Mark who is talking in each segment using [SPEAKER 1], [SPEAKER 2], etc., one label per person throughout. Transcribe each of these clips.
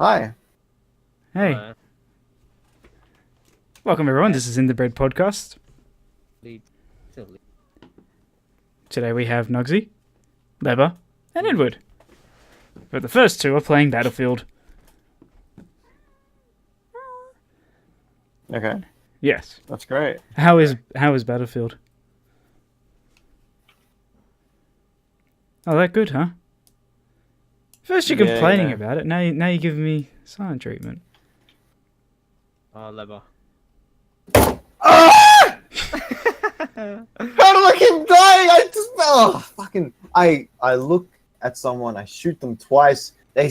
[SPEAKER 1] Hi.
[SPEAKER 2] Hey, welcome everyone. This is In the Bread podcast. Today we have Nuggsy, Leber, and Edward. But the first two are playing Battlefield.
[SPEAKER 1] Okay,
[SPEAKER 2] Yes.
[SPEAKER 1] that's great.
[SPEAKER 2] How is Battlefield? Oh, that good, huh? First you're complaining about it. Now you're giving me silent treatment.
[SPEAKER 3] Oh, Leber.
[SPEAKER 1] Ah! How did I keep dying? I look at someone, I shoot them twice, they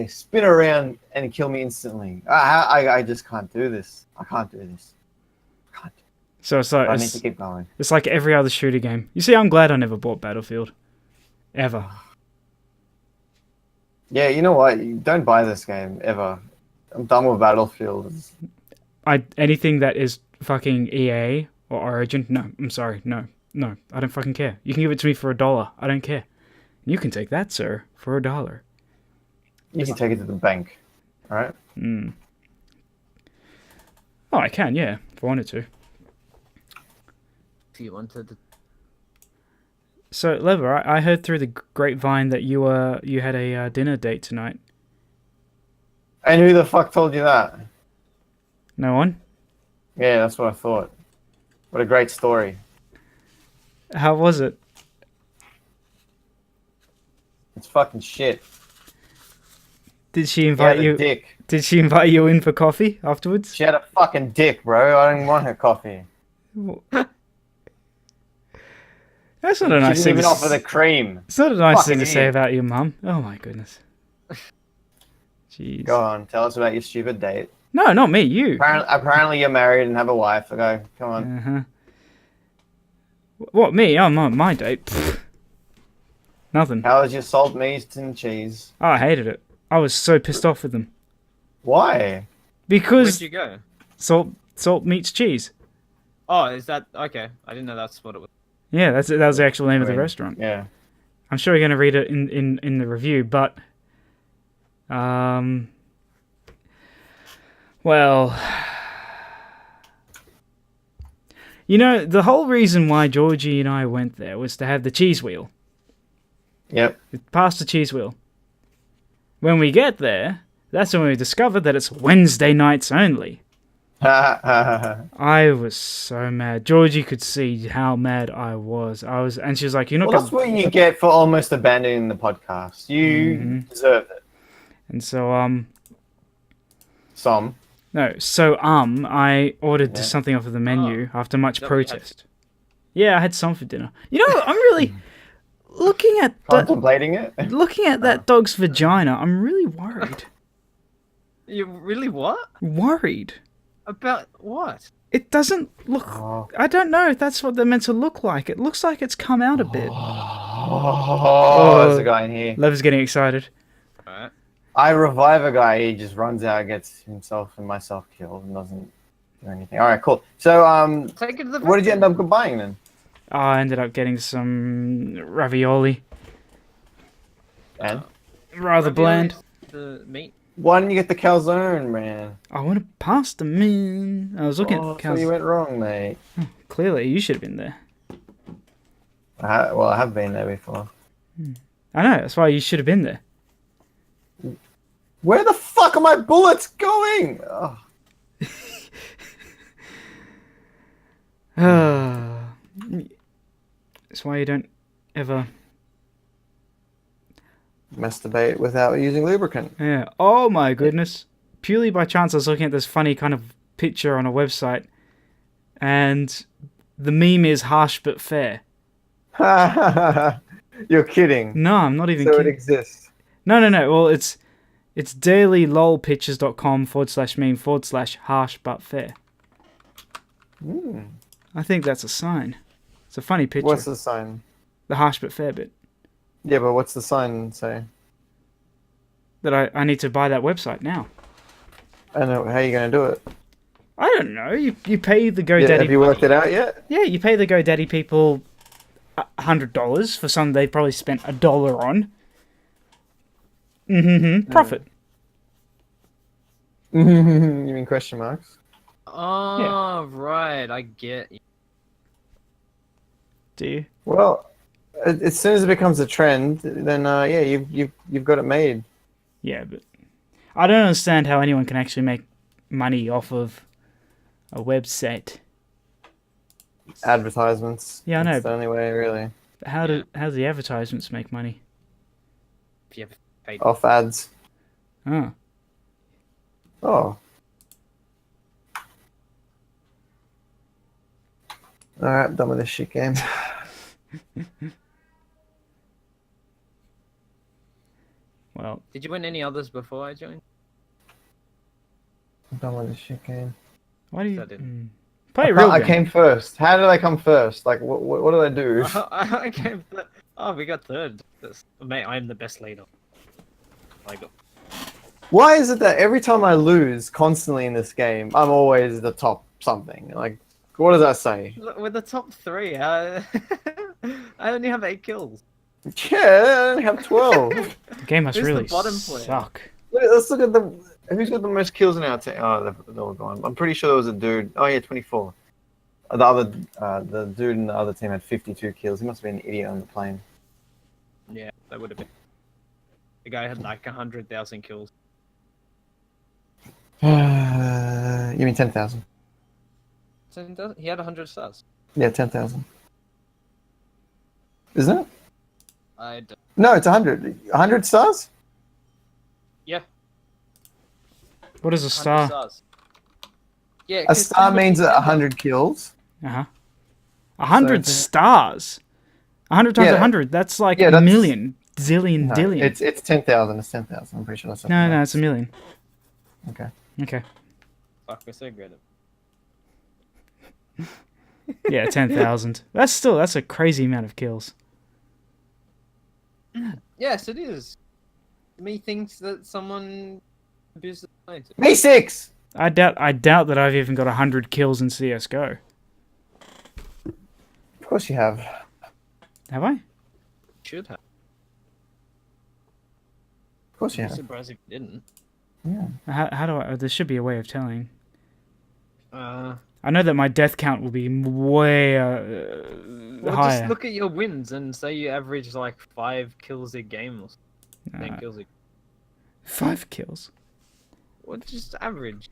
[SPEAKER 1] spin around and kill me instantly. I just can't do this. I can't do this.
[SPEAKER 2] So it's like
[SPEAKER 1] I need to keep going.
[SPEAKER 2] It's like every other shooter game. You see, I'm glad I never bought Battlefield. Ever.
[SPEAKER 1] Yeah, you know what? You don't buy this game ever. I'm done with Battlefield.
[SPEAKER 2] Anything that is fucking EA or Origin, no, I'm sorry, no, I don't fucking care. You can give it to me for $1, I don't care. You can take that, sir, for $1.
[SPEAKER 1] You can take it to the bank, all right?
[SPEAKER 2] Oh, I can, yeah, if I wanted to.
[SPEAKER 3] If you wanted to.
[SPEAKER 2] So, Lever, I heard through the grapevine that you had a dinner date tonight.
[SPEAKER 1] And who the fuck told you that?
[SPEAKER 2] No one?
[SPEAKER 1] Yeah, that's what I thought. What a great story.
[SPEAKER 2] How was it?
[SPEAKER 1] It's fucking shit.
[SPEAKER 2] Did she invite you?
[SPEAKER 1] Dick.
[SPEAKER 2] Did she invite you in for coffee afterwards?
[SPEAKER 1] She had a fucking dick, bro. I didn't want her coffee.
[SPEAKER 2] That's not a nice
[SPEAKER 1] She
[SPEAKER 2] thing.
[SPEAKER 1] didn't even offer the cream.
[SPEAKER 2] It's not a nice
[SPEAKER 1] Fucking
[SPEAKER 2] thing to say
[SPEAKER 1] idiot.
[SPEAKER 2] about your mum. Oh my goodness. Jeez.
[SPEAKER 1] Go on, tell us about your stupid date.
[SPEAKER 2] No, not me. You.
[SPEAKER 1] Apparently you're married and have a wife. I go, come on.
[SPEAKER 2] Uh-huh. What, me? Oh, my date. Pfft. Nothing.
[SPEAKER 1] How was your salt, meat, and cheese?
[SPEAKER 2] Oh, I hated it. I was so pissed off with them.
[SPEAKER 1] Why?
[SPEAKER 3] Where'd
[SPEAKER 2] Because
[SPEAKER 3] you go?
[SPEAKER 2] salt meets cheese.
[SPEAKER 3] Oh, is that okay? I didn't know that's what it was.
[SPEAKER 2] Yeah, that was the actual name of the restaurant.
[SPEAKER 1] Yeah.
[SPEAKER 2] I'm sure you're going to read it in the review, but... Well... You know, the whole reason why Georgie and I went there was to have the cheese wheel.
[SPEAKER 1] Yep.
[SPEAKER 2] Past the cheese wheel. When we get there, that's when we discovered that it's Wednesday nights only. I was so mad. Georgie could see how mad I was. And she was like, "You're not."
[SPEAKER 1] Well, that's what you get for almost abandoning the podcast. You deserved it.
[SPEAKER 2] And so I ordered something off of the menu after much protest. Yeah, I had some for dinner. You know, I'm really looking at
[SPEAKER 1] contemplating it.
[SPEAKER 2] Looking at that dog's vagina. I'm really worried.
[SPEAKER 3] You really what?
[SPEAKER 2] Worried.
[SPEAKER 3] About what?
[SPEAKER 2] It doesn't look... I don't know if that's what they're meant to look like. It looks like it's come out a bit.
[SPEAKER 1] There's a guy in here.
[SPEAKER 2] Lever's getting excited.
[SPEAKER 3] Alright.
[SPEAKER 1] I revive a guy, he just runs out, gets himself and myself killed, and doesn't do anything. Alright, cool. So,
[SPEAKER 3] Take it to the
[SPEAKER 1] what did you end up buying then?
[SPEAKER 2] Oh, I ended up getting some ravioli.
[SPEAKER 1] And?
[SPEAKER 2] Rather bland.
[SPEAKER 3] The meat.
[SPEAKER 1] Why didn't you get the calzone, man?
[SPEAKER 2] I wanted pasta, man. I was looking at
[SPEAKER 1] So you went wrong, mate.
[SPEAKER 2] Clearly, you should have been there.
[SPEAKER 1] I have been there before.
[SPEAKER 2] I know, that's why you should have been there.
[SPEAKER 1] Where the fuck are my bullets going? Oh.
[SPEAKER 2] That's why you don't ever...
[SPEAKER 1] Masturbate without using lubricant.
[SPEAKER 2] Yeah. Oh my goodness. Purely by chance, I was looking at this funny kind of picture on a website, and the meme is harsh but fair.
[SPEAKER 1] You're kidding.
[SPEAKER 2] No, I'm not even
[SPEAKER 1] So
[SPEAKER 2] kidding.
[SPEAKER 1] it exists.
[SPEAKER 2] No. Well, it's dailylolpictures.com/meme/harsh but fair. I think that's a sign. It's a funny picture.
[SPEAKER 1] What's the sign?
[SPEAKER 2] The harsh but fair bit.
[SPEAKER 1] Yeah, but what's the sign say?
[SPEAKER 2] That I need to buy that website now.
[SPEAKER 1] I don't know. How are you going to do it?
[SPEAKER 2] I don't know. You pay the GoDaddy.
[SPEAKER 1] Have you worked it out yet?
[SPEAKER 2] Yeah, you pay the GoDaddy people $100 for something they probably spent $1 on. Profit.
[SPEAKER 1] You mean question marks?
[SPEAKER 3] Oh, right. I get you.
[SPEAKER 2] Do you?
[SPEAKER 1] Well, as soon as it becomes a trend, then yeah, you've got it made.
[SPEAKER 2] Yeah, but I don't understand how anyone can actually make money off of a website.
[SPEAKER 1] Advertisements.
[SPEAKER 2] Yeah, I know.
[SPEAKER 1] That's the only way, really.
[SPEAKER 2] How do the advertisements make money?
[SPEAKER 3] If you have paid.
[SPEAKER 1] Off ads.
[SPEAKER 2] Oh,
[SPEAKER 1] Oh. Alright, done with this shit game.
[SPEAKER 2] well,
[SPEAKER 3] Did you win any others before I joined?
[SPEAKER 1] I'm done with this shit game.
[SPEAKER 2] why do you
[SPEAKER 3] I didn't.
[SPEAKER 2] play a real
[SPEAKER 1] I
[SPEAKER 2] game?
[SPEAKER 1] came first. How did I come first? Like, what did I do?
[SPEAKER 3] I came. Oh, we got third. Mate, I'm the best leader. I got.
[SPEAKER 1] Why is it that every time I lose constantly in this game, I'm always the top something? Like, what does that say?
[SPEAKER 3] Look, we're the top 3. I only have 8 kills.
[SPEAKER 1] Yeah, I only have 12.
[SPEAKER 2] The game must
[SPEAKER 3] Who's the
[SPEAKER 2] really
[SPEAKER 3] bottom player?
[SPEAKER 2] suck.
[SPEAKER 1] Let's look at who's got the most kills in our team. Oh, they're all gone. I'm pretty sure there was a dude. Oh yeah, 24. The dude in the other team had 52 kills. He must have been an idiot on the plane.
[SPEAKER 3] Yeah, that would have been. The guy had like 100,000 kills.
[SPEAKER 1] You mean 10,000?
[SPEAKER 3] He had 100 stars.
[SPEAKER 1] Yeah, 10,000. Isn't it?
[SPEAKER 3] I don't...
[SPEAKER 1] No, it's 100. 100 stars?
[SPEAKER 3] Yeah,
[SPEAKER 2] What is a
[SPEAKER 3] 100
[SPEAKER 2] star?
[SPEAKER 3] stars. Yeah,
[SPEAKER 1] A
[SPEAKER 3] 'cause
[SPEAKER 1] star
[SPEAKER 3] somebody
[SPEAKER 1] means
[SPEAKER 3] said that.
[SPEAKER 1] 100 kills.
[SPEAKER 2] 100
[SPEAKER 1] So-
[SPEAKER 2] stars. 100 times
[SPEAKER 1] Yeah.
[SPEAKER 2] 100. That's like
[SPEAKER 1] Yeah,
[SPEAKER 2] a
[SPEAKER 1] that's-
[SPEAKER 2] million, zillion,
[SPEAKER 1] No,
[SPEAKER 2] dillion.
[SPEAKER 1] it's 10,000. It's 10,000. I'm pretty sure that's something
[SPEAKER 2] No,
[SPEAKER 1] like
[SPEAKER 2] it's a million.
[SPEAKER 1] Okay.
[SPEAKER 2] Okay.
[SPEAKER 3] Fuck, we're so good at
[SPEAKER 2] Yeah, 10,000. That's a crazy amount of kills.
[SPEAKER 3] Yes, it is. Me thinks that someone abuses the planes.
[SPEAKER 1] Me 6!
[SPEAKER 2] I doubt that I've even got 100 kills in CS:GO.
[SPEAKER 1] Of course you have.
[SPEAKER 2] Have I?
[SPEAKER 3] Should have.
[SPEAKER 1] Of course you
[SPEAKER 3] I'm
[SPEAKER 1] have.
[SPEAKER 3] surprised if you didn't.
[SPEAKER 1] Yeah.
[SPEAKER 2] How do I? There should be a way of telling.
[SPEAKER 3] Uh,
[SPEAKER 2] I know that my death count will be way
[SPEAKER 3] well,
[SPEAKER 2] higher.
[SPEAKER 3] just look at your wins and say you average like 5 kills a game or 10 kills a
[SPEAKER 2] 5 kills.
[SPEAKER 3] Or just average.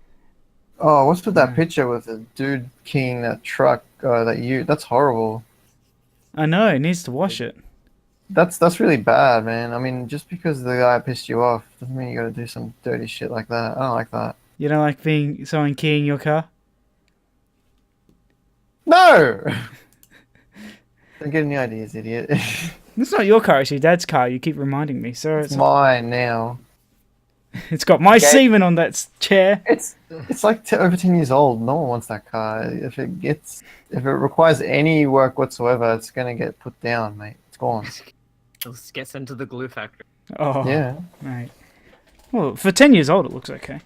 [SPEAKER 1] Oh, what's with that picture with the dude keying that truck? That's horrible.
[SPEAKER 2] I know. It needs to wash it.
[SPEAKER 1] That's really bad, man. I mean, just because the guy pissed you off doesn't mean you gotta do some dirty shit like that. I don't like that.
[SPEAKER 2] You don't like being someone keying your car?
[SPEAKER 1] No! Don't get any ideas, idiot.
[SPEAKER 2] It's not your car. It's your dad's car. You keep reminding me. So
[SPEAKER 1] It's mine now.
[SPEAKER 2] it's got my
[SPEAKER 1] Okay.
[SPEAKER 2] semen on that chair.
[SPEAKER 1] It's like over 10 years old. No one wants that car. If it requires any work whatsoever, it's gonna get put down, mate. It's gone.
[SPEAKER 3] Let's get sent to the glue factory.
[SPEAKER 2] Oh,
[SPEAKER 1] Yeah.
[SPEAKER 2] Right. Well, for 10 years old, it looks okay.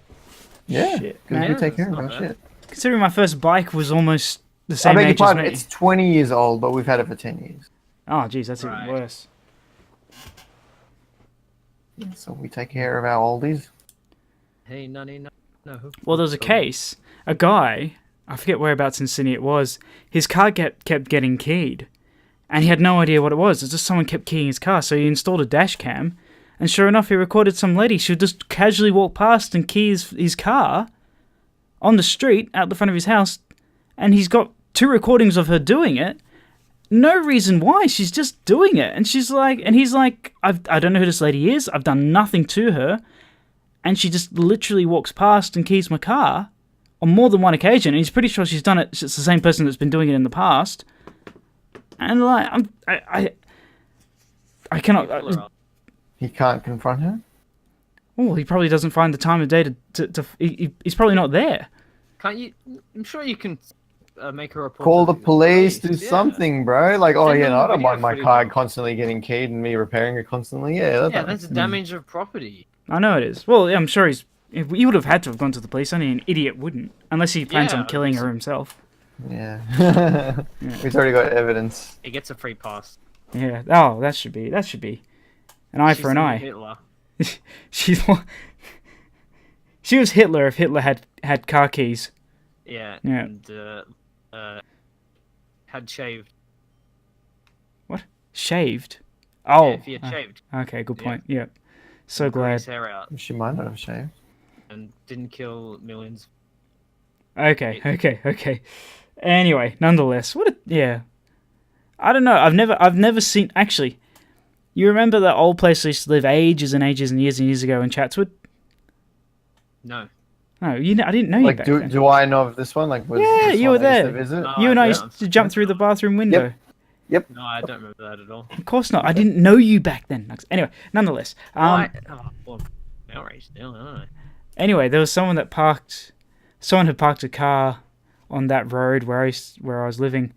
[SPEAKER 1] Yeah.
[SPEAKER 2] Shit,
[SPEAKER 1] Because
[SPEAKER 2] man.
[SPEAKER 1] you take care
[SPEAKER 3] It's
[SPEAKER 1] of
[SPEAKER 3] not
[SPEAKER 1] our
[SPEAKER 3] bad.
[SPEAKER 1] shit.
[SPEAKER 2] Considering my first bike was almost the
[SPEAKER 1] I
[SPEAKER 2] same
[SPEAKER 1] beg your
[SPEAKER 2] age as
[SPEAKER 1] pardon,
[SPEAKER 2] me.
[SPEAKER 1] it's 20 years old, but we've had it for 10 years.
[SPEAKER 2] Oh, jeez, that's
[SPEAKER 3] Right.
[SPEAKER 2] even worse.
[SPEAKER 1] So we take care of our oldies.
[SPEAKER 3] Hey, no.
[SPEAKER 2] Well, there was a case. A guy, I forget whereabouts in Sydney it was, his car kept getting keyed. And he had no idea what it was. It's just someone kept keying his car. So he installed a dash cam. And sure enough, he recorded some lady. She would just casually walk past and key his car on the street out the front of his house. And he's got 2 recordings of her doing it. No reason why. She's just doing it. And he's like, I don't know who this lady is. I've done nothing to her. And she just literally walks past and keys my car on more than one occasion. And he's pretty sure she's done it. It's the same person that's been doing it in the past. And like, I cannot.
[SPEAKER 1] He can't confront her?
[SPEAKER 2] Oh, he probably doesn't find the time of day he's probably not there.
[SPEAKER 3] Can't you? I'm sure you can make a report.
[SPEAKER 1] Call
[SPEAKER 3] to
[SPEAKER 1] the police, do
[SPEAKER 3] Yeah.
[SPEAKER 1] something, bro. Like, oh
[SPEAKER 3] Send
[SPEAKER 1] yeah,
[SPEAKER 3] them
[SPEAKER 1] no, I don't
[SPEAKER 3] video
[SPEAKER 1] mind my
[SPEAKER 3] footage
[SPEAKER 1] car
[SPEAKER 3] of it.
[SPEAKER 1] constantly getting keyed and me repairing it constantly. Yeah,
[SPEAKER 3] Yeah, that's damage of property.
[SPEAKER 2] I know it is. Well, yeah, I'm sure he would have had to have gone to the police. Only an idiot wouldn't, unless he plans
[SPEAKER 3] Yeah,
[SPEAKER 2] on killing
[SPEAKER 3] it's-
[SPEAKER 2] her himself.
[SPEAKER 1] Yeah. We've already got evidence.
[SPEAKER 3] He gets a free pass.
[SPEAKER 2] Yeah. Oh, that should be an eye
[SPEAKER 3] She's
[SPEAKER 2] for an
[SPEAKER 3] the new
[SPEAKER 2] eye.
[SPEAKER 3] Hitler.
[SPEAKER 2] She's She was Hitler if Hitler had car keys.
[SPEAKER 3] Yeah.
[SPEAKER 2] Yeah.
[SPEAKER 3] And had shaved.
[SPEAKER 2] What? Shaved? Oh.
[SPEAKER 3] Yeah, if he had shaved.
[SPEAKER 2] Okay, good
[SPEAKER 3] Yeah.
[SPEAKER 2] point. Yeah. So
[SPEAKER 3] And grew
[SPEAKER 2] glad.
[SPEAKER 3] his hair out
[SPEAKER 1] She might not have shaved.
[SPEAKER 3] and didn't kill millions.
[SPEAKER 2] Okay. Anyway, nonetheless, yeah. I don't know. I've never seen. Actually, you remember that old place I used to live ages and ages and years ago in Chatswood?
[SPEAKER 3] No.
[SPEAKER 2] No, I didn't know you
[SPEAKER 1] Like,
[SPEAKER 2] back then.
[SPEAKER 1] do I know of this one? Like, was
[SPEAKER 2] Yeah,
[SPEAKER 1] this
[SPEAKER 2] you
[SPEAKER 1] one
[SPEAKER 2] were
[SPEAKER 1] I used
[SPEAKER 2] there.
[SPEAKER 1] to visit?
[SPEAKER 3] No.
[SPEAKER 2] You and I
[SPEAKER 3] don't.
[SPEAKER 2] used to jump through the bathroom window.
[SPEAKER 3] No, I don't remember that at all.
[SPEAKER 2] Of course not. I didn't know you back then. Nuggs. Anyway, nonetheless.
[SPEAKER 3] Well, outraged now, aren't I?
[SPEAKER 2] Anyway, there was someone had parked a car on that road where I was living,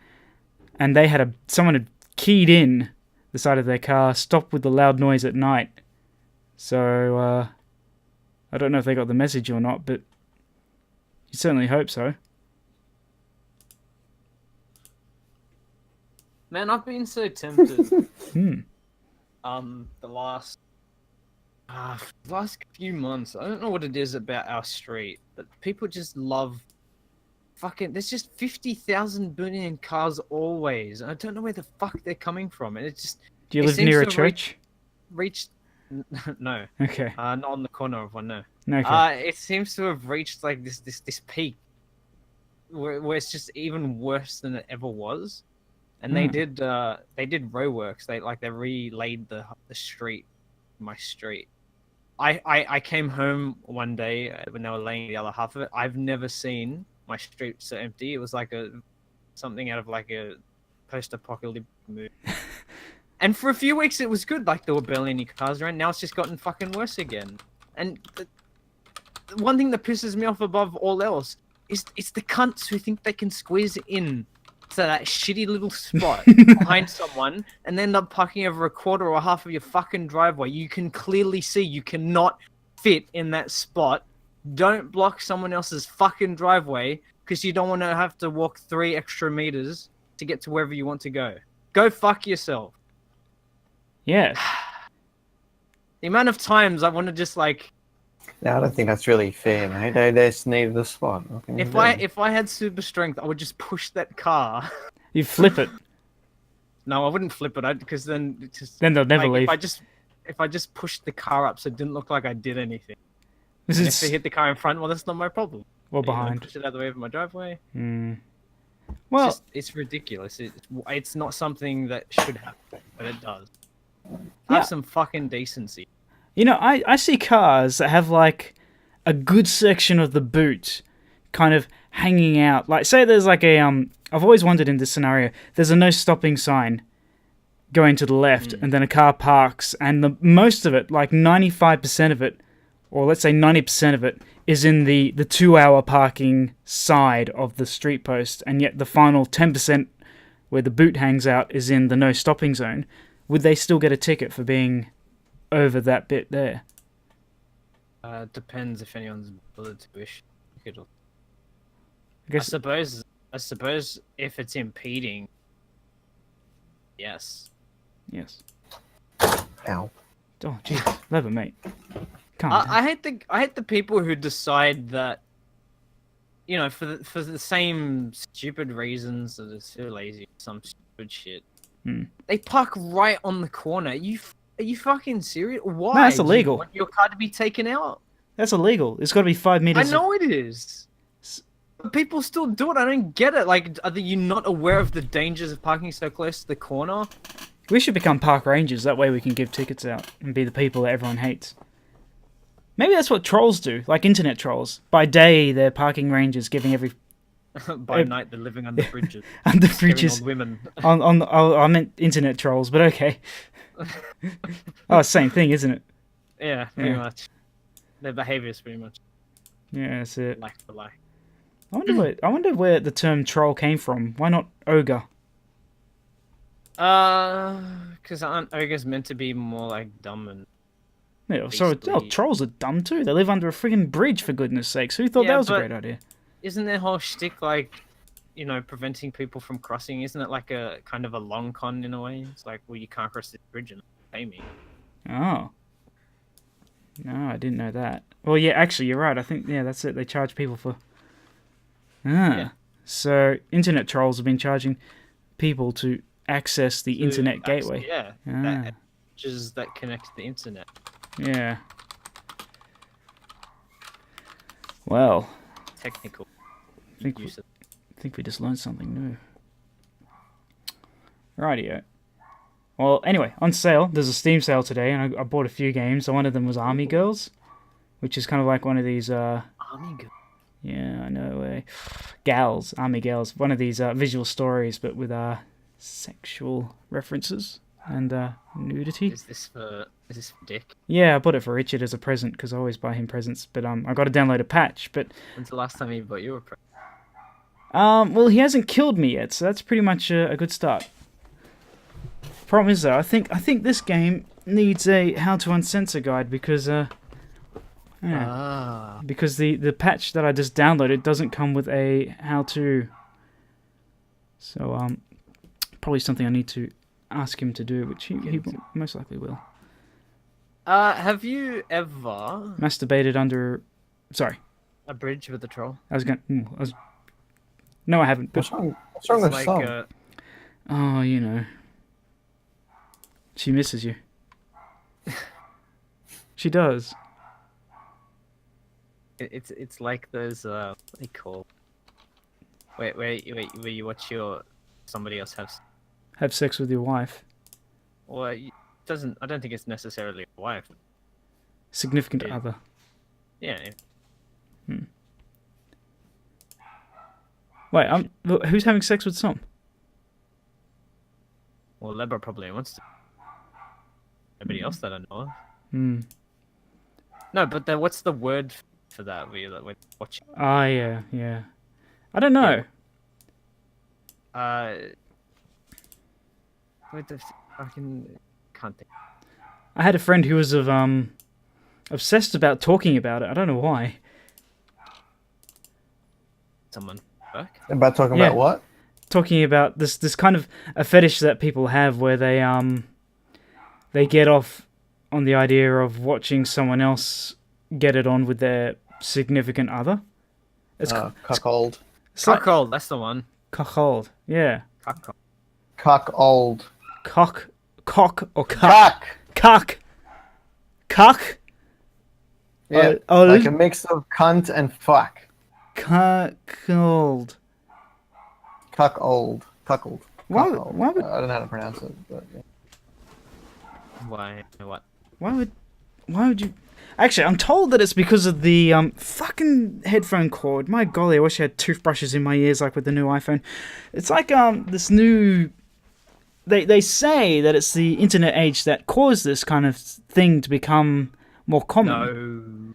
[SPEAKER 2] and someone had keyed in the side of their car, stopped with the loud noise at night. So I don't know if they got the message or not, but you certainly hope so.
[SPEAKER 3] Man, I've been so tempted.
[SPEAKER 2] Hmm.
[SPEAKER 3] The last few months, I don't know what it is about our street, but people just love fucking. There's just 50,000 billion cars always, and I don't know where the fuck they're coming from. And it's just.
[SPEAKER 2] Do you
[SPEAKER 3] it
[SPEAKER 2] live
[SPEAKER 3] seems
[SPEAKER 2] near a
[SPEAKER 3] to
[SPEAKER 2] church?
[SPEAKER 3] Reached. No.
[SPEAKER 2] Okay.
[SPEAKER 3] Not on the corner of one. No.
[SPEAKER 2] Okay.
[SPEAKER 3] It seems to have reached like this peak, where it's just even worse than it ever was. And they did roadworks. They relaid the street, my street. I came home one day when they were laying the other half of it. I've never seen my street so empty. It was like something out of like a post-apocalyptic movie. And for a few weeks it was good. Like there were barely any cars around. Now it's just gotten fucking worse again. And the one thing that pisses me off above all else is it's the cunts who think they can squeeze in to that shitty little spot behind someone and then end up parking over a quarter or half of your fucking driveway. You can clearly see you cannot fit in that spot. Don't block someone else's fucking driveway because you don't want to have to walk 3 extra meters to get to wherever you want to go. Go fuck yourself.
[SPEAKER 2] Yes.
[SPEAKER 3] The amount of times I want to just like...
[SPEAKER 1] No, I don't think that's really fair, mate. They just need the spot.
[SPEAKER 3] If I had super strength, I would just push that car.
[SPEAKER 2] You flip it.
[SPEAKER 3] No, I wouldn't flip it because then
[SPEAKER 2] Then they'll never leave.
[SPEAKER 3] If I just pushed the car up so it didn't look like I did anything.
[SPEAKER 2] This
[SPEAKER 3] And
[SPEAKER 2] is
[SPEAKER 3] if they hit the car in front, well, that's not my problem.
[SPEAKER 2] well
[SPEAKER 3] You know,
[SPEAKER 2] behind.
[SPEAKER 3] push it out of the way of my driveway.
[SPEAKER 2] Well,
[SPEAKER 3] It's ridiculous. It's not something that should happen, but it does.
[SPEAKER 2] Yeah.
[SPEAKER 3] Have some fucking decency.
[SPEAKER 2] you know, I see cars that have like a good section of the boot kind of hanging out. Like, say there's like a I've always wondered in this scenario. There's a no stopping sign going to the left, and then a car parks, and most of it, like 95% of it, or let's say 90% of it, is in the 2-hour parking side of the street post, and yet the final 10% where the boot hangs out is in the no stopping zone. Would they still get a ticket for being over that bit there?
[SPEAKER 3] Depends if anyone's bothered to wish.
[SPEAKER 2] I
[SPEAKER 3] I
[SPEAKER 2] guess.
[SPEAKER 3] suppose if it's impeding, yes.
[SPEAKER 2] Yes.
[SPEAKER 1] Ow.
[SPEAKER 2] Oh, jeez, love it, mate. Come on.
[SPEAKER 3] I hate the people who decide that, you know, for the same stupid reasons that it's too lazy, some stupid shit. They park right on the corner. Are you fucking serious? Why?
[SPEAKER 2] No, that's
[SPEAKER 3] Do you
[SPEAKER 2] illegal.
[SPEAKER 3] want your car to be taken out?
[SPEAKER 2] That's illegal. It's got to be 5 meters.
[SPEAKER 3] I know it is. But people still do it. I don't get it. Like, are you not aware of the dangers of parking so close to the corner?
[SPEAKER 2] We should become park rangers. That way we can give tickets out and be the people that everyone hates. Maybe that's what trolls do, like internet trolls. By day, they're parking rangers giving every...
[SPEAKER 3] By night, they're living under bridges.
[SPEAKER 2] under
[SPEAKER 3] scaring
[SPEAKER 2] bridges.
[SPEAKER 3] old women.
[SPEAKER 2] I meant internet trolls, but okay. Oh, same thing, isn't it?
[SPEAKER 3] Yeah, pretty
[SPEAKER 2] Yeah.
[SPEAKER 3] much. Their behavior is pretty much
[SPEAKER 2] Yeah, that's it.
[SPEAKER 3] like for like.
[SPEAKER 2] I wonder where the term troll came from. Why not ogre?
[SPEAKER 3] Because aren't ogres meant to be more like dumb and...
[SPEAKER 2] Yeah, so
[SPEAKER 3] Basically-
[SPEAKER 2] trolls are dumb too. They live under a friggin' bridge, for goodness sakes. Who thought
[SPEAKER 3] Yeah,
[SPEAKER 2] that was a
[SPEAKER 3] but-
[SPEAKER 2] great idea?
[SPEAKER 3] Isn't their whole shtick like, you know, preventing people from crossing? Isn't it like a kind of a long con in a way? It's like, well, you can't cross this bridge and pay me.
[SPEAKER 2] Oh. No, I didn't know that. Well, yeah, actually, you're right. I think, yeah, that's it. They charge people for...
[SPEAKER 3] Yeah.
[SPEAKER 2] So internet trolls have been charging people to access the internet gateway.
[SPEAKER 3] Yeah.
[SPEAKER 2] Ah.
[SPEAKER 3] That connect to the internet.
[SPEAKER 2] Yeah. Well,
[SPEAKER 3] Technical
[SPEAKER 2] I think
[SPEAKER 3] use of
[SPEAKER 2] we just learned something new. Rightio. Well, anyway, on sale. There's a Steam sale today, and I bought a few games. So one of them was Army Girls, which is kind of like one of these...
[SPEAKER 3] Army Girl.
[SPEAKER 2] Yeah, I know. Army Gals. One of these visual stories, but with sexual references and nudity.
[SPEAKER 3] Is this for Dick?
[SPEAKER 2] Yeah, I bought it for Richard as a present because I always buy him presents. But I got to download a patch. But
[SPEAKER 3] When's the last time he bought you a present?
[SPEAKER 2] well, he hasn't killed me yet, so that's pretty much a good start. Problem is though, I think this game needs a how to uncensor guide because because the patch that I just downloaded doesn't come with a how to. So probably something I need to ask him to do, which he most likely will.
[SPEAKER 3] Have you ever
[SPEAKER 2] Masturbated under... Sorry.
[SPEAKER 3] a bridge with a troll?
[SPEAKER 2] No, I haven't. But...
[SPEAKER 1] What's wrong with some?
[SPEAKER 2] Oh, you know. She misses you. She does.
[SPEAKER 3] It's like those what do they call? Wait, where you watch somebody else
[SPEAKER 2] Have sex with your wife.
[SPEAKER 3] Well, it doesn't. I don't think it's necessarily a wife.
[SPEAKER 2] Significant other.
[SPEAKER 3] Yeah.
[SPEAKER 2] Wait, who's having sex with some?
[SPEAKER 3] Well, Lebra probably wants to. Nobody else that I know of. No, but then what's the word for that? Where you're like watching.
[SPEAKER 2] Ah, yeah. I don't know.
[SPEAKER 3] What the fucking can't think.
[SPEAKER 2] I had a friend who was obsessed about talking about it. I don't know why.
[SPEAKER 3] Someone work?
[SPEAKER 1] About talking about what?
[SPEAKER 2] Talking about this kind of a fetish that people have where they get off on the idea of watching someone else get it on with their significant other. It's
[SPEAKER 1] cuckold.
[SPEAKER 3] Cuckold, that's the one.
[SPEAKER 2] Cuckold, yeah.
[SPEAKER 3] Cuckold.
[SPEAKER 1] Cuckold.
[SPEAKER 2] Cock or cuck?
[SPEAKER 1] Cuck.
[SPEAKER 2] Cuck?
[SPEAKER 1] Yeah, like a mix of cunt and fuck.
[SPEAKER 2] Cuckold.
[SPEAKER 1] Cuckold. Cuckold.
[SPEAKER 2] Why would...
[SPEAKER 1] I don't know how to pronounce it, but yeah.
[SPEAKER 3] Why? What?
[SPEAKER 2] Why would you... Actually, I'm told that it's because of the fucking headphone cord. My golly, I wish I had toothbrushes in my ears like with the new iPhone. It's like this new... They say that it's the internet age that caused this kind of thing to become more common.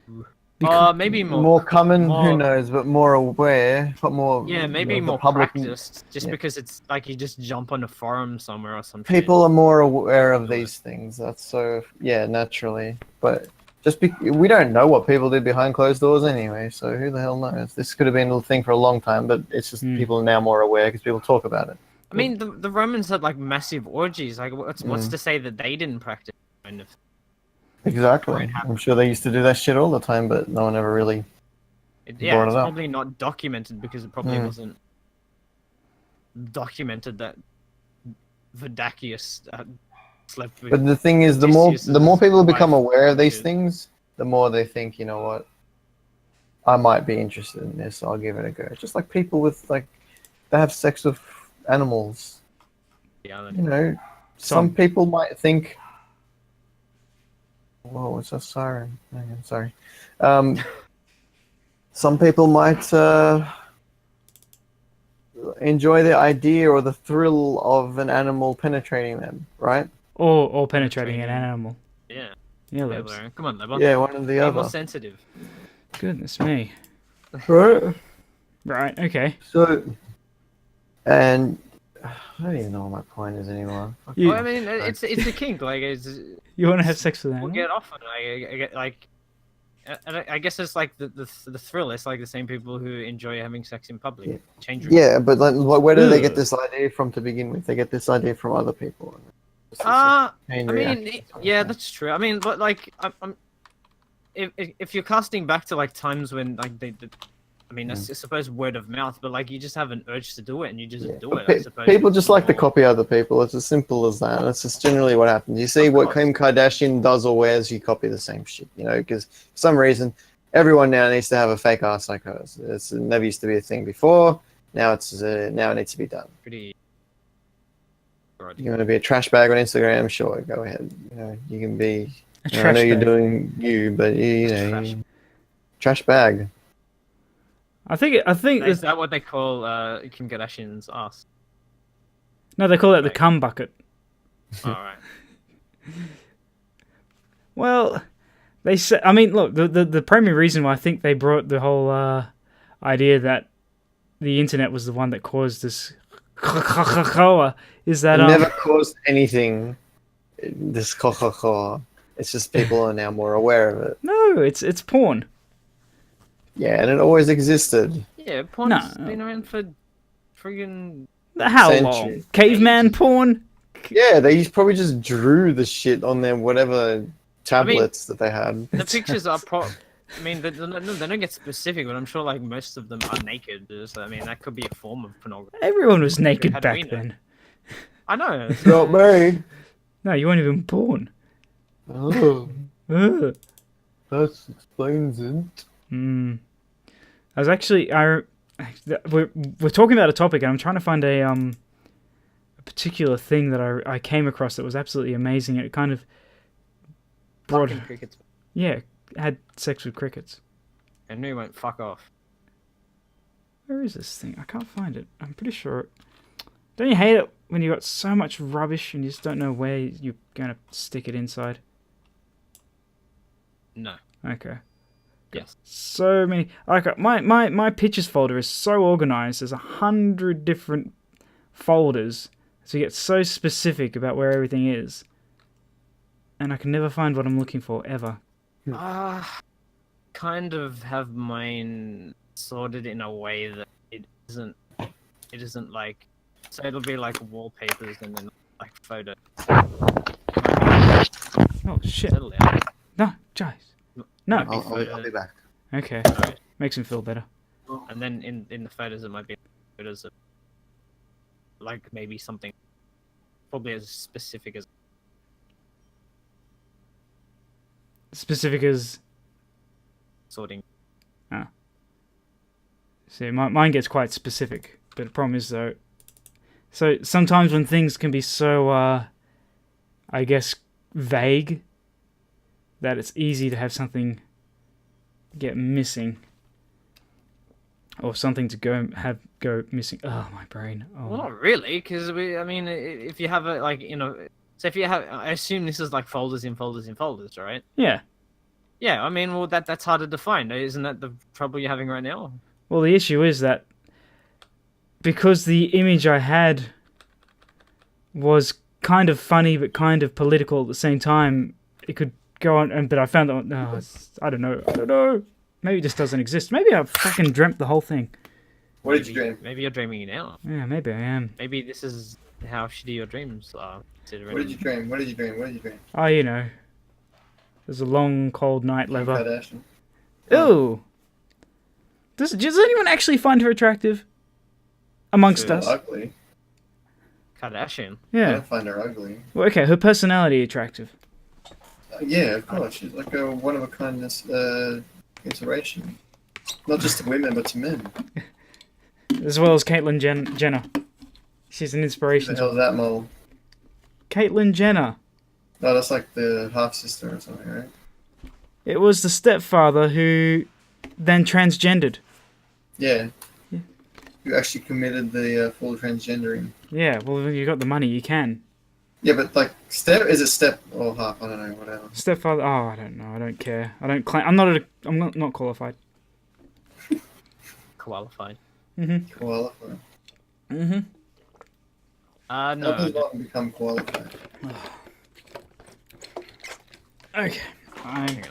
[SPEAKER 3] No. Maybe
[SPEAKER 1] more common, who knows, but more aware, but more...
[SPEAKER 3] Yeah, maybe more
[SPEAKER 1] public
[SPEAKER 3] practiced, just because it's like you just jump on a forum somewhere or something.
[SPEAKER 1] People are more aware of these things, that's so... Yeah, naturally. But we don't know what people did behind closed doors anyway, so who the hell knows? This could have been a thing for a long time, but it's just people are now more aware because people talk about it.
[SPEAKER 3] I mean, the Romans had like massive orgies. Like, what's to say that they didn't practice? Kind of.
[SPEAKER 1] Exactly. I'm sure they used to do that shit all the time, but no one ever really
[SPEAKER 3] it's
[SPEAKER 1] brought it up.
[SPEAKER 3] Probably not documented because it probably wasn't documented that Vidacius slept with.
[SPEAKER 1] But the thing is, the more people become aware of these things, the more they think, you know what, I might be interested in this. I'll give it a go. Just like people with they have sex with animals.
[SPEAKER 3] Yeah,
[SPEAKER 1] you know, some people might think. Whoa, it's a siren. Hang on, sorry. Some people might enjoy the idea or the thrill of an animal penetrating them, right?
[SPEAKER 2] Or penetrating an animal.
[SPEAKER 3] Yeah.
[SPEAKER 2] Yeah, Lebs.
[SPEAKER 3] Come on, Lebs.
[SPEAKER 1] Yeah, one or the other.
[SPEAKER 3] More sensitive.
[SPEAKER 2] Goodness me.
[SPEAKER 1] Right.
[SPEAKER 2] Right. Okay.
[SPEAKER 1] So, and I don't even know what my point is anymore.
[SPEAKER 3] Well, I mean, it's a kink. Like,
[SPEAKER 2] you want to have sex with an animal?
[SPEAKER 3] We'll get off on it. I guess it's like the thrill. It's like the same people who enjoy having sex in public.
[SPEAKER 1] Yeah.
[SPEAKER 3] Change rooms.
[SPEAKER 1] Yeah, but like, where do they get this idea from to begin with? They get this idea from other people.
[SPEAKER 3] I mean, yeah, that's true. I mean, but like, if you're casting back to like times when like I mean, I suppose word of mouth, but like you just have an urge to do it and you just do it. I suppose
[SPEAKER 1] People
[SPEAKER 3] it's
[SPEAKER 1] just like to
[SPEAKER 3] more-
[SPEAKER 1] copy other people. It's as simple as that. That's just generally what happens. You see
[SPEAKER 3] Of
[SPEAKER 1] what
[SPEAKER 3] course.
[SPEAKER 1] Kim Kardashian does or wears, you copy the same shit. You know, because for some reason, everyone now needs to have a fake ass like hers. It never used to be a thing before. Now now it needs to be done.
[SPEAKER 3] pretty.
[SPEAKER 1] You want to be a trash bag on Instagram? Sure, go ahead. You know, you can be.
[SPEAKER 2] A
[SPEAKER 1] I know
[SPEAKER 2] trash
[SPEAKER 1] you're
[SPEAKER 2] bag.
[SPEAKER 1] doing you, but you know,
[SPEAKER 3] Trash.
[SPEAKER 1] trash bag.
[SPEAKER 2] I think
[SPEAKER 3] Is that what they call Kim Kardashian's ass?
[SPEAKER 2] no, they call it the
[SPEAKER 3] Like-
[SPEAKER 2] cum bucket.
[SPEAKER 3] All right.
[SPEAKER 2] Well, they say. I mean, look, the primary reason why I think they brought the whole idea that the internet was the one that caused this is that
[SPEAKER 1] It never caused anything. This It's just people are now more aware of it.
[SPEAKER 2] no, it's porn.
[SPEAKER 1] Yeah, and it always existed.
[SPEAKER 3] Yeah, porn's
[SPEAKER 2] No.
[SPEAKER 3] been around for friggin'
[SPEAKER 2] How
[SPEAKER 1] Century.
[SPEAKER 2] long? Caveman porn?
[SPEAKER 1] Yeah, they probably just drew the shit on their whatever tablets that they had.
[SPEAKER 3] the pictures are I mean, they don't get specific, but I'm sure like most of them are naked. So, I mean, that could be a form of pornography.
[SPEAKER 2] Everyone was naked
[SPEAKER 3] How do
[SPEAKER 2] back
[SPEAKER 3] we know?
[SPEAKER 2] then.
[SPEAKER 3] I know.
[SPEAKER 1] Not me.
[SPEAKER 2] No, you weren't even born.
[SPEAKER 1] Oh,
[SPEAKER 2] Ugh.
[SPEAKER 1] that explains it.
[SPEAKER 2] Mm. I was actually we're talking about a topic, and I'm trying to find a particular thing that I came across that was absolutely amazing. It kind of brought
[SPEAKER 3] Fucking crickets.
[SPEAKER 2] had sex with crickets.
[SPEAKER 3] And we won't fuck off.
[SPEAKER 2] Where is this thing? I can't find it. I'm pretty sure. Don't you hate it when you got so much rubbish and you just don't know where you're gonna stick it inside?
[SPEAKER 3] No.
[SPEAKER 2] Okay.
[SPEAKER 3] Yes.
[SPEAKER 2] So many. Like my pictures folder is so organized. There's 100 different folders, so you get so specific about where everything is, and I can never find what I'm looking for ever.
[SPEAKER 3] Kind of have mine sorted in a way that it isn't like, so it'll be like wallpapers and then like photos.
[SPEAKER 2] Oh shit!
[SPEAKER 3] Settle down.
[SPEAKER 2] No, Giles. No.
[SPEAKER 3] Might be
[SPEAKER 1] I'll be back.
[SPEAKER 2] Okay.
[SPEAKER 3] Alright.
[SPEAKER 2] Makes him feel better.
[SPEAKER 3] And then in the photos it might be photos of like maybe something probably as specific as
[SPEAKER 2] Specific as.
[SPEAKER 3] sorting.
[SPEAKER 2] See, mine gets quite specific, but the problem is though. So sometimes when things can be so, I guess, vague, that it's easy to have something get missing, or something to go missing. Oh, my brain. Oh.
[SPEAKER 3] Well, not really, because I mean, if you have a like, you know, so if you have, I assume this is like folders in folders in folders, right?
[SPEAKER 2] Yeah.
[SPEAKER 3] Yeah, I mean, well, that's hard to define. Isn't that the trouble you're having right now?
[SPEAKER 2] Well, the issue is that because the image I had was kind of funny but kind of political at the same time, it could go on. But I found that I don't know. Maybe it just doesn't exist. Maybe I fucking dreamt the whole thing.
[SPEAKER 1] What did you dream?
[SPEAKER 3] Maybe you're dreaming it now.
[SPEAKER 2] Yeah, maybe I am.
[SPEAKER 3] Maybe this is how shitty your dreams are.
[SPEAKER 1] What did you dream? What did you dream? What did you dream?
[SPEAKER 2] Oh, you know. There's a long, cold night,
[SPEAKER 1] Kim
[SPEAKER 2] leather.
[SPEAKER 1] Kardashian.
[SPEAKER 2] Ooh. Does anyone actually find her attractive? Amongst
[SPEAKER 3] Sure.
[SPEAKER 2] us?
[SPEAKER 1] Ugly.
[SPEAKER 3] Kardashian.
[SPEAKER 1] I
[SPEAKER 2] Yeah.
[SPEAKER 1] don't find her ugly.
[SPEAKER 2] Well, okay, her personality attractive.
[SPEAKER 1] Yeah, of course. She's like a one of a kindness iteration. Not just to women, but to men.
[SPEAKER 2] As well as Caitlyn Jenner. She's an
[SPEAKER 1] Who
[SPEAKER 2] inspiration.
[SPEAKER 1] the hell is that mole?
[SPEAKER 2] Caitlyn Jenner.
[SPEAKER 1] No, that's like the half sister or something, right?
[SPEAKER 2] It was the stepfather who then transgendered.
[SPEAKER 1] Yeah.
[SPEAKER 2] Yeah.
[SPEAKER 1] Who actually committed the full transgendering.
[SPEAKER 2] Yeah, well, when you got the money, you can.
[SPEAKER 1] Yeah, but like is it step or half? I don't know. Whatever.
[SPEAKER 2] Stepfather. Oh, I don't know. I don't care. I don't claim. I'm not qualified.
[SPEAKER 3] Qualified.
[SPEAKER 1] Qualified.
[SPEAKER 2] Mm-hmm.
[SPEAKER 3] No.
[SPEAKER 1] Others not become qualified.
[SPEAKER 2] Okay. I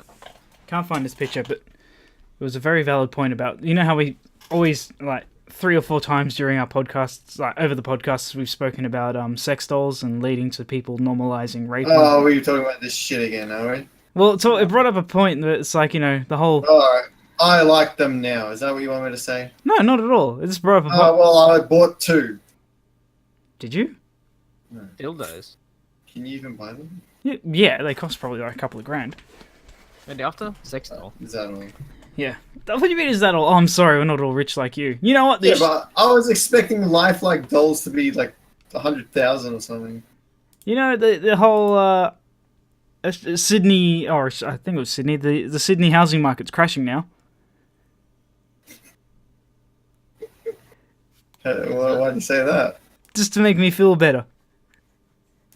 [SPEAKER 2] can't find this picture, but it was a very valid point about, you know how we always, like, 3 or 4 times during our podcasts, like, over the podcasts, we've spoken about sex dolls and leading to people normalizing rape.
[SPEAKER 1] Oh, we're talking about this shit again, are we?
[SPEAKER 2] Well, so it brought up a point that it's like, the whole...
[SPEAKER 1] Alright. I like them now. Is that what you want me to say?
[SPEAKER 2] No, not at all. It just brought up a point.
[SPEAKER 1] Oh, well, I bought 2.
[SPEAKER 2] Did you?
[SPEAKER 3] Dildos.
[SPEAKER 1] Can you even buy them?
[SPEAKER 2] Yeah, they cost probably like a couple of grand.
[SPEAKER 3] And after? Sex doll.
[SPEAKER 1] Is that all?
[SPEAKER 2] Yeah. What do you mean is that all? Oh, I'm sorry, we're not all rich like you. You know what?
[SPEAKER 1] Yeah, but I was expecting lifelike dolls to be like 100,000 or something.
[SPEAKER 2] You know, the whole Sydney, or I think it was Sydney, the Sydney housing market's crashing now.
[SPEAKER 1] Why do you say that?
[SPEAKER 2] Just to make me feel better.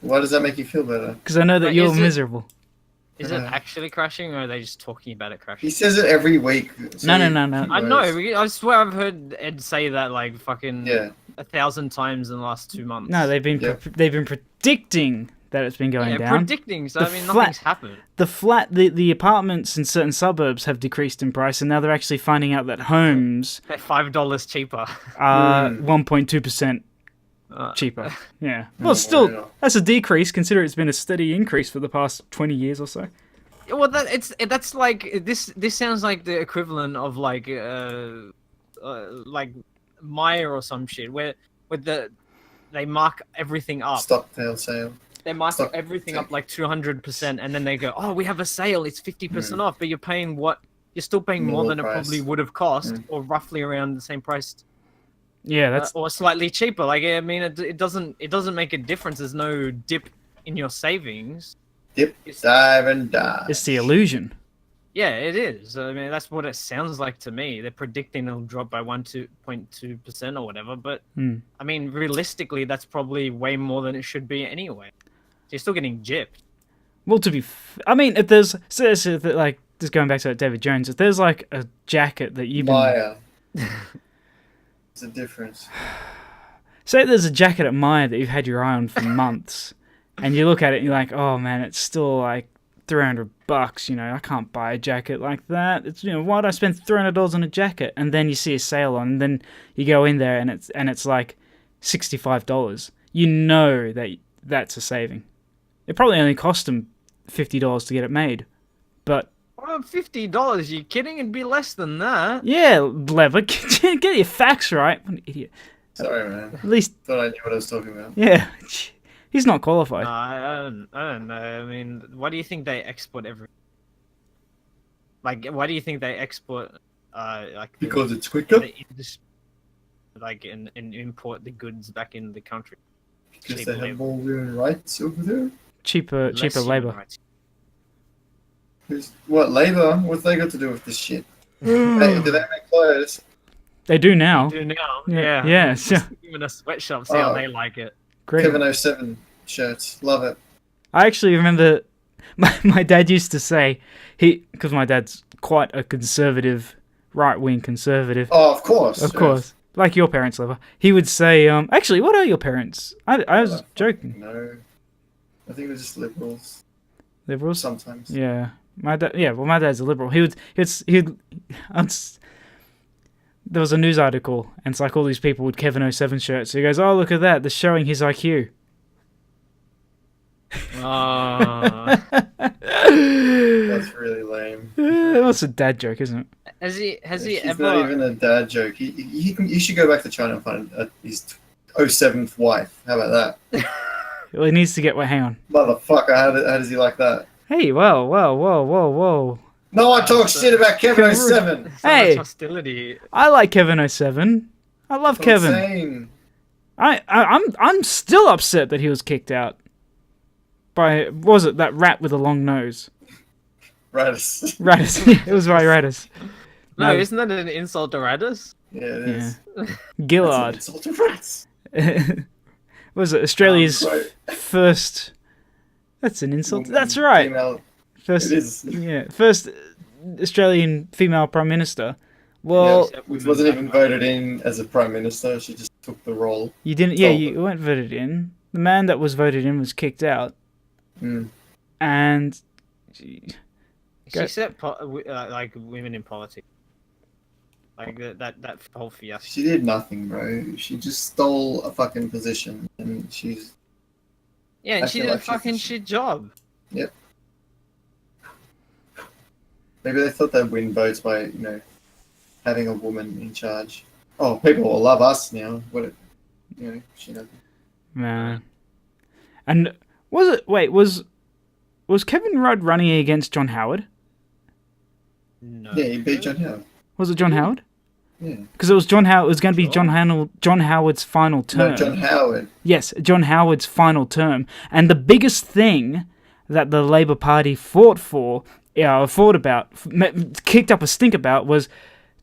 [SPEAKER 1] Why does that make you feel better?
[SPEAKER 2] Because I know that
[SPEAKER 3] But
[SPEAKER 2] you're
[SPEAKER 3] is it-
[SPEAKER 2] miserable.
[SPEAKER 3] Is it actually crashing, or are they just talking about it crashing?
[SPEAKER 1] He says it every week. So
[SPEAKER 2] No.
[SPEAKER 3] I know. I swear I've heard Ed say that like fucking 1,000 times in the last 2 months.
[SPEAKER 2] No, they've been they've been predicting that it's been going down.
[SPEAKER 3] predicting. So
[SPEAKER 2] The
[SPEAKER 3] I mean,
[SPEAKER 2] flat-
[SPEAKER 3] nothing's happened.
[SPEAKER 2] The apartments in certain suburbs have decreased in price, and now they're actually finding out that homes
[SPEAKER 3] They're $5 cheaper.
[SPEAKER 2] are 1.2% cheaper. Yeah. Well, still, that's a decrease considering it's been a steady increase for the past 20 years or so.
[SPEAKER 3] Well, that's like this. This sounds like the equivalent of like Maya or some shit, where they mark everything up.
[SPEAKER 1] Stocktail sale.
[SPEAKER 3] They mark everything up like 200%, and then they go, "Oh, we have a sale. It's 50% off." But you're paying what? You're still paying more than it probably would have cost, or roughly around the same price.
[SPEAKER 2] Yeah, that's
[SPEAKER 3] or slightly cheaper. Like I mean, it doesn't make a difference. There's no dip in your savings.
[SPEAKER 1] Dip, dive, and dive.
[SPEAKER 2] it's the illusion.
[SPEAKER 3] Yeah, it is. I mean, that's what it sounds like to me. They're predicting it'll drop by 1.2% or whatever. But I mean, realistically, that's probably way more than it should be anyway. So you're still getting gypped.
[SPEAKER 2] Well, I mean, if there's like just going back to that David Jones, if there's like a jacket that you've been
[SPEAKER 1] Maya. It's a difference.
[SPEAKER 2] say there's a jacket at Maya that you've had your eye on for months, and you look at it and you're like, oh man, it's still like $300. I can't buy a jacket like that. It's why'd I spend $300 on a jacket? And then you see a sale on, and then you go in there and it's like $65. You know that's a saving. It probably only cost them $50 to get it made, but.
[SPEAKER 3] Well, $50? You kidding? It'd be less than that.
[SPEAKER 2] Yeah, Lever, get your facts right. What an idiot.
[SPEAKER 1] Sorry, man.
[SPEAKER 2] At least.
[SPEAKER 1] Thought I knew what I was talking about.
[SPEAKER 2] Yeah. He's not qualified.
[SPEAKER 3] I don't know. I mean, why do you think they export everything? Like, why do you think they export,
[SPEAKER 1] Because it's quicker?
[SPEAKER 3] And import the goods back in the country?
[SPEAKER 1] Because they have more human rights over there?
[SPEAKER 2] Cheaper labor.
[SPEAKER 1] What, labor? What's they got to do with this shit? Do they make clothes?
[SPEAKER 2] They do now.
[SPEAKER 3] They do now.
[SPEAKER 2] Yeah.
[SPEAKER 3] Yeah.
[SPEAKER 2] Yeah.
[SPEAKER 3] Even a sweatshop, see how they like it.
[SPEAKER 2] Great.
[SPEAKER 1] Kevin 07 shirts. Love it.
[SPEAKER 2] I actually remember my dad used to say, because my dad's quite a conservative, right-wing conservative.
[SPEAKER 1] Oh, of course.
[SPEAKER 2] Of course. Like your parents, Lever. He would say, actually, what are your parents? I was joking.
[SPEAKER 1] No. I think they're just liberals.
[SPEAKER 2] Liberals?
[SPEAKER 1] Sometimes.
[SPEAKER 2] Yeah. My dad's a liberal. There was a news article, and it's like all these people with Kevin 07 shirts. So he goes, oh, look at that. They're showing his IQ.
[SPEAKER 3] Oh.
[SPEAKER 1] That's really lame.
[SPEAKER 2] That's a dad joke, isn't it?
[SPEAKER 3] Has he
[SPEAKER 1] It's
[SPEAKER 3] ever?
[SPEAKER 1] not even a dad joke. He should go back to China and find his 07th wife. How about that?
[SPEAKER 2] Well, he needs to get... hang on.
[SPEAKER 1] Motherfucker, how does he like that?
[SPEAKER 2] Hey, whoa.
[SPEAKER 1] No, I talk shit about Kevin 07.
[SPEAKER 3] So
[SPEAKER 2] Hey.
[SPEAKER 3] much hostility.
[SPEAKER 2] I like Kevin 07. I love Kevin.
[SPEAKER 1] Insane.
[SPEAKER 2] I'm still upset that he was kicked out by, what was it, that rat with a long nose?
[SPEAKER 1] Radis.
[SPEAKER 2] Radis. It was by Radis.
[SPEAKER 3] No, isn't that an insult to Radis?
[SPEAKER 1] Yeah, it is.
[SPEAKER 2] Gillard.
[SPEAKER 1] That's an insult to rats.
[SPEAKER 2] Was it Australia's
[SPEAKER 1] Right.
[SPEAKER 2] first... That's an insult. That's right.
[SPEAKER 1] Female.
[SPEAKER 2] First,
[SPEAKER 1] It is.
[SPEAKER 2] Yeah, first Australian female Prime Minister. Well,
[SPEAKER 1] Yeah, which wasn't even voted in as a Prime Minister. She just took the role.
[SPEAKER 2] you didn't... Yeah, you weren't voted in. The man that was voted in was kicked out. And...
[SPEAKER 3] She set like women in politics. Like that whole fiasco.
[SPEAKER 1] She did nothing, bro. She just stole a fucking position, and she's...
[SPEAKER 3] Yeah, and
[SPEAKER 1] I
[SPEAKER 3] she
[SPEAKER 1] feel
[SPEAKER 3] did a
[SPEAKER 1] like she's-
[SPEAKER 3] fucking shit job.
[SPEAKER 1] Yep. Maybe they thought they'd win votes by, having a woman in charge. Oh, people will love us now. She knows.
[SPEAKER 2] Man. And was Kevin Rudd running against John Howard?
[SPEAKER 3] No.
[SPEAKER 1] Yeah, he beat John Howard.
[SPEAKER 2] Was it John Howard?
[SPEAKER 1] Yeah.
[SPEAKER 2] Because it was John Howard. It was going to be John Howard's final term.
[SPEAKER 1] No, John Howard.
[SPEAKER 2] Yes, John Howard's final term. And the biggest thing that the Labour Party kicked up a stink about was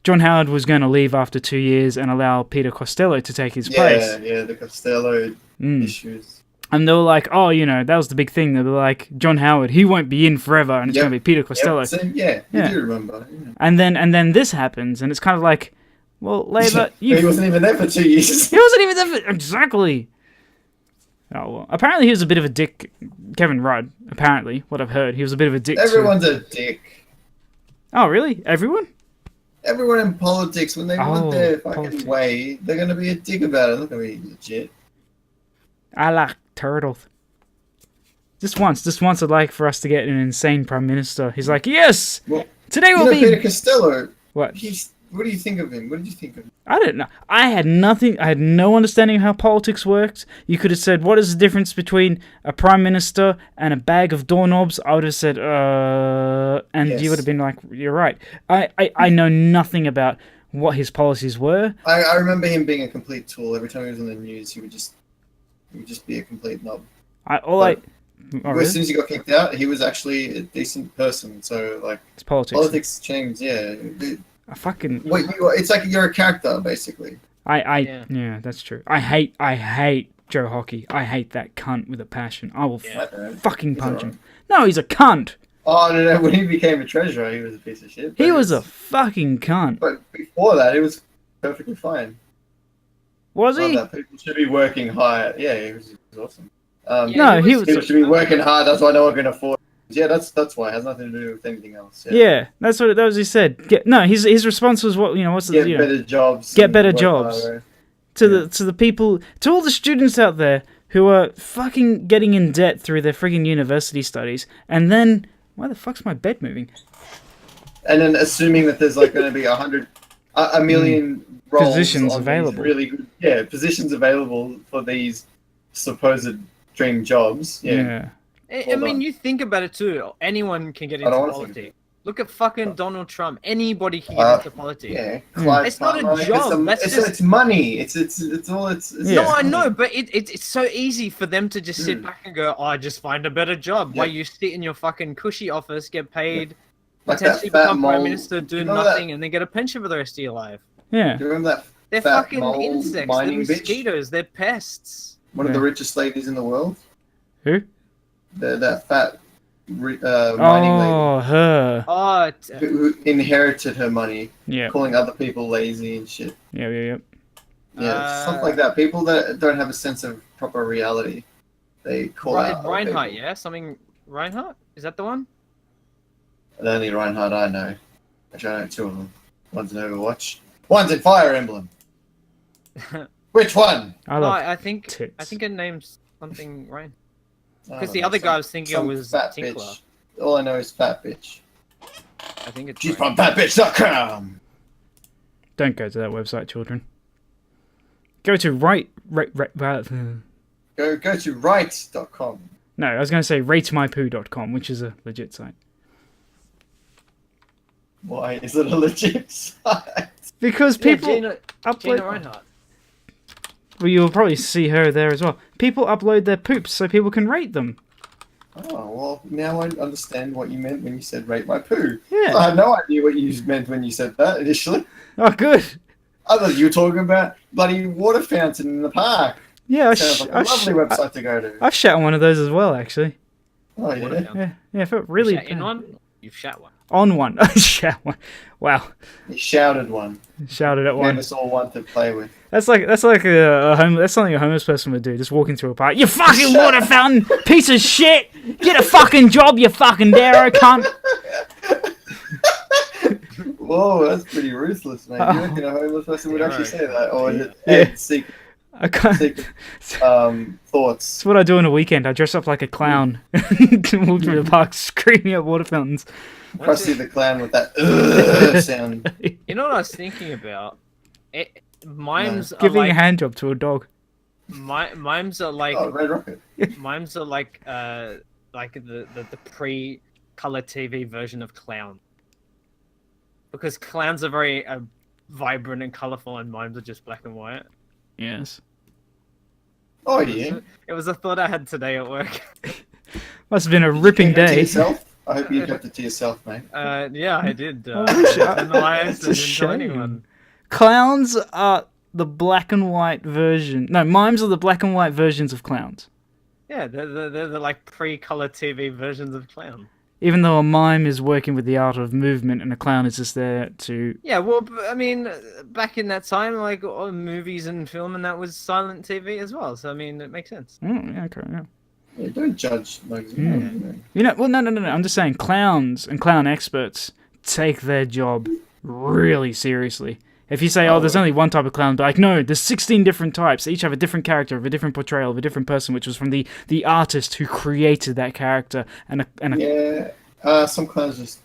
[SPEAKER 2] John Howard was going to leave after 2 years and allow Peter Costello to take his place.
[SPEAKER 1] Yeah, the Costello issues.
[SPEAKER 2] And they were like, oh, that was the big thing. They were like, John Howard, he won't be in forever, and it's going to be Peter Costello.
[SPEAKER 1] You do remember. Yeah.
[SPEAKER 2] And then this happens, and it's kind of like, well, Labour...
[SPEAKER 1] He wasn't even there for 2 years.
[SPEAKER 2] He wasn't even there for... Exactly. Oh, well. Apparently he was a bit of a dick, Kevin Rudd. Apparently, what I've heard. He was a bit of a dick.
[SPEAKER 1] Everyone's a dick.
[SPEAKER 2] Oh, really? Everyone?
[SPEAKER 1] Everyone in politics, when they want their fucking way, they're going to be a dick about it. They're not going to be legit.
[SPEAKER 2] I like turtles. Just once I'd like for us to get an insane prime minister. He's like, yes!
[SPEAKER 1] Well,
[SPEAKER 2] today will be...
[SPEAKER 1] Peter Costello.
[SPEAKER 2] What?
[SPEAKER 1] What do you think of him? What did you think of him?
[SPEAKER 2] I don't know. I had no understanding of how politics worked. You could have said, what is the difference between a prime minister and a bag of doorknobs? I would have said, and
[SPEAKER 1] yes.
[SPEAKER 2] You would have been like, you're right. I know nothing about what his policies were.
[SPEAKER 1] I remember him being a complete tool. Every time he was on the news, he would just be a complete knob.
[SPEAKER 2] As
[SPEAKER 1] soon as he got kicked out, he was actually a decent person. So, like,
[SPEAKER 2] it's politics.
[SPEAKER 1] Politics changed, yeah. It's like you're a character, basically.
[SPEAKER 2] Yeah, that's true. I hate Joe Hockey. I hate that cunt with a passion. I will fucking punch him. No, he's a cunt.
[SPEAKER 1] Oh, no, when he became a treasurer, he was a piece of shit.
[SPEAKER 2] He was a fucking cunt.
[SPEAKER 1] But before that, he was perfectly fine.
[SPEAKER 2] Was he?
[SPEAKER 1] People should be working hard. Yeah, he was awesome.
[SPEAKER 2] People
[SPEAKER 1] should be working hard. That's why no one can afford. Yeah, that's why. It has nothing to do with anything else.
[SPEAKER 2] Yeah, that's what he said. His response was what's the
[SPEAKER 1] better jobs.
[SPEAKER 2] Get better jobs. To the people, to all the students out there who are fucking getting in debt through their friggin' university studies, and then why the fuck's my bed moving?
[SPEAKER 1] And then assuming that there's like going to be a million roles
[SPEAKER 2] positions
[SPEAKER 1] on
[SPEAKER 2] available.
[SPEAKER 1] Really good, positions available for these supposed dream jobs. Yeah.
[SPEAKER 3] I mean, you think about it too. Anyone can get into politics. Look at fucking Donald Trump. Anybody can get into politics.
[SPEAKER 1] Yeah,
[SPEAKER 3] it's not a job.
[SPEAKER 1] It's money. It's all.
[SPEAKER 3] No, I know, but it's so easy for them to just sit back and go, "Oh, I just find a better job." While you sit in your fucking cushy office, get paid, potentially become prime minister, do nothing, and then get a pension for the rest of your life.
[SPEAKER 2] Yeah.
[SPEAKER 1] Do you remember that?
[SPEAKER 3] They're fucking insects. They're mosquitoes. They're pests.
[SPEAKER 1] One of the richest ladies in the world.
[SPEAKER 2] Who?
[SPEAKER 1] That fat mining lady.
[SPEAKER 2] Her.
[SPEAKER 1] Who inherited her money.
[SPEAKER 2] Yeah.
[SPEAKER 1] Calling other people lazy and shit.
[SPEAKER 2] Yeah.
[SPEAKER 1] Yeah, stuff like that. People that don't have a sense of proper reality, they call out.
[SPEAKER 3] Reinhardt, yeah? Something... Reinhardt? Is that the one?
[SPEAKER 1] The only Reinhardt I know. Actually, I know two of them. One's in Overwatch. One's in Fire Emblem. Which one?
[SPEAKER 3] I think her name's something Reinhardt. Because the other guy I was thinking was Tinkler.
[SPEAKER 1] Bitch. All I know is fat bitch.
[SPEAKER 3] I think it's...
[SPEAKER 1] She's from fatbitch.com.
[SPEAKER 2] Don't go to that website, children. Go to
[SPEAKER 1] Go to right.com.
[SPEAKER 2] No, I was going to say ratemypoo.com, which is a legit site.
[SPEAKER 1] Why is it a legit site?
[SPEAKER 2] Because people
[SPEAKER 3] Gina Reinhardt.
[SPEAKER 2] Well, you'll probably see her there as well. People upload their poops so people can rate them.
[SPEAKER 1] Oh, well, now I understand what you meant when you said rate my poo.
[SPEAKER 2] Yeah.
[SPEAKER 1] I had no idea what you meant when you said that initially.
[SPEAKER 2] Oh, good.
[SPEAKER 1] I thought you were talking about bloody water fountain in the park.
[SPEAKER 2] Yeah,
[SPEAKER 1] Sounds like a lovely website to go to.
[SPEAKER 2] I've shat on one of those as well, actually.
[SPEAKER 1] Oh, yeah?
[SPEAKER 2] Yeah, it felt really
[SPEAKER 3] You shat in one? You've shat one.
[SPEAKER 2] On one. I shat one. Wow.
[SPEAKER 1] You shouted one.
[SPEAKER 2] Shouted at one.
[SPEAKER 1] Gave us all one to play with.
[SPEAKER 2] That's like that's something a homeless person would do, just walking through a park. You fucking water fountain, piece of shit! Get a fucking job, you fucking dare, cunt!
[SPEAKER 1] Whoa, that's pretty ruthless, mate. You reckon a homeless person would actually say that? Or is it secret?
[SPEAKER 2] I can't.
[SPEAKER 1] Secret, thoughts.
[SPEAKER 2] It's what I do on a weekend. I dress up like a clown and walk through the park screaming at water fountains.
[SPEAKER 1] Krusty the Clown with that sound.
[SPEAKER 3] You know what I was thinking about? Mimes are
[SPEAKER 2] Giving
[SPEAKER 3] like
[SPEAKER 2] a hand job to a dog.
[SPEAKER 3] mimes are like
[SPEAKER 1] Oh, Red Rocket.
[SPEAKER 3] mimes are like the pre-color TV version of clown. Because clowns are very vibrant and colorful, and mimes are just black and white.
[SPEAKER 2] Yes.
[SPEAKER 1] Oh yeah.
[SPEAKER 3] It was a thought I had today at work.
[SPEAKER 2] Must have been a ripping
[SPEAKER 1] Keep it to
[SPEAKER 2] day.
[SPEAKER 1] yourself? I hope you kept it to yourself, mate.
[SPEAKER 3] Yeah, I did.
[SPEAKER 2] Oh, shit.
[SPEAKER 3] And the lions
[SPEAKER 2] That's a
[SPEAKER 3] didn't tell anyone.
[SPEAKER 2] shame. Clowns are the black and white version. No, mimes are the black and white versions of clowns.
[SPEAKER 3] Yeah, they're the like pre-color TV versions of clown.
[SPEAKER 2] Even though a mime is working with the art of movement and a clown is just there to...
[SPEAKER 3] Yeah, well, I mean, back in that time, like all movies and film, and that was silent TV as well. So I mean, it makes sense.
[SPEAKER 2] Yeah, okay, yeah.
[SPEAKER 1] Yeah, don't judge. Like,
[SPEAKER 2] You know, well, no. I'm just saying, clowns and clown experts take their job really seriously. If you say, there's only one type of clown, but like, no, there's 16 different types. They each have a different character, of a different portrayal, of a different person, which was from the artist who created that character.
[SPEAKER 1] Yeah, some clowns just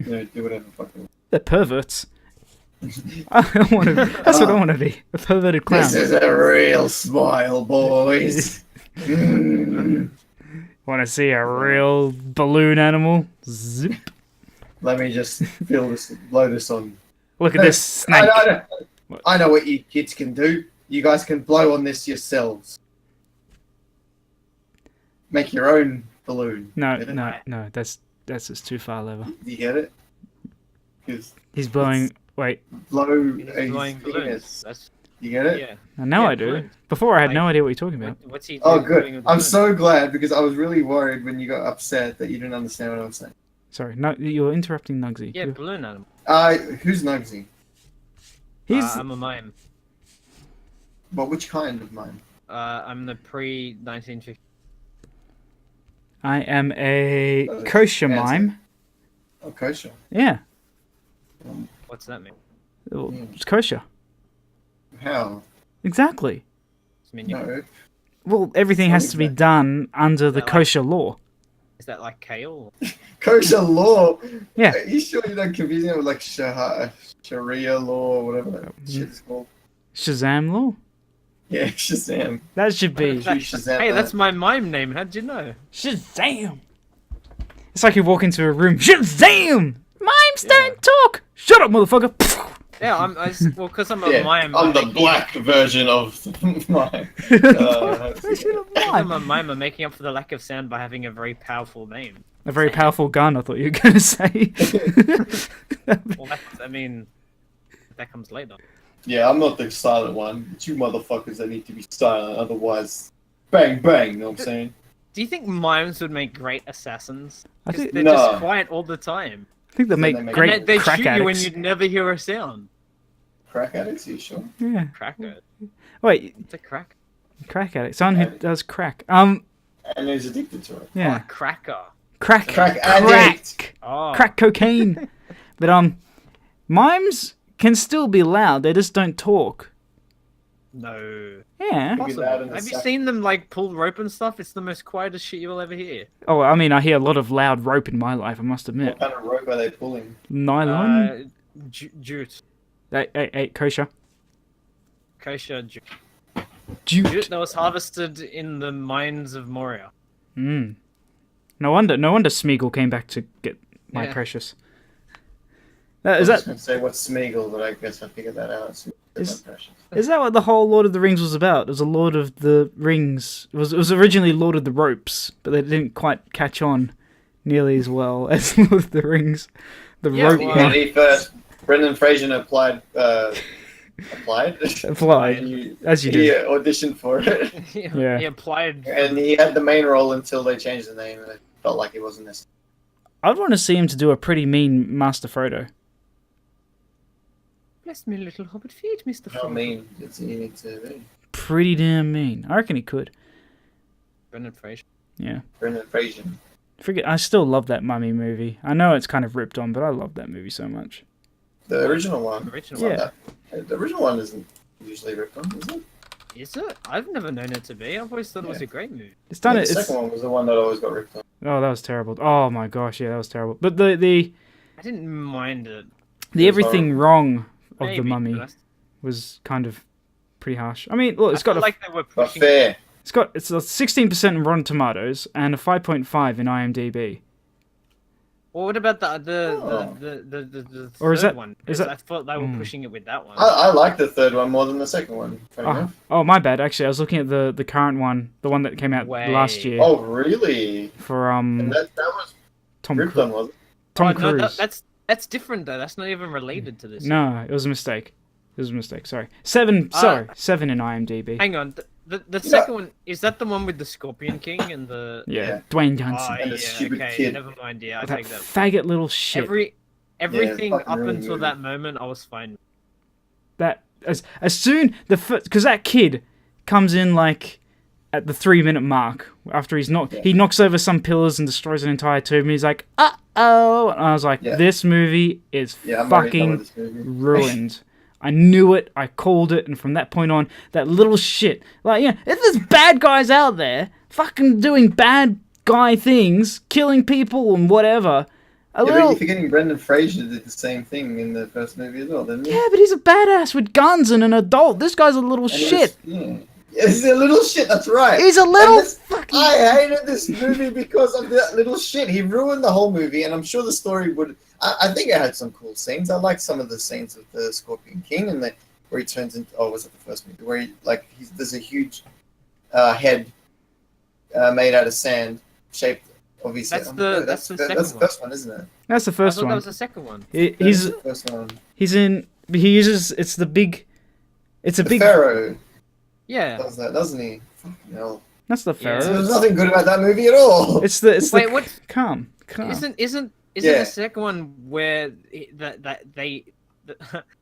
[SPEAKER 1] do whatever the fuck they want.
[SPEAKER 2] They're perverts. That's what I want to be. A perverted clown.
[SPEAKER 1] This is a real smile, boys.
[SPEAKER 2] Want to see a real balloon animal? Zip.
[SPEAKER 1] Let me just blow this on.
[SPEAKER 2] Look at this snake.
[SPEAKER 1] I know what you kids can do. You guys can blow on this yourselves. Make your own balloon.
[SPEAKER 2] No, that's just too far, Lever.
[SPEAKER 1] You get it? 'Cause
[SPEAKER 2] He's blowing. Wait,
[SPEAKER 1] blow
[SPEAKER 3] He's
[SPEAKER 1] a
[SPEAKER 3] blowing
[SPEAKER 1] penis.
[SPEAKER 3] balloons. That's
[SPEAKER 1] You get it?
[SPEAKER 3] yeah.
[SPEAKER 2] now
[SPEAKER 3] Yeah,
[SPEAKER 2] I do.
[SPEAKER 3] balloons.
[SPEAKER 2] Before I had no
[SPEAKER 3] Like-
[SPEAKER 2] idea what you're talking about.
[SPEAKER 3] What's he
[SPEAKER 1] Oh,
[SPEAKER 3] doing
[SPEAKER 1] good.
[SPEAKER 3] with the
[SPEAKER 1] I'm
[SPEAKER 3] balloons?
[SPEAKER 1] so glad because I was really worried when you got upset that you didn't understand what I was saying.
[SPEAKER 2] Sorry, no, you're interrupting Nuggsy.
[SPEAKER 3] Yeah, balloon animal.
[SPEAKER 1] Who's Nuggsy?
[SPEAKER 2] He's
[SPEAKER 3] I'm a mime.
[SPEAKER 1] But which kind of mime?
[SPEAKER 3] I'm the pre-1950.
[SPEAKER 2] I am a
[SPEAKER 1] Oh,
[SPEAKER 2] kosher
[SPEAKER 1] fancy.
[SPEAKER 2] mime.
[SPEAKER 1] Oh, kosher.
[SPEAKER 2] Yeah,
[SPEAKER 3] What's that mean?
[SPEAKER 2] it's kosher.
[SPEAKER 1] How?
[SPEAKER 2] Exactly.
[SPEAKER 3] I mean,
[SPEAKER 1] No.
[SPEAKER 2] Well, everything has to be done under the
[SPEAKER 3] that like-
[SPEAKER 2] kosher law.
[SPEAKER 3] is that like kale?
[SPEAKER 1] Kosher law?
[SPEAKER 2] Yeah.
[SPEAKER 1] Are you sure you're not confusing it with like Sharia law or whatever that shit's called?
[SPEAKER 2] Shazam law?
[SPEAKER 1] Yeah, Shazam.
[SPEAKER 2] That should be
[SPEAKER 1] Shazam
[SPEAKER 3] Hey,
[SPEAKER 1] that.
[SPEAKER 3] that's my mime name. How'd you know?
[SPEAKER 2] Shazam. It's like you walk into a room. Shazam! Mimes don't talk. Shut up, motherfucker.
[SPEAKER 3] Yeah, because I'm a
[SPEAKER 1] Yeah,
[SPEAKER 3] mime.
[SPEAKER 1] I'm the
[SPEAKER 3] making-
[SPEAKER 1] black version of mime.
[SPEAKER 3] I'm a mime. I'm making up for the lack of sound by having a very powerful name.
[SPEAKER 2] A very powerful gun, I thought you were going to say.
[SPEAKER 3] Well, that comes later.
[SPEAKER 1] Yeah, I'm not the silent one. It's you motherfuckers that need to be silent, otherwise, bang bang. You know what I'm saying?
[SPEAKER 3] Do you think mimes would make great assassins?
[SPEAKER 2] I
[SPEAKER 3] 'Cause
[SPEAKER 2] think,
[SPEAKER 3] they're
[SPEAKER 1] No.
[SPEAKER 3] just quiet all the time.
[SPEAKER 2] I think they
[SPEAKER 1] Then
[SPEAKER 2] make
[SPEAKER 1] they make-
[SPEAKER 2] great
[SPEAKER 3] And they
[SPEAKER 2] crack
[SPEAKER 3] shoot you when
[SPEAKER 2] addicts.
[SPEAKER 3] you'd never hear a sound.
[SPEAKER 1] Crack addicts? Are you sure?
[SPEAKER 2] Yeah.
[SPEAKER 3] Cracker.
[SPEAKER 2] Wait,
[SPEAKER 3] It's a crack.
[SPEAKER 2] crack addict. Someone who does crack.
[SPEAKER 1] And he's addicted to it.
[SPEAKER 2] Yeah.
[SPEAKER 3] Oh, cracker.
[SPEAKER 2] Crack.
[SPEAKER 1] Crack
[SPEAKER 2] Crack.
[SPEAKER 1] addict.
[SPEAKER 3] Oh.
[SPEAKER 2] Crack cocaine. But mimes can still be loud. They just don't talk.
[SPEAKER 3] No.
[SPEAKER 2] Yeah.
[SPEAKER 1] Be loud in the
[SPEAKER 3] Have you
[SPEAKER 1] sack.
[SPEAKER 3] seen them like pull rope and stuff? It's the most quietest shit you'll ever hear.
[SPEAKER 2] Oh, I mean, I hear a lot of loud rope in my life. I must admit.
[SPEAKER 1] What kind of rope are they pulling?
[SPEAKER 2] Nylon.
[SPEAKER 3] Jute.
[SPEAKER 2] Hey, kosher.
[SPEAKER 3] Kosher jute.
[SPEAKER 2] Jute.
[SPEAKER 3] Jute that was harvested in the mines of Moria.
[SPEAKER 2] Mm. No wonder Smeagol came back to get my
[SPEAKER 3] Yeah.
[SPEAKER 2] precious.
[SPEAKER 1] I
[SPEAKER 2] Is
[SPEAKER 1] was
[SPEAKER 2] that
[SPEAKER 1] going to say what's Smeagol, but I guess I figured that out.
[SPEAKER 2] is that what the whole Lord of the Rings was about? It was a Lord of the Rings. It was originally Lord of the Ropes, but they didn't quite catch on nearly as well as Lord of the Rings. The
[SPEAKER 3] Yeah,
[SPEAKER 2] rope
[SPEAKER 3] well,
[SPEAKER 2] one.
[SPEAKER 1] He first, Brendan Fraser applied. Applied,
[SPEAKER 2] As you
[SPEAKER 1] he
[SPEAKER 2] do.
[SPEAKER 1] auditioned for it,
[SPEAKER 2] Yeah.
[SPEAKER 3] He applied.
[SPEAKER 1] and he had the main role until they changed the name, and it felt like it wasn't necessary.
[SPEAKER 2] I'd want to see him to do a pretty mean Master Frodo.
[SPEAKER 3] Bless me, little hobbit feet, Mr.
[SPEAKER 1] How
[SPEAKER 3] Frodo.
[SPEAKER 1] mean does he need to be?
[SPEAKER 2] Pretty damn mean. I reckon he could.
[SPEAKER 3] Brendan Fraser.
[SPEAKER 2] Yeah.
[SPEAKER 1] Brendan Fraser.
[SPEAKER 2] I still love that Mummy movie. I know it's kind of ripped on, but I love that movie so much.
[SPEAKER 1] The original one.
[SPEAKER 3] Original
[SPEAKER 2] Yeah.
[SPEAKER 3] one.
[SPEAKER 1] The original one isn't usually ripped on, is it?
[SPEAKER 3] Is it? I've never known it to be. I've always thought it was a great movie.
[SPEAKER 2] It's done
[SPEAKER 1] Yeah,
[SPEAKER 2] it.
[SPEAKER 1] the second one was the one that always got ripped on.
[SPEAKER 2] Oh, that was terrible. Oh my gosh, yeah, that was terrible. But the
[SPEAKER 3] I didn't mind it.
[SPEAKER 2] everything wrong of
[SPEAKER 3] Maybe,
[SPEAKER 2] the Mummy
[SPEAKER 3] but
[SPEAKER 2] was kind of pretty harsh. I mean, look, it's got
[SPEAKER 3] felt like they were
[SPEAKER 1] But
[SPEAKER 3] pushing.
[SPEAKER 1] fair.
[SPEAKER 2] it's a 16% in Rotten Tomatoes and a 5.5 in IMDb.
[SPEAKER 3] Well, what about the
[SPEAKER 2] Or is
[SPEAKER 3] third
[SPEAKER 2] that-
[SPEAKER 3] one?
[SPEAKER 2] is
[SPEAKER 3] 'Cause
[SPEAKER 2] that-
[SPEAKER 3] I thought they were pushing it with that one.
[SPEAKER 1] I like the third one more than the second one. Funny enough.
[SPEAKER 2] Oh, my bad. Actually, I was looking at the current one, the one that came out last year
[SPEAKER 1] Oh, really?
[SPEAKER 2] for
[SPEAKER 1] And that was
[SPEAKER 2] Tom
[SPEAKER 1] ripped on, was it?
[SPEAKER 2] Tom
[SPEAKER 3] Oh,
[SPEAKER 2] Cruise.
[SPEAKER 3] no, that's different though. That's not even related to this.
[SPEAKER 2] No, it was a mistake. It was a mistake. Sorry. 7 in IMDb.
[SPEAKER 3] Hang on. The second one, is that the one with the Scorpion King and the?
[SPEAKER 2] Yeah, Dwayne Johnson.
[SPEAKER 3] Oh,
[SPEAKER 1] And the
[SPEAKER 3] yeah,
[SPEAKER 1] stupid
[SPEAKER 3] okay,
[SPEAKER 1] kid.
[SPEAKER 3] never mind. Yeah, I
[SPEAKER 2] that
[SPEAKER 3] take that.
[SPEAKER 2] faggot little shit.
[SPEAKER 3] Everything
[SPEAKER 1] fucking
[SPEAKER 3] up
[SPEAKER 1] ruined
[SPEAKER 3] until
[SPEAKER 1] movie.
[SPEAKER 3] that moment, I was fine.
[SPEAKER 2] That as soon because that kid comes in like at the 3-minute mark after he knocks over some pillars and destroys an entire tomb. And he's like, oh, and I was like, this movie is
[SPEAKER 1] I'm already done
[SPEAKER 2] fucking
[SPEAKER 1] with this movie.
[SPEAKER 2] ruined. I knew it. I called it, and from that point on, that little shit. Like, if there's bad guys out there, fucking doing bad guy things, killing people and whatever.
[SPEAKER 1] But you're forgetting Brendan Fraser did the same thing in the first movie as well, didn't he?
[SPEAKER 2] Yeah, but he's a badass with guns and an adult. This guy's a little
[SPEAKER 1] And
[SPEAKER 2] shit.
[SPEAKER 1] Yeah, he's a little shit. That's right.
[SPEAKER 2] He's a little fucking.
[SPEAKER 1] I hated this movie because of that little shit. He ruined the whole movie, and I'm sure the story would. I think it had some cool scenes. I liked some of the scenes with the Scorpion King and where he turns into. Oh, was it the first movie where there's a huge head made out of sand, shaped obviously.
[SPEAKER 3] That's the
[SPEAKER 1] first one, isn't it?
[SPEAKER 2] That's the
[SPEAKER 3] I
[SPEAKER 2] first
[SPEAKER 3] thought
[SPEAKER 2] one.
[SPEAKER 3] that was the second one.
[SPEAKER 2] He's
[SPEAKER 1] the first one.
[SPEAKER 2] he's in. He uses. It's the big. It's a
[SPEAKER 1] The
[SPEAKER 2] big.
[SPEAKER 1] Pharaoh
[SPEAKER 3] Yeah.
[SPEAKER 1] does that, doesn't he? Fucking hell.
[SPEAKER 2] That's the
[SPEAKER 3] Yeah.
[SPEAKER 2] Pharaoh.
[SPEAKER 1] There's nothing good about that movie at all.
[SPEAKER 2] It's the.
[SPEAKER 3] Wait, what?
[SPEAKER 2] Calm.
[SPEAKER 3] Isn't
[SPEAKER 1] Yeah.
[SPEAKER 3] the second one where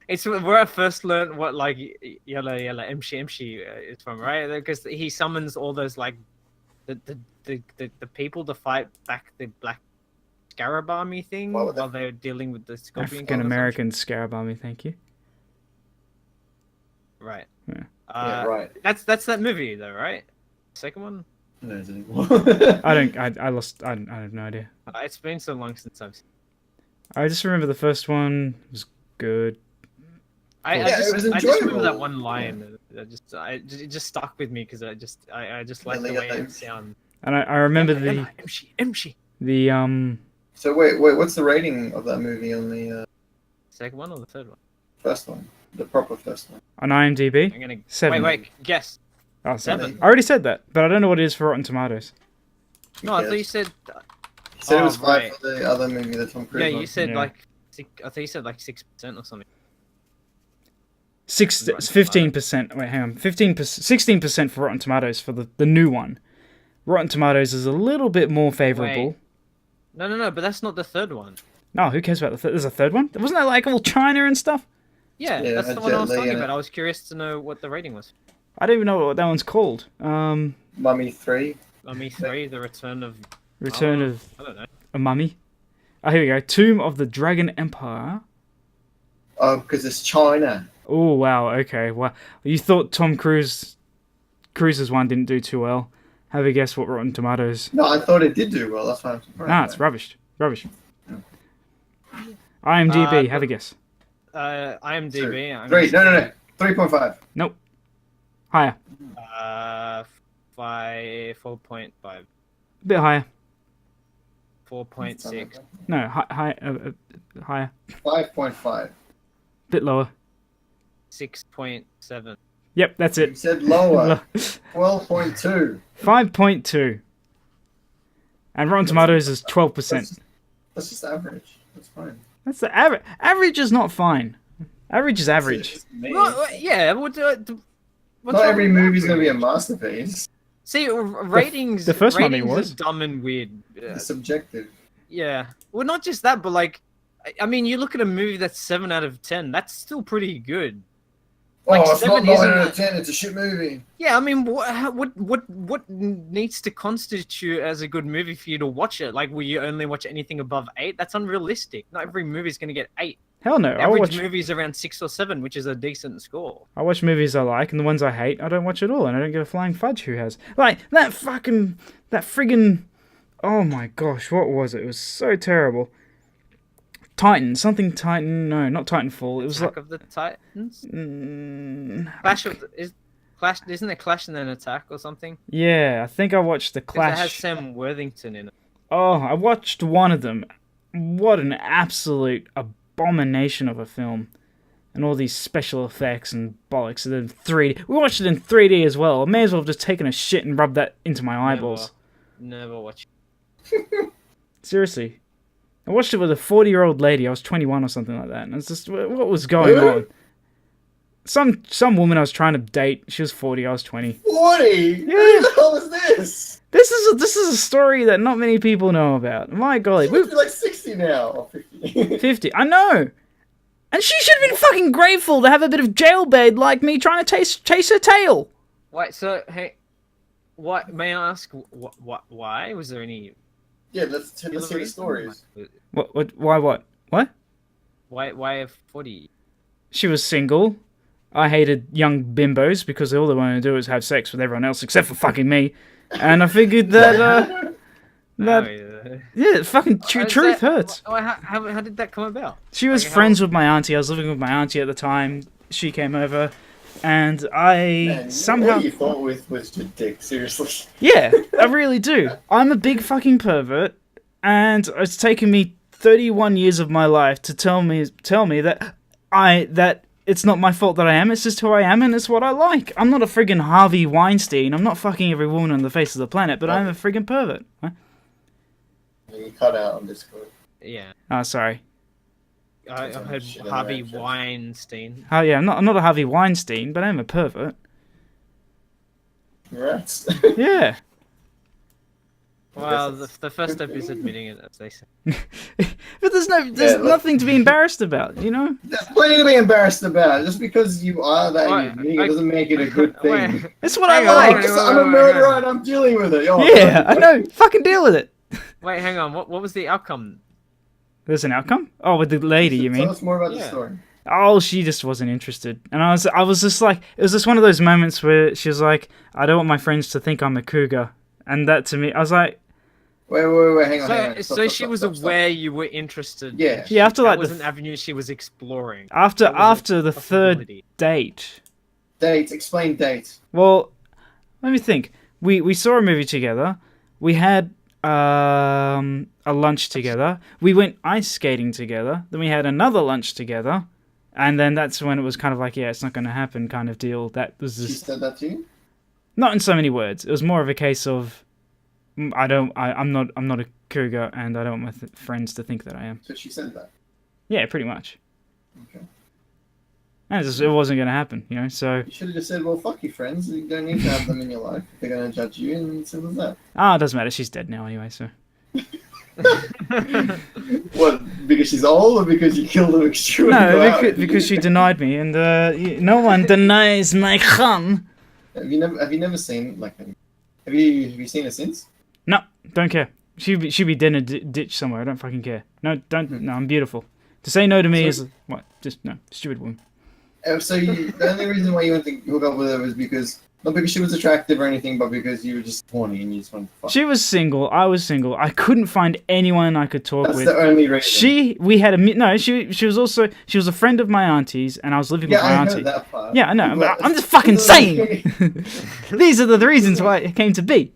[SPEAKER 3] it's where I first learned what like yellow emshi is from, right? Because he summons all those like the people to fight back the black scarab army thing
[SPEAKER 1] What was
[SPEAKER 3] while they're dealing with the scorpion.
[SPEAKER 2] African American scarab army. Thank you.
[SPEAKER 3] Right.
[SPEAKER 2] Yeah.
[SPEAKER 1] Yeah, right.
[SPEAKER 3] That's that movie though, right? Second one.
[SPEAKER 1] Who knows anymore?
[SPEAKER 2] I lost. I have no idea.
[SPEAKER 3] It's been so long since I've.
[SPEAKER 2] I just remember the first one was good.
[SPEAKER 3] I
[SPEAKER 1] Yeah, it was
[SPEAKER 3] just remember that
[SPEAKER 1] enjoyable.
[SPEAKER 3] one line. It just stuck with me because I just like the way it sounds.
[SPEAKER 2] And I remember
[SPEAKER 3] Emshi.
[SPEAKER 2] the
[SPEAKER 1] So wait, what's the rating of that movie on the
[SPEAKER 3] Second one or the third one?
[SPEAKER 1] first one? The proper first one.
[SPEAKER 2] on IMDb.
[SPEAKER 3] I'm gonna
[SPEAKER 2] 7.
[SPEAKER 3] wait. Guess.
[SPEAKER 2] Oh,
[SPEAKER 3] 7.
[SPEAKER 2] I already said that, but I don't know what it is for Rotten Tomatoes.
[SPEAKER 3] No, I thought you said.
[SPEAKER 1] He said it was
[SPEAKER 3] Oh,
[SPEAKER 1] 5
[SPEAKER 3] right.
[SPEAKER 1] for the other movie that Tom Cruise.
[SPEAKER 3] Yeah, you
[SPEAKER 1] one.
[SPEAKER 3] said
[SPEAKER 2] Yeah.
[SPEAKER 3] like. I thought you said like 6% or something.
[SPEAKER 2] 15%. Wait, hang on. 15%, 16% for Rotten Tomatoes for the new one. Rotten Tomatoes is a little bit more favorable.
[SPEAKER 3] Wait. No, but that's not the third one.
[SPEAKER 2] No, who cares about the third? There's a third one. Wasn't that like all China and stuff?
[SPEAKER 3] Yeah,
[SPEAKER 1] Yeah,
[SPEAKER 3] that's
[SPEAKER 1] had
[SPEAKER 3] the one I was
[SPEAKER 1] Jet Li
[SPEAKER 3] talking
[SPEAKER 1] in it.
[SPEAKER 3] about. I was curious to know what the rating was.
[SPEAKER 2] I don't even know what that one's called.
[SPEAKER 1] Mummy 3.
[SPEAKER 3] Mummy 3, The Return of.
[SPEAKER 2] Return of
[SPEAKER 3] I don't know.
[SPEAKER 2] a Mummy. Oh, here we go. Tomb of the Dragon Empire.
[SPEAKER 1] Oh, because it's China.
[SPEAKER 2] Oh wow. Okay. Well, you thought Tom Cruise's one didn't do too well. Have a guess what Rotten Tomatoes.
[SPEAKER 1] No, I thought it did do well. That's why I'm surprised.
[SPEAKER 2] Nah, it's rubbish. Rubbish. IMDb. Have a guess.
[SPEAKER 3] IMDb. I'm
[SPEAKER 1] 3. No. 3.5.
[SPEAKER 2] Nope. Higher.
[SPEAKER 3] 4.5.
[SPEAKER 2] A bit higher.
[SPEAKER 3] 4.6.
[SPEAKER 2] No, higher.
[SPEAKER 1] 5.5.
[SPEAKER 2] Bit lower.
[SPEAKER 3] 6.7.
[SPEAKER 2] Yep, that's
[SPEAKER 1] You
[SPEAKER 2] it.
[SPEAKER 1] said lower. 12.2.
[SPEAKER 2] 5.2. And Rotten Tomatoes is 12%.
[SPEAKER 1] That's just average. That's fine.
[SPEAKER 2] That's the average. Average is not fine. Average is average.
[SPEAKER 1] It's me.
[SPEAKER 3] Well, yeah, what's
[SPEAKER 1] Not
[SPEAKER 3] wrong
[SPEAKER 1] every
[SPEAKER 3] with
[SPEAKER 1] movie's
[SPEAKER 3] that?
[SPEAKER 1] going to be a masterpiece.
[SPEAKER 3] See, ratings.
[SPEAKER 2] the first Mummy
[SPEAKER 3] ratings
[SPEAKER 2] was.
[SPEAKER 3] are dumb and weird.
[SPEAKER 1] It's subjective.
[SPEAKER 3] Yeah. Well, not just that, but like, I mean, you look at a movie that's 7 out of 10. That's still pretty good. Like,
[SPEAKER 1] Oh, it's not
[SPEAKER 3] 7
[SPEAKER 1] 9
[SPEAKER 3] isn't
[SPEAKER 1] out of
[SPEAKER 3] that-
[SPEAKER 1] 10. It's a shit movie.
[SPEAKER 3] Yeah, I mean, what needs to constitute as a good movie for you to watch it? Like, will you only watch anything above 8? That's unrealistic. Not every movie's gonna get 8.
[SPEAKER 2] Hell no.
[SPEAKER 3] Average movie's around 6 or 7, which is a decent score.
[SPEAKER 2] I watch movies I like, and the ones I hate, I don't watch at all, and I don't give a flying fudge who has. Like, that friggin'... Oh my gosh, what was it? It was so terrible. Titan, something Titan... No, not Titanfall. It was
[SPEAKER 3] Attack of the Titans? Isn't it Clash and then Attack or something?
[SPEAKER 2] Yeah, I think I watched the
[SPEAKER 3] 'Cause
[SPEAKER 2] Clash.
[SPEAKER 3] it has Sam Worthington in it.
[SPEAKER 2] Oh, I watched one of them. What an absolute abomination of a film. And all these special effects and bollocks. And then 3D. We watched it in 3D as well. I may as well have just taken a shit and rubbed that into my eyeballs.
[SPEAKER 3] Never watched.
[SPEAKER 2] Seriously. I watched it with a 40-year-old lady. I was 21 or something like that. And it's just, what was going on? Some woman I was trying to date. She was 40. I was 20.
[SPEAKER 1] 40? Yeah. What the hell is this?
[SPEAKER 2] This is a story that not many people know about. My golly.
[SPEAKER 1] We're like 60 now. Or 50.
[SPEAKER 2] 50. I know. And she should have been fucking grateful to have a bit of jailbait like me trying to chase her tail.
[SPEAKER 3] Wait, so, hey, what, may I ask, why? Was there any...
[SPEAKER 1] Yeah, let's hear the stories.
[SPEAKER 2] Why what? What?
[SPEAKER 3] Why a 40?
[SPEAKER 2] She was single. I hated young bimbos because all they want to do is have sex with everyone else except for fucking me. And I figured that, yeah, fucking truth hurts.
[SPEAKER 3] How did that come about?
[SPEAKER 2] She was friends with my auntie. I was living with my auntie at the time. She came over, and somehow...
[SPEAKER 1] What you thought was your dick, seriously.
[SPEAKER 2] Yeah, I really do. I'm a big fucking pervert, and it's taken me 31 years of my life to tell me that it's not my fault that I am, it's just who I am, and it's what I like. I'm not a friggin' Harvey Weinstein. I'm not fucking every woman on the face of the planet, but I'm a friggin' pervert. Huh?
[SPEAKER 1] You cut out on Discord.
[SPEAKER 3] Yeah.
[SPEAKER 2] Oh, sorry.
[SPEAKER 3] I heard Harvey Weinstein.
[SPEAKER 2] Oh, yeah, I'm not a Harvey Weinstein, but I'm a pervert.
[SPEAKER 1] Rats.
[SPEAKER 2] Yeah.
[SPEAKER 3] Well, the first step is admitting it, as they say.
[SPEAKER 2] But there's nothing to be embarrassed about, you know?
[SPEAKER 1] There's plenty to be embarrassed about. Just because you are that admitting it doesn't make it a good thing.
[SPEAKER 2] It's what I like.
[SPEAKER 1] I'm a murderer and I'm dealing with it.
[SPEAKER 2] Yeah, I know. Fucking deal with it.
[SPEAKER 3] Wait, hang on. What was the outcome?
[SPEAKER 2] There's an outcome? Oh, with the lady, you mean?
[SPEAKER 1] Tell us more about the story.
[SPEAKER 2] Oh, she just wasn't interested. And I was just like, it was just one of those moments where she was like, I don't want my friends to think I'm a cougar. And that to me, I was like...
[SPEAKER 1] Wait, hang on.
[SPEAKER 3] So she was aware you were interested.
[SPEAKER 1] Yeah.
[SPEAKER 2] Yeah, after like
[SPEAKER 3] that was an avenue she was exploring.
[SPEAKER 2] After the third date.
[SPEAKER 1] Dates. Explain dates.
[SPEAKER 2] Well, let me think. We saw a movie together. We had a lunch together. We went ice skating together. Then we had another lunch together. And then that's when it was kind of like, yeah, it's not going to happen kind of deal. That was just...
[SPEAKER 1] She said that to you?
[SPEAKER 2] Not in so many words. It was more of a case of, I'm not a cougar, and I don't want my friends to think that I am.
[SPEAKER 1] So she said that?
[SPEAKER 2] Yeah, pretty much.
[SPEAKER 1] Okay.
[SPEAKER 2] And it wasn't going to happen, you know, so...
[SPEAKER 1] You should have just said, well, fuck your friends. You don't need to have them in your life. They're going to judge you, and simple as that.
[SPEAKER 2] Ah, it doesn't matter. She's dead now anyway, so...
[SPEAKER 1] What, because she's old, or because you killed her extremely
[SPEAKER 2] No, because she denied me, and no one denies my kham.
[SPEAKER 1] Have you never seen, like, have you seen her since?
[SPEAKER 2] No, don't care. She'd be dead in a ditch somewhere. I don't fucking care. No, no, I'm beautiful. To say no to me is, what? Just, no, stupid woman.
[SPEAKER 1] So the only reason why you went to hook up with her was because, not because she was attractive or anything, but because you were just horny and you just wanted to fuck.
[SPEAKER 2] She was single. I was single. I couldn't find anyone I could talk with.
[SPEAKER 1] That's the only reason.
[SPEAKER 2] We had a she was a friend of my auntie's, and I was living with my auntie.
[SPEAKER 1] Heard that part.
[SPEAKER 2] Yeah, I know. But I'm just fucking saying. These are the reasons why it came to be.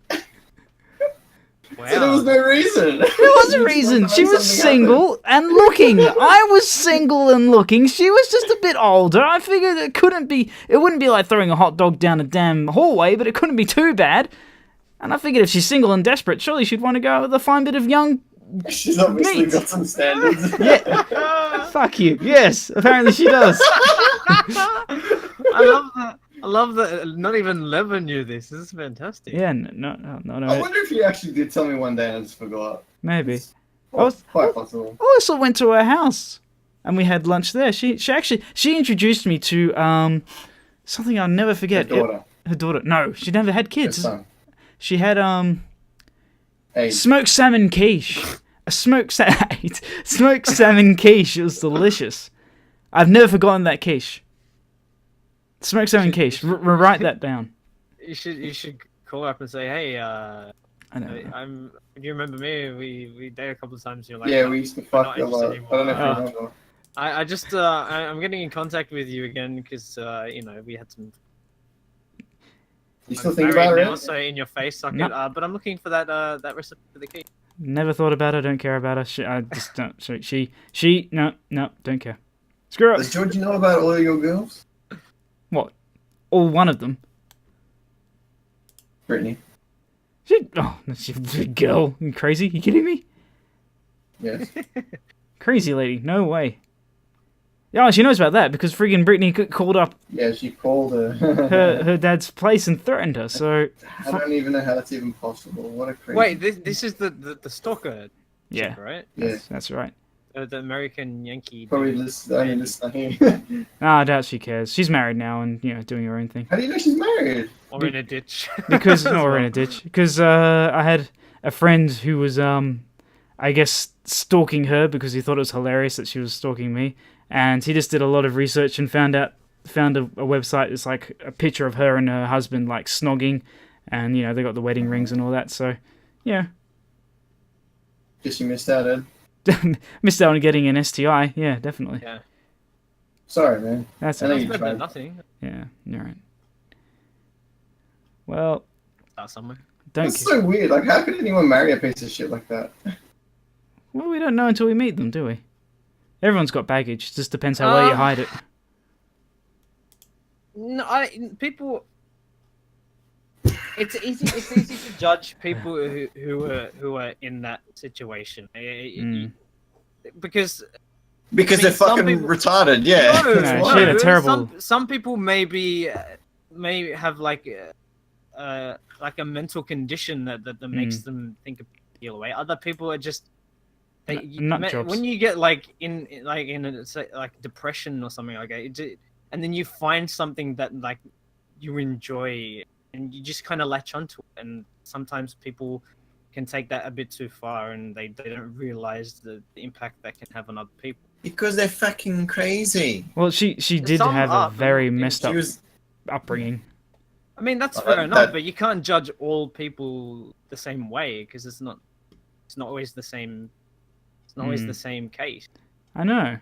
[SPEAKER 3] Wow.
[SPEAKER 1] So there was no reason.
[SPEAKER 2] There was a reason. She was single and looking. I was single and looking. She was just a bit older. I figured it wouldn't be like throwing a hot dog down a damn hallway, but it couldn't be too bad. And I figured if she's single and desperate, surely she'd want to go with a fine bit of young
[SPEAKER 1] She's obviously got some standards.
[SPEAKER 2] Yeah. Fuck you. Yes, apparently she does.
[SPEAKER 3] I love that not even Lever knew this. This is fantastic.
[SPEAKER 2] Yeah, no.
[SPEAKER 1] I wonder if you actually did tell me one day and I just forgot.
[SPEAKER 2] Maybe.
[SPEAKER 1] Quite possible.
[SPEAKER 2] I also went to her house and we had lunch there. She introduced me to something I'll never forget. Her daughter. No, she never had kids.
[SPEAKER 1] Her son.
[SPEAKER 2] She had smoked salmon quiche. Smoked salmon quiche. It was delicious. I've never forgotten that quiche. Smoked salmon quiche. Write that down.
[SPEAKER 3] You should call up and say, hey,
[SPEAKER 2] I know.
[SPEAKER 3] if you remember me, we dated a couple of times. You're like,
[SPEAKER 1] Yeah,
[SPEAKER 3] "No,
[SPEAKER 1] we used to
[SPEAKER 3] we're
[SPEAKER 1] fuck
[SPEAKER 3] not
[SPEAKER 1] a lot. I
[SPEAKER 3] interested
[SPEAKER 1] don't know if you
[SPEAKER 3] anymore."
[SPEAKER 1] remember.
[SPEAKER 3] I'm getting in contact with you again because we had some.
[SPEAKER 1] You still
[SPEAKER 3] I'm
[SPEAKER 1] think
[SPEAKER 3] married
[SPEAKER 1] about it?
[SPEAKER 3] now,
[SPEAKER 1] Right?
[SPEAKER 3] so in your face socket.
[SPEAKER 2] No.
[SPEAKER 3] But I'm looking for that recipe for the cake.
[SPEAKER 2] Never thought about her. Don't care about her. I just don't. She. No. Don't care. Screw
[SPEAKER 1] Does
[SPEAKER 2] it.
[SPEAKER 1] George know about all your girls?
[SPEAKER 2] What? All one of them.
[SPEAKER 1] Brittany.
[SPEAKER 2] She's a girl. You crazy? You kidding me?
[SPEAKER 1] Yes.
[SPEAKER 2] Crazy lady. No way. Yeah, she knows about that because friggin' Brittany called up
[SPEAKER 1] Yeah, she called her.
[SPEAKER 2] her dad's place and threatened her. So
[SPEAKER 1] I don't even know how that's even possible. What a crazy.
[SPEAKER 3] Wait, this is the stalker.
[SPEAKER 2] yeah,
[SPEAKER 3] Chick, right?
[SPEAKER 1] Yeah.
[SPEAKER 2] that's right.
[SPEAKER 3] The American Yankee.
[SPEAKER 1] Probably
[SPEAKER 3] dude.
[SPEAKER 1] listening.
[SPEAKER 2] I doubt she cares. She's married now and doing her own thing.
[SPEAKER 1] How do you know she's married?
[SPEAKER 3] Or in a ditch.
[SPEAKER 2] Because no, we're in a ditch. Because I had a friend who was I guess stalking her because he thought it was hilarious that she was stalking me, and he just did a lot of research and found a website. It's like a picture of her and her husband like snogging, and they got the wedding rings and all that. So yeah,
[SPEAKER 1] Guess you missed out, Ed.
[SPEAKER 2] missed out on getting an STI. Yeah, definitely.
[SPEAKER 3] Yeah.
[SPEAKER 1] Sorry, man.
[SPEAKER 2] That's
[SPEAKER 1] I know
[SPEAKER 2] it.
[SPEAKER 3] That's
[SPEAKER 1] you
[SPEAKER 3] better than
[SPEAKER 1] tried.
[SPEAKER 3] nothing.
[SPEAKER 2] Yeah, you're right. Well,
[SPEAKER 3] Start somewhere.
[SPEAKER 2] don't.
[SPEAKER 1] That's so weird. Like, how could anyone marry a piece of shit like that?
[SPEAKER 2] Well, we don't know until we meet them, do we? Everyone's got baggage. It just depends how well you hide it.
[SPEAKER 3] No, people. It's easy to judge people who are in that situation. Because
[SPEAKER 1] Because
[SPEAKER 3] some people-
[SPEAKER 1] retarded. Yeah.
[SPEAKER 3] No,
[SPEAKER 2] No, she had a terrible-
[SPEAKER 3] Some people may have like a mental condition that makes them think a particular way. Other people are just
[SPEAKER 2] Nut jobs.
[SPEAKER 3] when you get like in a, say, like depression or something like that, and then you find something that like you enjoy and you just kind of latch onto it. And sometimes people can take that a bit too far and they don't realize the impact that can have on other people.
[SPEAKER 1] Because they're fucking crazy.
[SPEAKER 2] Well, she did
[SPEAKER 3] Some
[SPEAKER 2] have a
[SPEAKER 3] are,
[SPEAKER 2] very
[SPEAKER 3] but
[SPEAKER 2] messed up
[SPEAKER 1] She was.
[SPEAKER 2] upbringing.
[SPEAKER 3] I mean, that's
[SPEAKER 1] Well,
[SPEAKER 3] fair enough, but you can't judge all people the same way because it's not always the same. It's not always the same case.
[SPEAKER 2] I know.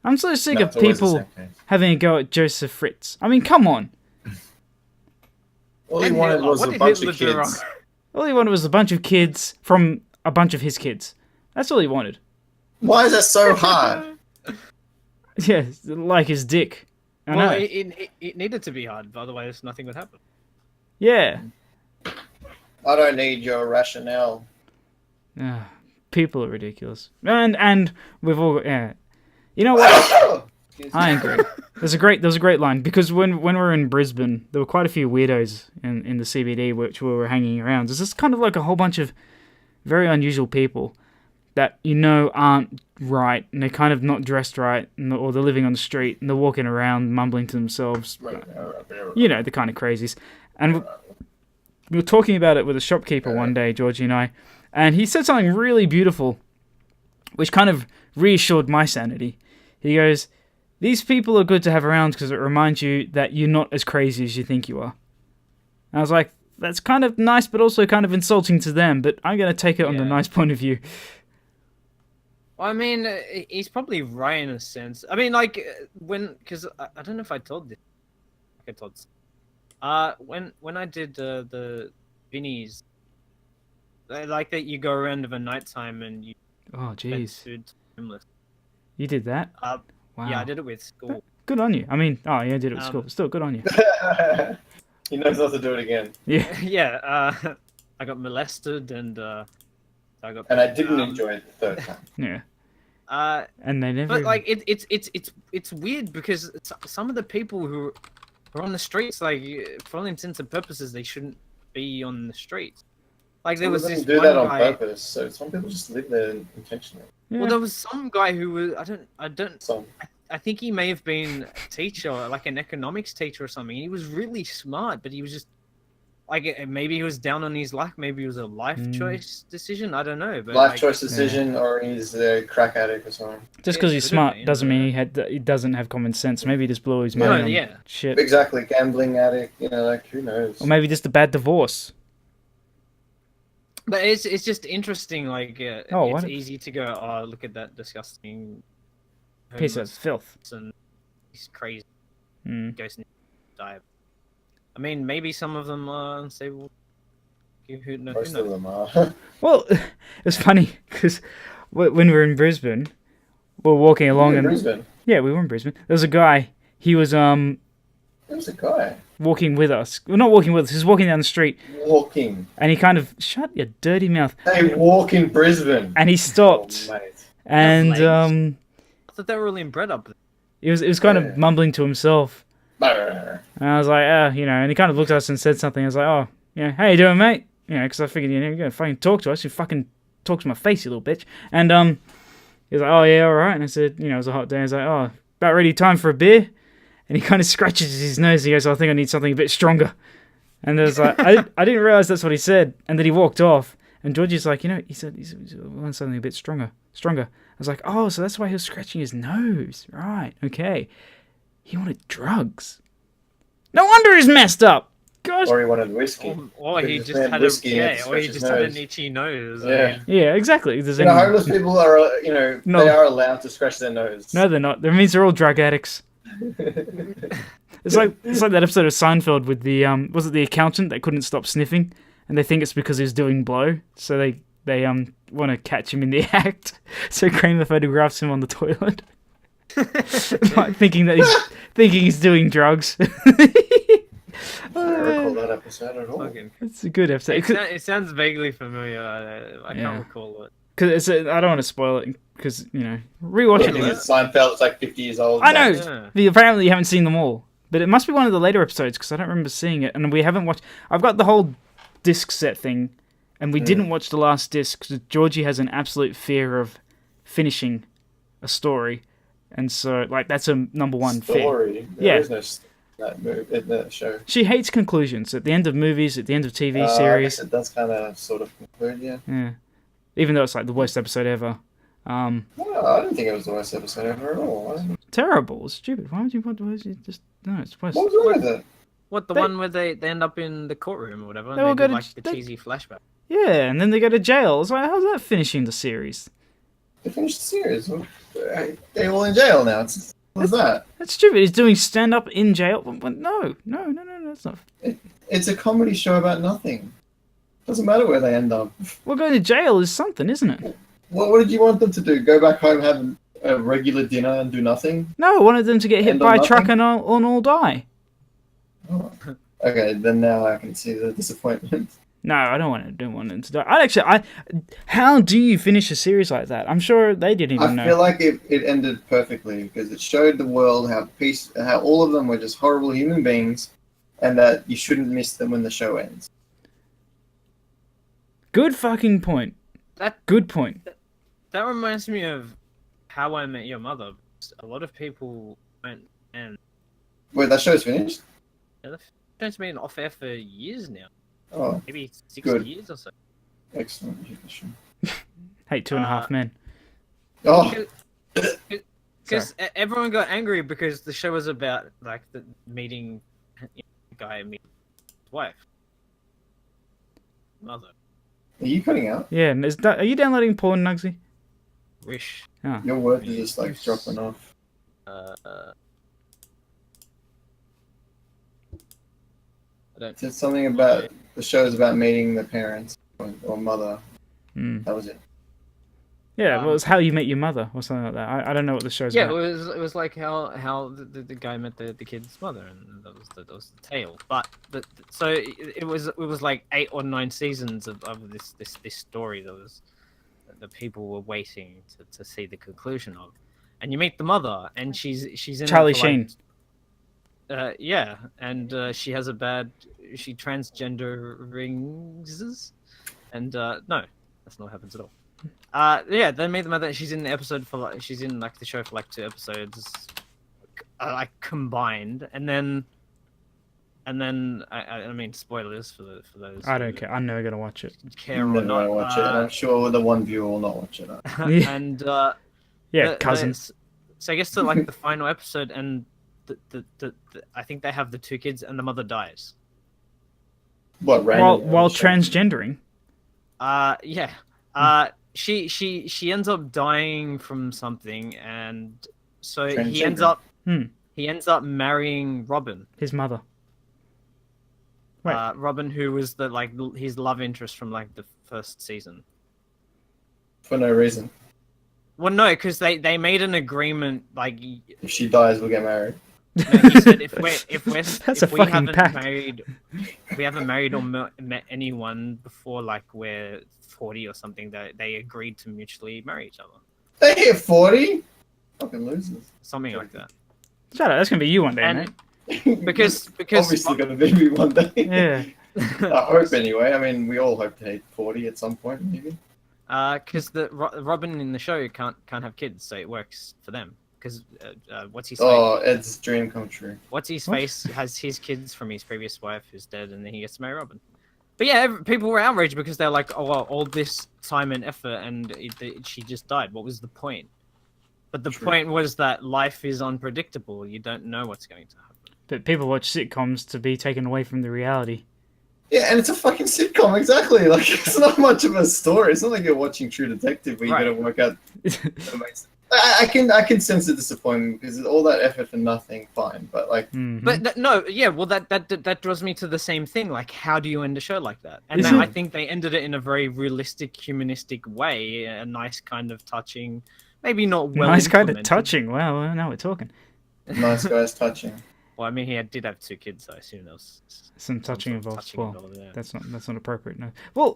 [SPEAKER 2] I'm so sick
[SPEAKER 1] No,
[SPEAKER 2] of
[SPEAKER 1] it's always the
[SPEAKER 2] people
[SPEAKER 1] same case.
[SPEAKER 2] having a go at Joseph Fritz. I mean, come on.
[SPEAKER 1] All he
[SPEAKER 3] And
[SPEAKER 1] wanted
[SPEAKER 3] Hitler,
[SPEAKER 1] was
[SPEAKER 3] what
[SPEAKER 1] a
[SPEAKER 3] did
[SPEAKER 1] bunch
[SPEAKER 3] Hitler
[SPEAKER 1] of
[SPEAKER 3] do wrong?
[SPEAKER 1] kids.
[SPEAKER 2] All he wanted was a bunch of kids from a bunch of his kids. That's all he wanted.
[SPEAKER 1] Why is that so hard?
[SPEAKER 2] Yeah, like his dick. I
[SPEAKER 3] Well,
[SPEAKER 2] know.
[SPEAKER 3] it needed to be hard, otherwise nothing would happen.
[SPEAKER 2] Yeah.
[SPEAKER 1] I don't need your rationale.
[SPEAKER 2] People are ridiculous. And we've all You know what? I agree. There's a great line because when we were in Brisbane, there were quite a few weirdos in the CBD which we were hanging around. There's just kind of like a whole bunch of very unusual people that aren't right, and they're kind of not dressed right, or they're living on the street and they're walking around mumbling to themselves. The kind of crazies. And we were talking about it with a shopkeeper one day, Georgie and I, and he said something really beautiful, which kind of reassured my sanity. He goes, "These people are good to have around because it reminds you that you're not as crazy as you think you are." And I was like, that's kind of nice, but also kind of insulting to them, but I'm going to take it on the nice point of view.
[SPEAKER 3] I mean, he's probably right in a sense. I mean, like, because I don't know if I told this. I told this. When I did the Vinnies, like that you go around of a nighttime and you
[SPEAKER 2] Oh,
[SPEAKER 3] spend
[SPEAKER 2] jeez.
[SPEAKER 3] food to homeless.
[SPEAKER 2] You did that?
[SPEAKER 3] Wow.
[SPEAKER 2] Wow.
[SPEAKER 3] Yeah, I did it with school.
[SPEAKER 2] Good on you. I mean, I did it at school, but still good on you.
[SPEAKER 1] He knows not to do it again.
[SPEAKER 2] Yeah.
[SPEAKER 3] Yeah, I got molested and I got.
[SPEAKER 1] And I didn't enjoy it the third time.
[SPEAKER 2] Yeah. And they never.
[SPEAKER 3] But like it's weird because some of the people who are on the streets, like for all intents and purposes, they shouldn't be on the streets. Like there was
[SPEAKER 1] Some of
[SPEAKER 3] this
[SPEAKER 1] them do
[SPEAKER 3] one
[SPEAKER 1] that on
[SPEAKER 3] guy.
[SPEAKER 1] purpose, so some people just live there intentionally.
[SPEAKER 2] Yeah.
[SPEAKER 3] Well, there was some guy who was I don't.
[SPEAKER 1] Some.
[SPEAKER 3] I think he may have been a teacher, like an economics teacher or something. He was really smart, but he was just like maybe he was down on his luck. Maybe it was a life choice decision. I don't know. But
[SPEAKER 1] Life
[SPEAKER 3] like,
[SPEAKER 1] choice decision, or he's a crack addict or something.
[SPEAKER 2] Just
[SPEAKER 3] Yeah,
[SPEAKER 2] because he's
[SPEAKER 3] could've
[SPEAKER 2] smart
[SPEAKER 3] been,
[SPEAKER 2] doesn't mean he doesn't have common sense. Maybe he just blew his
[SPEAKER 1] Yeah.
[SPEAKER 2] money
[SPEAKER 3] No,
[SPEAKER 2] on
[SPEAKER 3] yeah.
[SPEAKER 2] shit.
[SPEAKER 1] Exactly, gambling addict. You know, like who knows?
[SPEAKER 2] Or maybe just a bad divorce.
[SPEAKER 3] But it's just interesting. Like
[SPEAKER 2] Oh,
[SPEAKER 3] it's
[SPEAKER 2] what?
[SPEAKER 3] easy to go. Oh, look at that disgusting
[SPEAKER 2] Piece of
[SPEAKER 3] homeless
[SPEAKER 2] filth.
[SPEAKER 3] person. He's crazy.
[SPEAKER 2] Mm.
[SPEAKER 3] Goes and die. I mean, maybe some of them are unstable.
[SPEAKER 1] Most of them are.
[SPEAKER 2] Well, it was funny because when we were in Brisbane, we were walking along
[SPEAKER 1] in
[SPEAKER 2] and
[SPEAKER 1] Brisbane.
[SPEAKER 2] yeah, we were in Brisbane. There was a guy. He was
[SPEAKER 1] There was a guy
[SPEAKER 2] walking with us. Well, not walking with us. He was walking down the street,
[SPEAKER 1] walking.
[SPEAKER 2] and he kind of shut your dirty mouth.
[SPEAKER 1] They walk in Brisbane.
[SPEAKER 2] And he stopped,
[SPEAKER 1] Oh, mate.
[SPEAKER 2] and
[SPEAKER 3] legs. I thought they were all inbred up there.
[SPEAKER 2] he was kind
[SPEAKER 1] Yeah.
[SPEAKER 2] of mumbling to himself.
[SPEAKER 1] Brr.
[SPEAKER 2] And I was like, you know, and he kind of looked at us and said something. I was like, oh, yeah, how you doing, mate? You know, because I figured, you know, you're going to fucking talk to us. You fucking talk to my face, you little bitch. And he was like, oh, yeah, all right. And I said, you know, it was a hot day. I was like, oh, about ready time for a beer? And he kind of scratches his nose. He goes, I think I need something a bit stronger. And I was like, I didn't realize that's what he said. And then he walked off. And Georgie's like, you know, he said, he wants something a bit stronger. I was like, oh, so that's why he was scratching his nose. Right, okay. He wanted drugs. No wonder he's messed up. Gosh.
[SPEAKER 1] Or he wanted whiskey.
[SPEAKER 3] Or he
[SPEAKER 1] Just
[SPEAKER 3] just
[SPEAKER 1] had
[SPEAKER 3] had
[SPEAKER 1] whiskey
[SPEAKER 3] a
[SPEAKER 1] and
[SPEAKER 3] or he
[SPEAKER 1] scratch his
[SPEAKER 3] just had an
[SPEAKER 1] nose.
[SPEAKER 3] itchy nose.
[SPEAKER 1] Yeah.
[SPEAKER 2] Yeah, exactly. If there's
[SPEAKER 1] You know,
[SPEAKER 2] any-
[SPEAKER 1] homeless people are, you know,
[SPEAKER 2] No.
[SPEAKER 1] they are allowed to scratch their nose.
[SPEAKER 2] No, they're not. That means they're all drug addicts. It's like that episode of Seinfeld with the was it the accountant that couldn't stop sniffing, and they think it's because he was doing blow, so they want to catch him in the act. So Kramer photographs him on the toilet, like, thinking he's doing drugs.
[SPEAKER 1] I don't recall that episode at all.
[SPEAKER 3] Fucking-
[SPEAKER 2] It's a good episode.
[SPEAKER 3] It sounds vaguely familiar. I
[SPEAKER 2] Yeah.
[SPEAKER 3] can't recall it.
[SPEAKER 2] Because I don't want to spoil it because, you know, rewatch
[SPEAKER 1] I
[SPEAKER 2] it.
[SPEAKER 1] think it's Seinfeld. It's like 50 years old.
[SPEAKER 2] I know.
[SPEAKER 3] Yeah.
[SPEAKER 2] But apparently you haven't seen them all. But it must be one of the later episodes because I don't remember seeing it. And we haven't watched... I've got the whole disc set thing. And we didn't watch the last disc because Georgie has an absolute fear of finishing a story. And so, like, that's a number one fear.
[SPEAKER 1] Story.
[SPEAKER 2] Yeah.
[SPEAKER 1] There is no that movie in the show.
[SPEAKER 2] She hates conclusions. At the end of movies, at the end of TV
[SPEAKER 1] I
[SPEAKER 2] series.
[SPEAKER 1] guess it does kind of sort of conclude, yeah.
[SPEAKER 2] Yeah. Even though it's like the worst episode ever.
[SPEAKER 1] No, I didn't think it was the worst episode ever at all.
[SPEAKER 2] Terrible. Stupid. Why would you want to just... No, it's worse.
[SPEAKER 1] What was wrong with it?
[SPEAKER 3] What, the one where they end up in the courtroom or whatever?
[SPEAKER 2] They
[SPEAKER 3] And
[SPEAKER 2] all
[SPEAKER 3] they
[SPEAKER 2] go
[SPEAKER 3] do,
[SPEAKER 2] to-
[SPEAKER 3] like the
[SPEAKER 2] they-
[SPEAKER 3] cheesy flashback.
[SPEAKER 2] Yeah, and then they go to jail. It's like, how's that finishing the series?
[SPEAKER 1] They finished the series. They're all in jail now. What's that?
[SPEAKER 2] That's stupid. He's doing stand-up in jail. No, that's not...
[SPEAKER 1] It's a comedy show about nothing. Doesn't matter where they end up.
[SPEAKER 2] Well, going to jail is something, isn't it?
[SPEAKER 1] What did you want them to do? Go back home, have a regular dinner, and do nothing?
[SPEAKER 2] No, I wanted them to get hit
[SPEAKER 1] End
[SPEAKER 2] by
[SPEAKER 1] on
[SPEAKER 2] a truck
[SPEAKER 1] nothing?
[SPEAKER 2] and all die.
[SPEAKER 1] Oh. Okay, then now I can see the disappointment.
[SPEAKER 2] No, I don't want them to die. How do you finish a series like that? I'm sure they didn't even
[SPEAKER 1] I
[SPEAKER 2] know.
[SPEAKER 1] feel like it ended perfectly because it showed the world how all of them were just horrible human beings, and that you shouldn't miss them when the show ends.
[SPEAKER 2] Good fucking point. Good point.
[SPEAKER 3] That reminds me of How I Met Your Mother. A lot of people went and
[SPEAKER 1] Wait, that show's finished?
[SPEAKER 3] it's been off air for years now.
[SPEAKER 1] Oh,
[SPEAKER 3] Maybe 60
[SPEAKER 1] Good.
[SPEAKER 3] years or so.
[SPEAKER 1] excellent.
[SPEAKER 2] Hey, 2.5 Men.
[SPEAKER 1] Oh,
[SPEAKER 3] Because everyone got angry because the show was about like the meeting the guy meeting his wife. Mother.
[SPEAKER 1] are you cutting out?
[SPEAKER 2] Yeah, and are you downloading porn, Nuggsy?
[SPEAKER 3] Wish.
[SPEAKER 1] Your words are just like dropping off.
[SPEAKER 3] I don't.
[SPEAKER 1] It said something about the show's about meeting the parents or mother.
[SPEAKER 2] Mm.
[SPEAKER 1] That was it.
[SPEAKER 2] Yeah, well, it's How You Met Your Mother or something like that. I don't know what the show's
[SPEAKER 3] Yeah,
[SPEAKER 2] about.
[SPEAKER 3] it was like how the guy met the kid's mother, and that was the tale. But so it was like 8 or 9 seasons of this story that people were waiting to see the conclusion of, and you meet the mother, and she's in
[SPEAKER 2] Charlie
[SPEAKER 3] it for,
[SPEAKER 2] Sheen.
[SPEAKER 3] Yeah, and she transgender rings, and no, that's not what happens at all. Yeah, they made the mother. She's in the episode for she's in like the show for like 2 episodes, like combined, and then And then I mean spoilers for those.
[SPEAKER 2] I
[SPEAKER 3] who
[SPEAKER 2] don't care. I'm never gonna watch it.
[SPEAKER 3] care
[SPEAKER 1] I'm
[SPEAKER 3] or
[SPEAKER 1] never gonna
[SPEAKER 3] not.
[SPEAKER 1] watch it, and I'm sure the one viewer will not watch it.
[SPEAKER 2] Yeah,
[SPEAKER 3] And
[SPEAKER 2] yeah, cousin.
[SPEAKER 3] so I guess to like the final episode, and the I think they have the 2 kids, and the mother dies.
[SPEAKER 1] What,
[SPEAKER 2] While
[SPEAKER 1] randomly on
[SPEAKER 2] while
[SPEAKER 1] the show?
[SPEAKER 2] transgendering.
[SPEAKER 3] Yeah. She ends up dying from something, and so he ends
[SPEAKER 1] Transgender.
[SPEAKER 3] up marrying Robin.
[SPEAKER 2] His mother. Wait.
[SPEAKER 3] Robin, who was his love interest from like the first season.
[SPEAKER 1] For no reason.
[SPEAKER 3] Well, no, because they made an agreement. Like,
[SPEAKER 1] If she dies, we'll get married.
[SPEAKER 3] no, he said if
[SPEAKER 2] That's a
[SPEAKER 3] we
[SPEAKER 2] fucking
[SPEAKER 3] haven't
[SPEAKER 2] pact.
[SPEAKER 3] we haven't married or met anyone before like we're 40 or something, that they agreed to mutually marry each other.
[SPEAKER 1] They hit 40? Fucking losers.
[SPEAKER 3] Something like that.
[SPEAKER 2] Shut up. That's gonna be you one day,
[SPEAKER 3] And
[SPEAKER 2] mate.
[SPEAKER 3] because
[SPEAKER 1] Obviously gonna be me one day.
[SPEAKER 2] Yeah.
[SPEAKER 1] I hope anyway. I mean, we all hope to hit 40 at some point, maybe.
[SPEAKER 3] because the Robin in the show can't have kids, so it works for them. Because what's his
[SPEAKER 1] Oh, Ed's dream come true.
[SPEAKER 3] what's his face has his kids from his previous wife who's dead, and then he gets to marry Robin. But yeah, people were outraged because they're like, oh, well, all this time and effort, and she just died. What was the point? But the point was that life is unpredictable. You don't know what's going to happen.
[SPEAKER 2] But people watch sitcoms to be taken away from the reality.
[SPEAKER 1] Yeah, and it's a fucking sitcom, exactly. Like, it's not much of a story. It's not like you're watching True Detective where you gotta work out. I can sense the disappointment because all that effort for nothing. Fine, but like,
[SPEAKER 3] But no, yeah, well, that draws me to the same thing. Like, how do you end a show like that? And
[SPEAKER 2] Is
[SPEAKER 3] then
[SPEAKER 2] it-
[SPEAKER 3] I think they ended it in a very realistic, humanistic way, a nice kind of touching, maybe not well.
[SPEAKER 2] Nice kind of
[SPEAKER 3] implemented.
[SPEAKER 2] touching. Well, now we're talking.
[SPEAKER 1] nice guys touching.
[SPEAKER 3] Well, I mean, he did have 2 kids, so I assume there was
[SPEAKER 2] Some touching
[SPEAKER 3] sort of
[SPEAKER 2] involved.
[SPEAKER 3] touching
[SPEAKER 2] Well,
[SPEAKER 3] involved, yeah.
[SPEAKER 2] that's not appropriate. No. Well,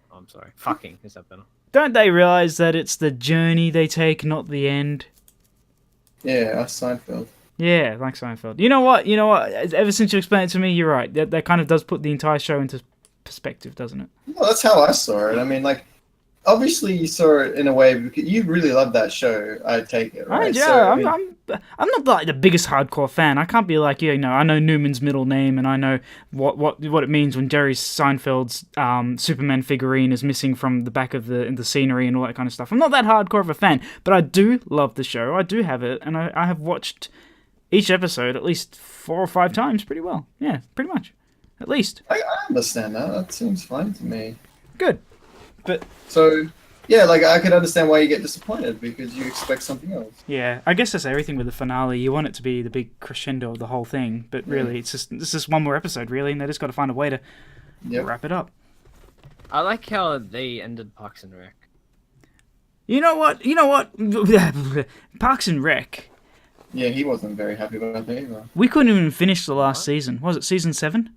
[SPEAKER 3] Oh, I'm sorry. Fucking is that better?
[SPEAKER 2] don't they realize that it's the journey they take, not the end?
[SPEAKER 1] Yeah, us Seinfeld.
[SPEAKER 2] Yeah, like Seinfeld. You know what? Ever since you explained it to me, you're right. That kind of does put the entire show into perspective, doesn't it?
[SPEAKER 1] Well, that's how I saw it. I mean, like, obviously you saw it in a way because you really love that show. I take it, right?
[SPEAKER 2] I'm not like the biggest hardcore fan. I can't be like, I know Newman's middle name and I know what it means when Jerry Seinfeld's Superman figurine is missing from the back of the scenery and all that kind of stuff. I'm not that hardcore of a fan, but I do love the show. I do have it, and I have watched each episode at least 4 or 5 times pretty well. Yeah, pretty much. At least.
[SPEAKER 1] I understand that. That seems fine to me.
[SPEAKER 2] Good. But
[SPEAKER 1] So, yeah, like, I could understand why you get disappointed because you expect something else.
[SPEAKER 2] yeah, I guess that's everything with the finale. You want it to be the big crescendo of the whole thing, but really, it's just one more episode, really, and they just got to find a way to wrap it up.
[SPEAKER 3] I like how they ended Parks and Rec.
[SPEAKER 2] You know what? Parks and Rec.
[SPEAKER 1] Yeah, he wasn't very happy about that either.
[SPEAKER 2] We couldn't even finish the last season. Was it season 7?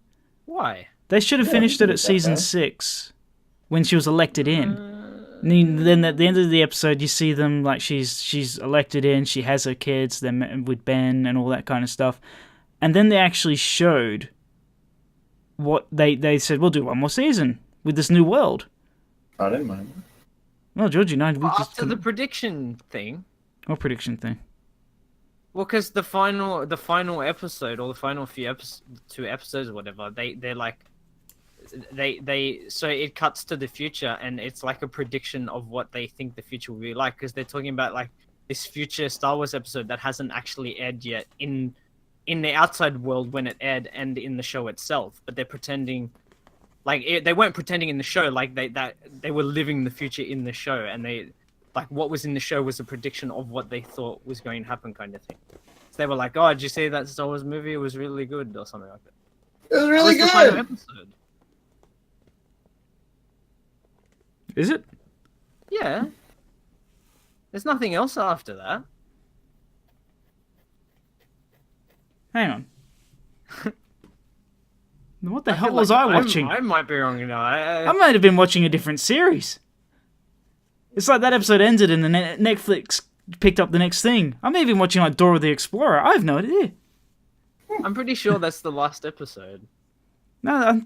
[SPEAKER 3] Why?
[SPEAKER 2] They should have finished it at season 6 when she was elected in. And then at the end of the episode, you see them like she's elected in. She has her kids. They're with Ben and all that kind of stuff. And then they actually showed what they said. We'll do one more season with this new world.
[SPEAKER 1] I didn't mind.
[SPEAKER 2] Well, George, we just
[SPEAKER 3] After the prediction thing.
[SPEAKER 2] what prediction thing?
[SPEAKER 3] Well, because the final episode or the final 2 episodes or whatever, they're like, so it cuts to the future and it's like a prediction of what they think the future will be like, because they're talking about like this future Star Wars episode that hasn't actually aired yet in the outside world when it aired and in the show itself, but they're pretending like they weren't pretending in the show, like they were living the future in the show, and they like what was in the show was a prediction of what they thought was going to happen, kind of thing. So they were like, "Oh, did you see that Star Wars movie? It was really good," or something like that.
[SPEAKER 1] It was really
[SPEAKER 3] The final
[SPEAKER 1] good.
[SPEAKER 3] episode.
[SPEAKER 2] Is it?
[SPEAKER 3] Yeah. There's nothing else after that.
[SPEAKER 2] Hang on. What the
[SPEAKER 3] I
[SPEAKER 2] hell
[SPEAKER 3] feel
[SPEAKER 2] was
[SPEAKER 3] like
[SPEAKER 2] I watching?
[SPEAKER 3] I might be wrong, you know.
[SPEAKER 2] I might have been watching a different series. It's like that episode ended and the Netflix picked up the next thing. I may have been watching like Dora the Explorer. I have no idea.
[SPEAKER 3] I'm pretty sure that's the last episode.
[SPEAKER 2] No,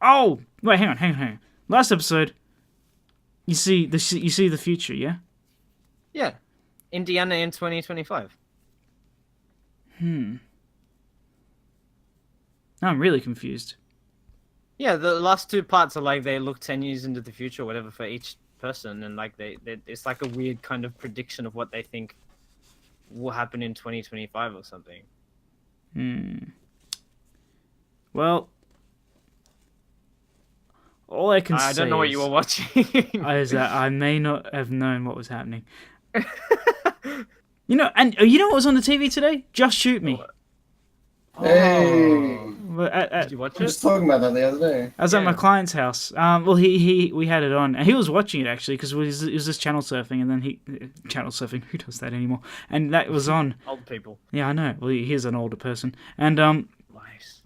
[SPEAKER 2] Oh, wait, hang on. Last episode, you see the future, yeah?
[SPEAKER 3] Yeah. Indiana in 2025.
[SPEAKER 2] I'm really confused.
[SPEAKER 3] Yeah, the last two parts are like they look 10 years into the future, or whatever, for each person, and like it's like a weird kind of prediction of what they think will happen in 2025 or something.
[SPEAKER 2] Well, all I can say
[SPEAKER 3] I don't know what you were watching.
[SPEAKER 2] is that I may not have known what was happening. You know, and you know what was on the TV today? Just Shoot Me.
[SPEAKER 1] Hey,
[SPEAKER 3] Did you watch
[SPEAKER 1] I was
[SPEAKER 3] it?
[SPEAKER 1] just talking about that the other day.
[SPEAKER 2] I was at my client's house. Well, we had it on, and he was watching it actually because it was just channel surfing, and then channel surfing. Who does that anymore? And that was on.
[SPEAKER 3] Old people.
[SPEAKER 2] Yeah, I know. Well, he's an older person, and
[SPEAKER 3] Nice.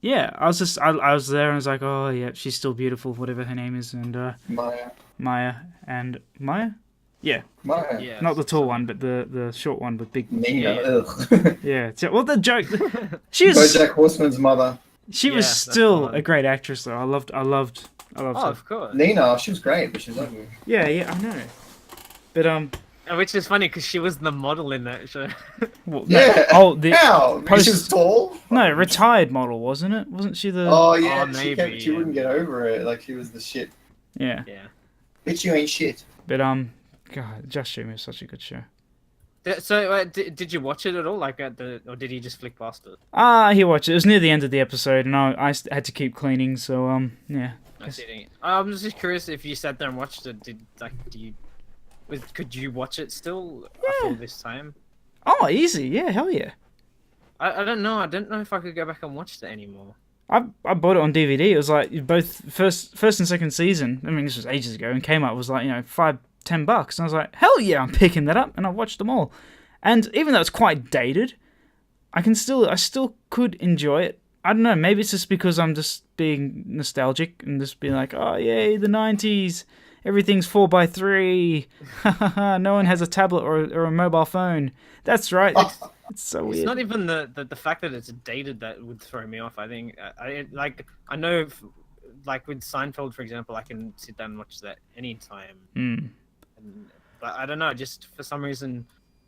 [SPEAKER 2] yeah, I was there and I was like, oh yeah, she's still beautiful, whatever her name is, and Maya. Yeah,
[SPEAKER 1] Maya.
[SPEAKER 3] Yeah.
[SPEAKER 2] not the tall one, but the short one with big.
[SPEAKER 1] Nina.
[SPEAKER 3] Yeah.
[SPEAKER 1] Ugh.
[SPEAKER 2] Yeah, well, the joke. She was
[SPEAKER 1] BoJack Horseman's mother.
[SPEAKER 2] she was
[SPEAKER 3] Yeah, that's
[SPEAKER 2] still
[SPEAKER 3] the one.
[SPEAKER 2] a great actress though. I loved
[SPEAKER 3] Oh,
[SPEAKER 2] her.
[SPEAKER 3] of course.
[SPEAKER 1] Nina, she was great, but she's ugly.
[SPEAKER 2] Yeah, I know. But
[SPEAKER 3] Which is funny because she was the model in that show.
[SPEAKER 2] well,
[SPEAKER 1] Yeah.
[SPEAKER 2] oh, the
[SPEAKER 1] How? Because she was tall?
[SPEAKER 2] no retired model, wasn't it? Wasn't she the?
[SPEAKER 1] Oh, yeah.
[SPEAKER 3] Oh,
[SPEAKER 1] she
[SPEAKER 3] maybe,
[SPEAKER 1] she wouldn't get over it. Like, she was the shit.
[SPEAKER 2] Yeah,
[SPEAKER 3] Yeah.
[SPEAKER 2] Bitch,
[SPEAKER 1] you ain't shit.
[SPEAKER 2] but God, Just Shoot Me is such a good show.
[SPEAKER 3] So, did you watch it at all? Like or did he just flick past it?
[SPEAKER 2] He watched it. It was near the end of the episode, and I had to keep cleaning, so yeah.
[SPEAKER 3] I see it. I'm just curious if you sat there and watched it. Could you watch it still after all this time?
[SPEAKER 2] Oh, easy, yeah, hell yeah.
[SPEAKER 3] I don't know. I don't know if I could go back and watch it anymore.
[SPEAKER 2] I bought it on DVD. It was like both first and second season. I mean, this was ages ago, and came out was like $5-10, and I was like, hell yeah, I'm picking that up, and I watched them all. And even though it's quite dated, I still could enjoy it. I don't know. Maybe it's just because I'm just being nostalgic and just being like, oh yay, the 90s. Everything's 4x3. No one has a tablet or a mobile phone. That's right. It's so weird.
[SPEAKER 3] It's not even the fact that it's dated that would throw me off. I think I know like with Seinfeld, for example, I can sit down and watch that anytime. But I don't know. Just for some reason,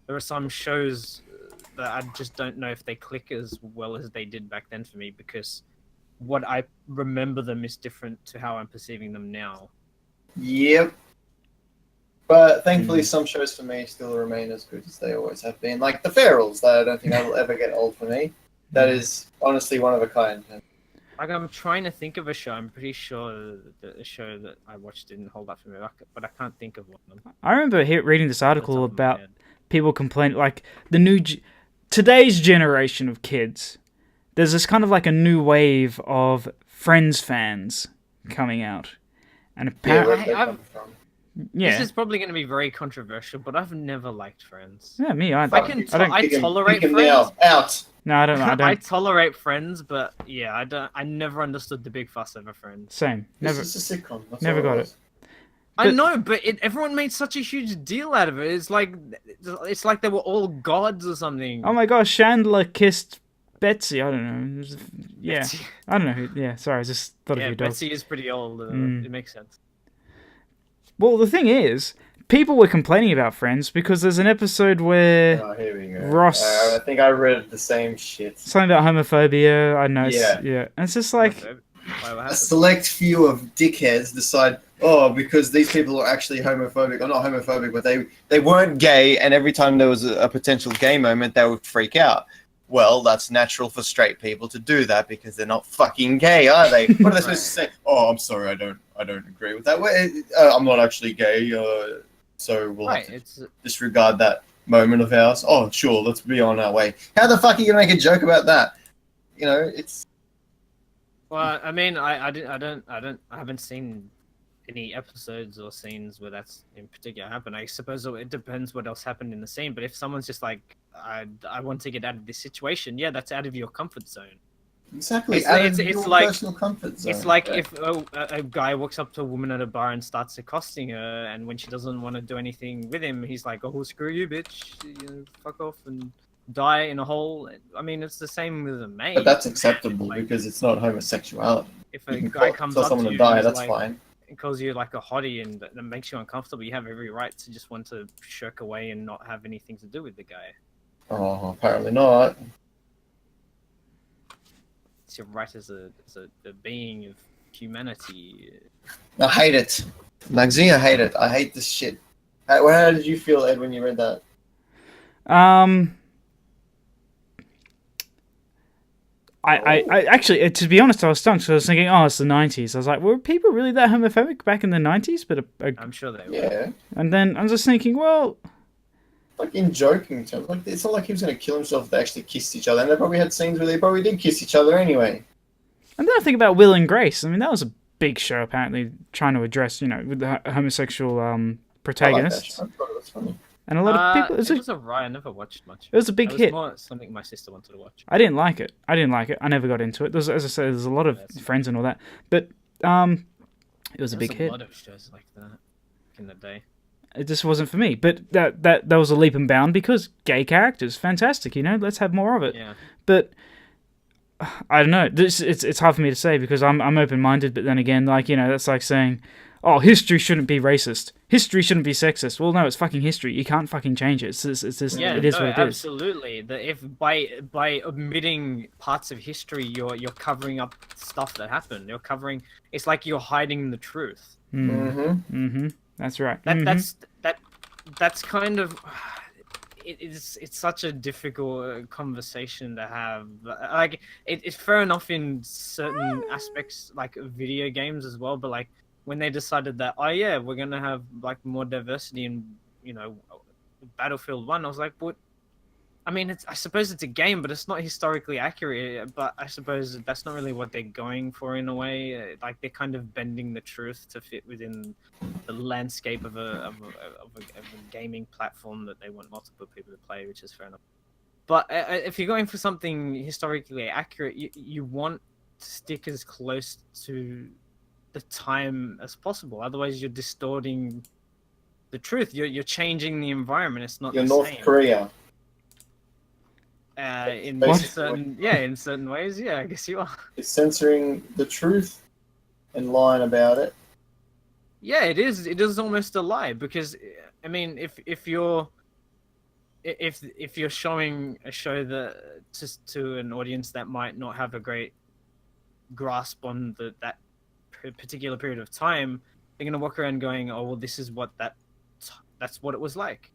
[SPEAKER 3] there are some shows that I just don't know if they click as well as they did back then for me, because what I remember them is different to how I'm perceiving them now.
[SPEAKER 1] Yep. But thankfully, some shows for me still remain as good as they always have been. Like The Ferals, that I don't think that'll ever get old for me. That is honestly one of a kind.
[SPEAKER 3] Like, I'm trying to think of a show. I'm pretty sure that a show that I watched didn't hold up for me, but I can't think of one of them.
[SPEAKER 2] I remember reading this article
[SPEAKER 3] Off the top of my
[SPEAKER 2] about
[SPEAKER 3] head.
[SPEAKER 2] people complaining, like today's generation of kids. There's this kind of like a new wave of Friends fans coming out, and
[SPEAKER 1] Yeah,
[SPEAKER 2] apparently,
[SPEAKER 1] where they come from.
[SPEAKER 3] This is probably going to be very controversial, but I've never liked Friends.
[SPEAKER 2] Yeah, me either.
[SPEAKER 3] I can I
[SPEAKER 1] Kick 'em-
[SPEAKER 3] tolerate
[SPEAKER 1] kick 'em
[SPEAKER 3] Friends.
[SPEAKER 1] now. Out.
[SPEAKER 2] No, I don't. I
[SPEAKER 3] I
[SPEAKER 2] don't.
[SPEAKER 3] tolerate Friends, but yeah, I never understood the big fuss over Friends.
[SPEAKER 2] Same. Never.
[SPEAKER 1] This is a sitcom. That's
[SPEAKER 2] Never
[SPEAKER 1] all
[SPEAKER 2] got
[SPEAKER 1] was.
[SPEAKER 3] I
[SPEAKER 2] But-
[SPEAKER 3] know, but everyone made such a huge deal out of it. It's like they were all gods or something.
[SPEAKER 2] Oh my gosh, Chandler kissed Betsy. I don't know. It was- yeah,
[SPEAKER 3] Betsy.
[SPEAKER 2] I don't know who. Yeah, sorry, I just thought of
[SPEAKER 3] Yeah,
[SPEAKER 2] your dog.
[SPEAKER 3] Betsy is pretty old.
[SPEAKER 2] Mm.
[SPEAKER 3] It makes sense.
[SPEAKER 2] Well, the thing is, people were complaining about Friends because there's an episode where
[SPEAKER 1] Oh, here we go.
[SPEAKER 2] Ross-
[SPEAKER 1] I think I read the same shit.
[SPEAKER 2] something about homophobia. I know.
[SPEAKER 1] Yeah.
[SPEAKER 2] Yeah. And it's just like,
[SPEAKER 3] Why, what
[SPEAKER 1] A
[SPEAKER 3] happened?
[SPEAKER 1] select few of dickheads decide, oh, because these people are actually homophobic, or not homophobic, but they weren't gay, and every time there was a potential gay moment, they would freak out. Well, that's natural for straight people to do that because they're not fucking gay, are they? What are they supposed to say? Oh, I'm sorry, I don't agree with that. I'm not actually gay, so we'll
[SPEAKER 3] Right,
[SPEAKER 1] have to
[SPEAKER 3] it's
[SPEAKER 1] disregard that moment of ours. Oh, sure, let's be on our way. How the fuck are you gonna make a joke about that? You know, it's
[SPEAKER 3] well. I mean, I haven't seen any episodes or scenes where that's in particular happened. I suppose it depends what else happened in the scene. But if someone's just like, I want to get out of this situation, yeah, that's out of your comfort zone.
[SPEAKER 1] exactly
[SPEAKER 3] It's-
[SPEAKER 1] out
[SPEAKER 3] it's-
[SPEAKER 1] of
[SPEAKER 3] it's
[SPEAKER 1] your
[SPEAKER 3] like-
[SPEAKER 1] personal comfort zone.
[SPEAKER 3] It's like
[SPEAKER 1] Yeah.
[SPEAKER 3] if a guy walks up to a woman at a bar and starts accosting her, and when she doesn't want to do anything with him, he's like, "Oh, screw you, bitch! Fuck off and die in a hole." I mean, it's the same with a mate.
[SPEAKER 1] But that's acceptable
[SPEAKER 3] Like,
[SPEAKER 1] because it's not homosexuality.
[SPEAKER 3] if a
[SPEAKER 1] You can
[SPEAKER 3] guy comes
[SPEAKER 1] tell
[SPEAKER 3] up
[SPEAKER 1] someone
[SPEAKER 3] to
[SPEAKER 1] to
[SPEAKER 3] you
[SPEAKER 1] die,
[SPEAKER 3] and is
[SPEAKER 1] that's
[SPEAKER 3] like,
[SPEAKER 1] fine.
[SPEAKER 3] and calls you like a hottie and that makes you uncomfortable, you have every right to just want to shirk away and not have anything to do with the guy.
[SPEAKER 1] Oh, apparently not.
[SPEAKER 3] your right as a being of humanity.
[SPEAKER 1] I hate it. Nuggsy, I hate it. I hate this shit. How did you feel, Ed, when you read that?
[SPEAKER 2] I actually, to be honest, I was stunned because I was thinking, oh, it's the 90s. I was like, were people really that homophobic back in the 90s? But
[SPEAKER 3] I'm sure they were.
[SPEAKER 1] Yeah.
[SPEAKER 2] And then I'm just thinking, well,
[SPEAKER 1] Like in joking terms, like it's not like he was going to kill himself if they actually kissed each other. And they probably had scenes where they probably did kiss each other anyway.
[SPEAKER 2] and then I think about Will and Grace. I mean, that was a big show apparently trying to address, with the homosexual protagonists.
[SPEAKER 1] I like that show. I thought it was funny.
[SPEAKER 2] And a lot of people.
[SPEAKER 3] It was alright. I never watched much.
[SPEAKER 2] It was a big hit.
[SPEAKER 3] More something my sister wanted to watch.
[SPEAKER 2] I didn't like it. I never got into it. As I said, there's a lot of friends and all that, but it was a big hit.
[SPEAKER 3] A lot of shows like that back in the day.
[SPEAKER 2] It just wasn't for me. But that was a leap and bound because gay characters, fantastic. Let's have more of it.
[SPEAKER 3] Yeah.
[SPEAKER 2] But I don't know. It's hard for me to say because I'm open minded. But then again, that's like saying, oh, history shouldn't be racist. History shouldn't be sexist. Well, no, it's fucking history. You can't fucking change it. It is what it is.
[SPEAKER 3] Absolutely. If by omitting parts of history, you're covering up stuff that happened. It's like you're hiding the truth.
[SPEAKER 2] That's right.
[SPEAKER 3] That's kind of. It's such a difficult conversation to have. Like it's fair enough in certain aspects, like video games as well, but like. When they decided that, oh yeah, we're gonna have like more diversity in, Battlefield 1, I was like, what? I mean, I suppose it's a game, but it's not historically accurate. But I suppose that's not really what they're going for in a way. Like they're kind of bending the truth to fit within the landscape of a gaming platform that they want multiple people to play, which is fair enough. But if you're going for something historically accurate, you want to stick as close to the time as possible. Otherwise, you're distorting the truth. You're changing the environment. It's not. You're the
[SPEAKER 1] North
[SPEAKER 3] same.
[SPEAKER 1] Korea.
[SPEAKER 3] In certain ways, yeah, I guess you are.
[SPEAKER 1] It's censoring the truth and lying about it.
[SPEAKER 3] Yeah, it is. It is almost a lie because, I mean, if you're showing a show that to an audience that might not have a great grasp on that particular period of time, they're gonna walk around going, "Oh, well, this is what that's what it was like.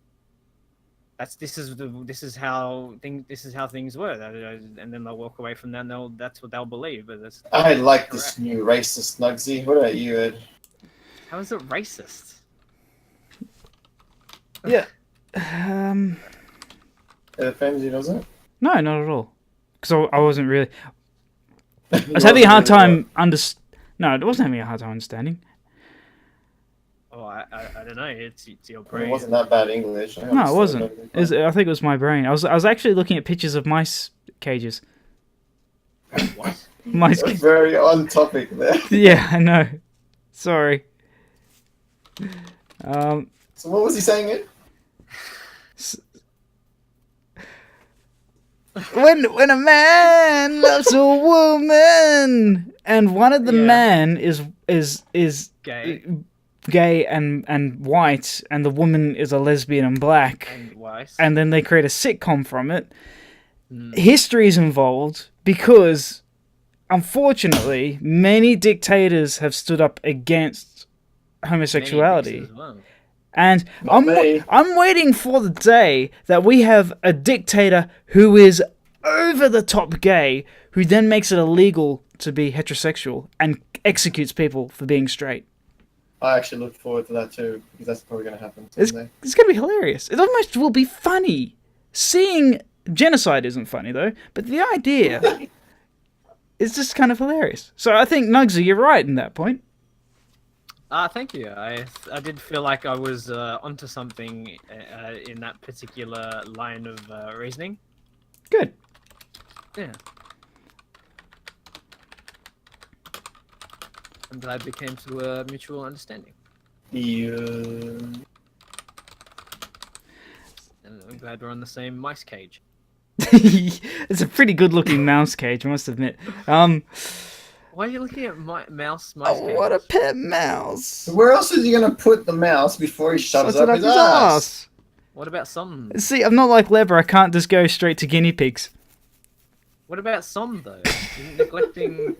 [SPEAKER 3] This is how things were." And then they'll walk away from that. And that's what they'll believe. But
[SPEAKER 1] I like this new racist Nuggsy. What about you, Ed?
[SPEAKER 3] How is it racist?
[SPEAKER 2] Yeah.
[SPEAKER 1] It offends you, doesn't it?
[SPEAKER 2] No, not at all. Because I wasn't really. I was having a hard time No, I wasn't having a hard time understanding.
[SPEAKER 3] Oh, I don't know. It's your brain.
[SPEAKER 1] It wasn't that bad English.
[SPEAKER 2] No, it wasn't. I think it was my brain. I was actually looking at pictures of mice cages.
[SPEAKER 3] What?
[SPEAKER 2] Mice.
[SPEAKER 1] Very on topic there.
[SPEAKER 2] Yeah, I know. Sorry.
[SPEAKER 1] So what was he saying, Ed?
[SPEAKER 2] When a man loves a woman, and one of the men is gay and white, and the woman is a lesbian and black, and then they create a sitcom from it. History is involved because, unfortunately, many dictators have stood up against homosexuality. And I'm waiting for the day that we have a dictator who is over the top gay, who then makes it illegal to be heterosexual and executes people for being straight.
[SPEAKER 1] I actually look forward to that too, because that's probably going to happen someday.
[SPEAKER 2] It's going to be hilarious. It almost will be funny. Seeing genocide isn't funny though, but the idea is just kind of hilarious. So I think, Nuggsy, you're right in that point.
[SPEAKER 3] Thank you. I did feel like I was onto something in that particular line of reasoning.
[SPEAKER 2] Good.
[SPEAKER 3] Yeah. I'm glad we came to a mutual understanding.
[SPEAKER 1] Yeah.
[SPEAKER 3] And I'm glad we're on the same mice cage.
[SPEAKER 2] It's a pretty good-looking mouse cage, I must admit.
[SPEAKER 3] Why are you looking at mouse cage?
[SPEAKER 2] What a pet mouse!
[SPEAKER 1] Where else is he going to put the mouse before he shoves it up his ass?
[SPEAKER 3] What about some?
[SPEAKER 2] See, I'm not like Lever. I can't just go straight to guinea pigs.
[SPEAKER 3] What about some though? You're neglecting.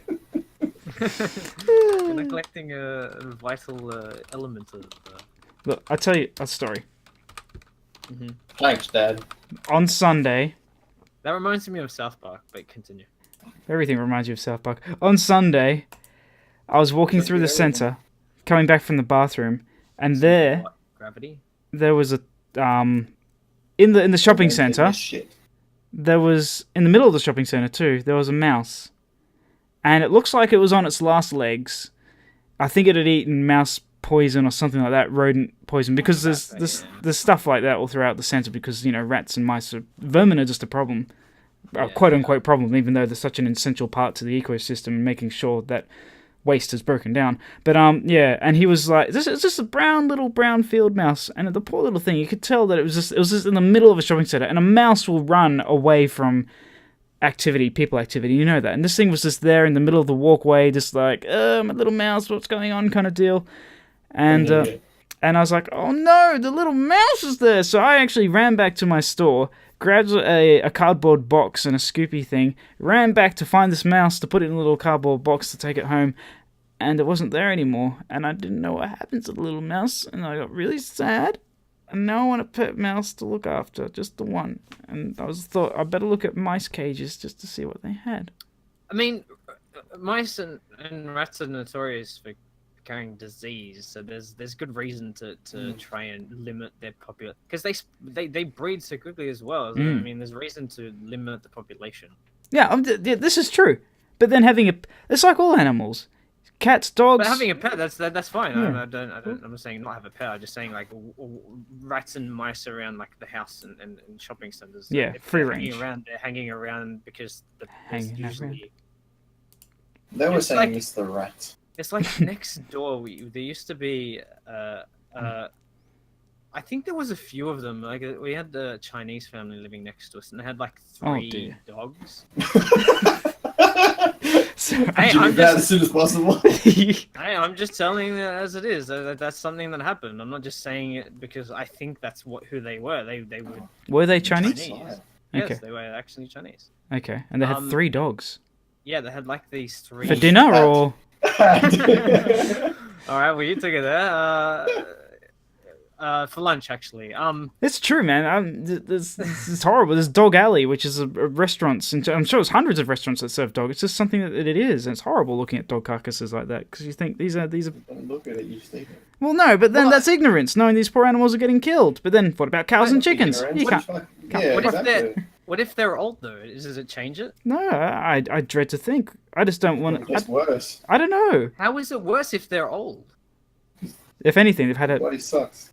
[SPEAKER 3] You're neglecting a vital element of.
[SPEAKER 2] Look, I'll tell you a story.
[SPEAKER 1] Thanks, Dad.
[SPEAKER 2] On Sunday,
[SPEAKER 3] That reminds me of South Park, but continue.
[SPEAKER 2] everything reminds you of South Park. On Sunday, I was walking through the center, coming back from the bathroom, and there
[SPEAKER 3] Gravity.
[SPEAKER 2] was a in the shopping center. There was in the middle of the shopping center too. There was a mouse, and it looks like it was on its last legs. I think it had eaten mouse poison or something like that, rodent poison, because there's stuff like that all throughout the center. Because rats and mice, vermin are just a problem, quote unquote problem, even though they're such an essential part to the ecosystem and making sure that waste is broken down. But and he was like, it's just a little brown field mouse, and the poor little thing, you could tell that it was just in the middle of a shopping center, and a mouse will run away from people activity, you know that. And this thing was just there in the middle of the walkway, just like, my little mouse, what's going on, kind of deal. And I was like, oh no, the little mouse is there. So I actually ran back to my store, grabbed a cardboard box and a scoopy thing, ran back to find this mouse to put it in a little cardboard box to take it home, and it wasn't there anymore. And I didn't know what happened to the little mouse, and I got really sad. And now I want a pet mouse to look after, just the one. And I thought I better look at mice cages just to see what they had.
[SPEAKER 3] I mean, mice and rats are notorious for carrying disease, so there's good reason to try and limit their population, because they breed so quickly as well. I mean, there's reason to limit the population.
[SPEAKER 2] Yeah, this is true. But then it's like all animals, cats, dogs.
[SPEAKER 3] But having a pet, that's fine.
[SPEAKER 2] Yeah.
[SPEAKER 3] I'm not saying not have a pet. I'm just saying like rats and mice around like the house and shopping centers.
[SPEAKER 2] Yeah,
[SPEAKER 3] if
[SPEAKER 2] free
[SPEAKER 3] they're
[SPEAKER 2] range.
[SPEAKER 3] They're hanging around because usually.
[SPEAKER 1] They were
[SPEAKER 3] It's
[SPEAKER 1] saying
[SPEAKER 3] like-
[SPEAKER 1] Mr. Rat.
[SPEAKER 3] It's like next door. There used to be. I think there was a few of them. Like we had the Chinese family living next to us, and they had like 3
[SPEAKER 2] dear.
[SPEAKER 3] dogs.
[SPEAKER 2] So,
[SPEAKER 3] Hey,
[SPEAKER 1] Should
[SPEAKER 3] I'm
[SPEAKER 1] be that
[SPEAKER 3] just,
[SPEAKER 1] as soon as possible.
[SPEAKER 3] hey, I'm just telling you as it is. That's something that happened. I'm not just saying it because I think that's who they were. They were
[SPEAKER 2] were they Chinese?
[SPEAKER 3] Chinese.
[SPEAKER 2] Okay.
[SPEAKER 3] Yes, they were actually Chinese.
[SPEAKER 2] Okay, and they had 3 dogs
[SPEAKER 3] Yeah, they had like these 3.
[SPEAKER 2] for dinner, or
[SPEAKER 3] All right, well you took it there. For lunch actually.
[SPEAKER 2] it's true, man. It's horrible. There's Dog Alley, which is a restaurant. And I'm sure there's hundreds of restaurants that serve dog. It's just something that it is, and it's horrible looking at dog carcasses like that because you think these are.
[SPEAKER 1] Don't look at it, you see it.
[SPEAKER 2] Well, no, but then
[SPEAKER 3] Well,
[SPEAKER 2] that's ignorance, knowing these poor animals are getting killed. But then what about cows and chickens? You can't.
[SPEAKER 1] Yeah,
[SPEAKER 3] What if
[SPEAKER 1] exactly.
[SPEAKER 3] what if they're old though? Does it change it?
[SPEAKER 2] No, I dread to think. I just don't want.
[SPEAKER 1] It's worse.
[SPEAKER 2] I don't know.
[SPEAKER 3] How is it worse if they're old?
[SPEAKER 2] If anything, they've had a.
[SPEAKER 1] Body sucks.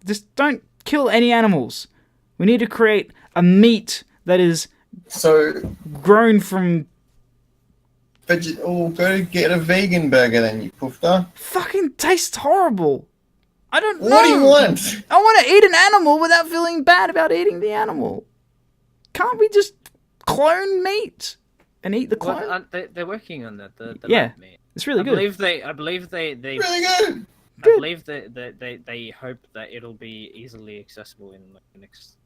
[SPEAKER 2] Just don't kill any animals. We need to create a meat that is
[SPEAKER 1] So,
[SPEAKER 2] grown from.
[SPEAKER 1] go get a vegan burger then, you poofter.
[SPEAKER 2] Fucking tastes horrible. I don't know.
[SPEAKER 1] What do you want?
[SPEAKER 2] I want to eat an animal without feeling bad about eating the animal. Can't we just clone meat and eat the clone?
[SPEAKER 3] Well, they're working on that. The
[SPEAKER 2] Yeah,
[SPEAKER 3] lab meat.
[SPEAKER 2] it's really
[SPEAKER 3] I
[SPEAKER 2] good.
[SPEAKER 3] believe they
[SPEAKER 1] Really good.
[SPEAKER 3] I believe they hope that it'll be easily accessible in like the next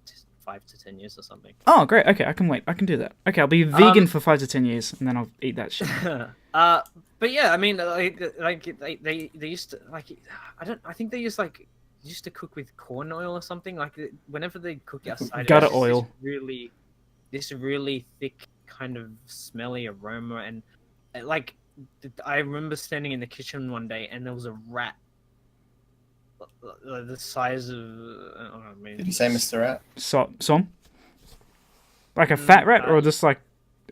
[SPEAKER 3] 5 to 10 years or something.
[SPEAKER 2] Oh, great. Okay, I can wait. I can do that. Okay, I'll be vegan for 5 to 10 years, and then I'll eat that shit.
[SPEAKER 3] But yeah, I mean, like they used to like I think they used to cook with corn oil or something. Like whenever they cook outside,
[SPEAKER 2] Gutter
[SPEAKER 3] it was
[SPEAKER 2] oil.
[SPEAKER 3] This really thick kind of smelly aroma, and like I remember standing in the kitchen one day and there was a rat the size of.
[SPEAKER 1] Did you say Mr. Rat?
[SPEAKER 2] Som? Like a fat rat, or just like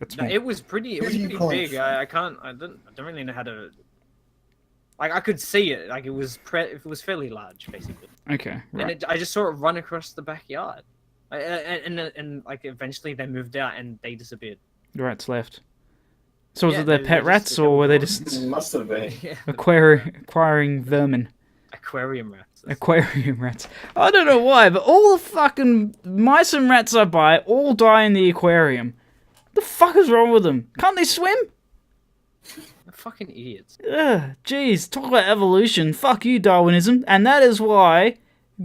[SPEAKER 2] a
[SPEAKER 3] No,
[SPEAKER 2] small?
[SPEAKER 3] it was pretty. It was
[SPEAKER 1] What do you
[SPEAKER 3] pretty
[SPEAKER 1] call
[SPEAKER 3] big.
[SPEAKER 1] it?
[SPEAKER 3] I don't really know how to. Like I could see it. Like it was fairly large, basically.
[SPEAKER 2] Okay, right.
[SPEAKER 3] And I just saw it run across the backyard, and like eventually they moved out and they disappeared.
[SPEAKER 2] The rats left. So was
[SPEAKER 3] Yeah,
[SPEAKER 2] it their
[SPEAKER 3] they
[SPEAKER 2] pet
[SPEAKER 3] just
[SPEAKER 2] rats,
[SPEAKER 3] took
[SPEAKER 2] or were they
[SPEAKER 3] over.
[SPEAKER 2] just
[SPEAKER 1] It must have been.
[SPEAKER 3] Yeah,
[SPEAKER 2] acquiring vermin?
[SPEAKER 3] aquarium rats.
[SPEAKER 2] Aquarium rats. I don't know why, but all the fucking mice and rats I buy all die in the aquarium. What the fuck is wrong with them? Can't they swim?
[SPEAKER 3] They're fucking idiots.
[SPEAKER 2] Ugh, jeez, talk about evolution. Fuck you, Darwinism. And that is why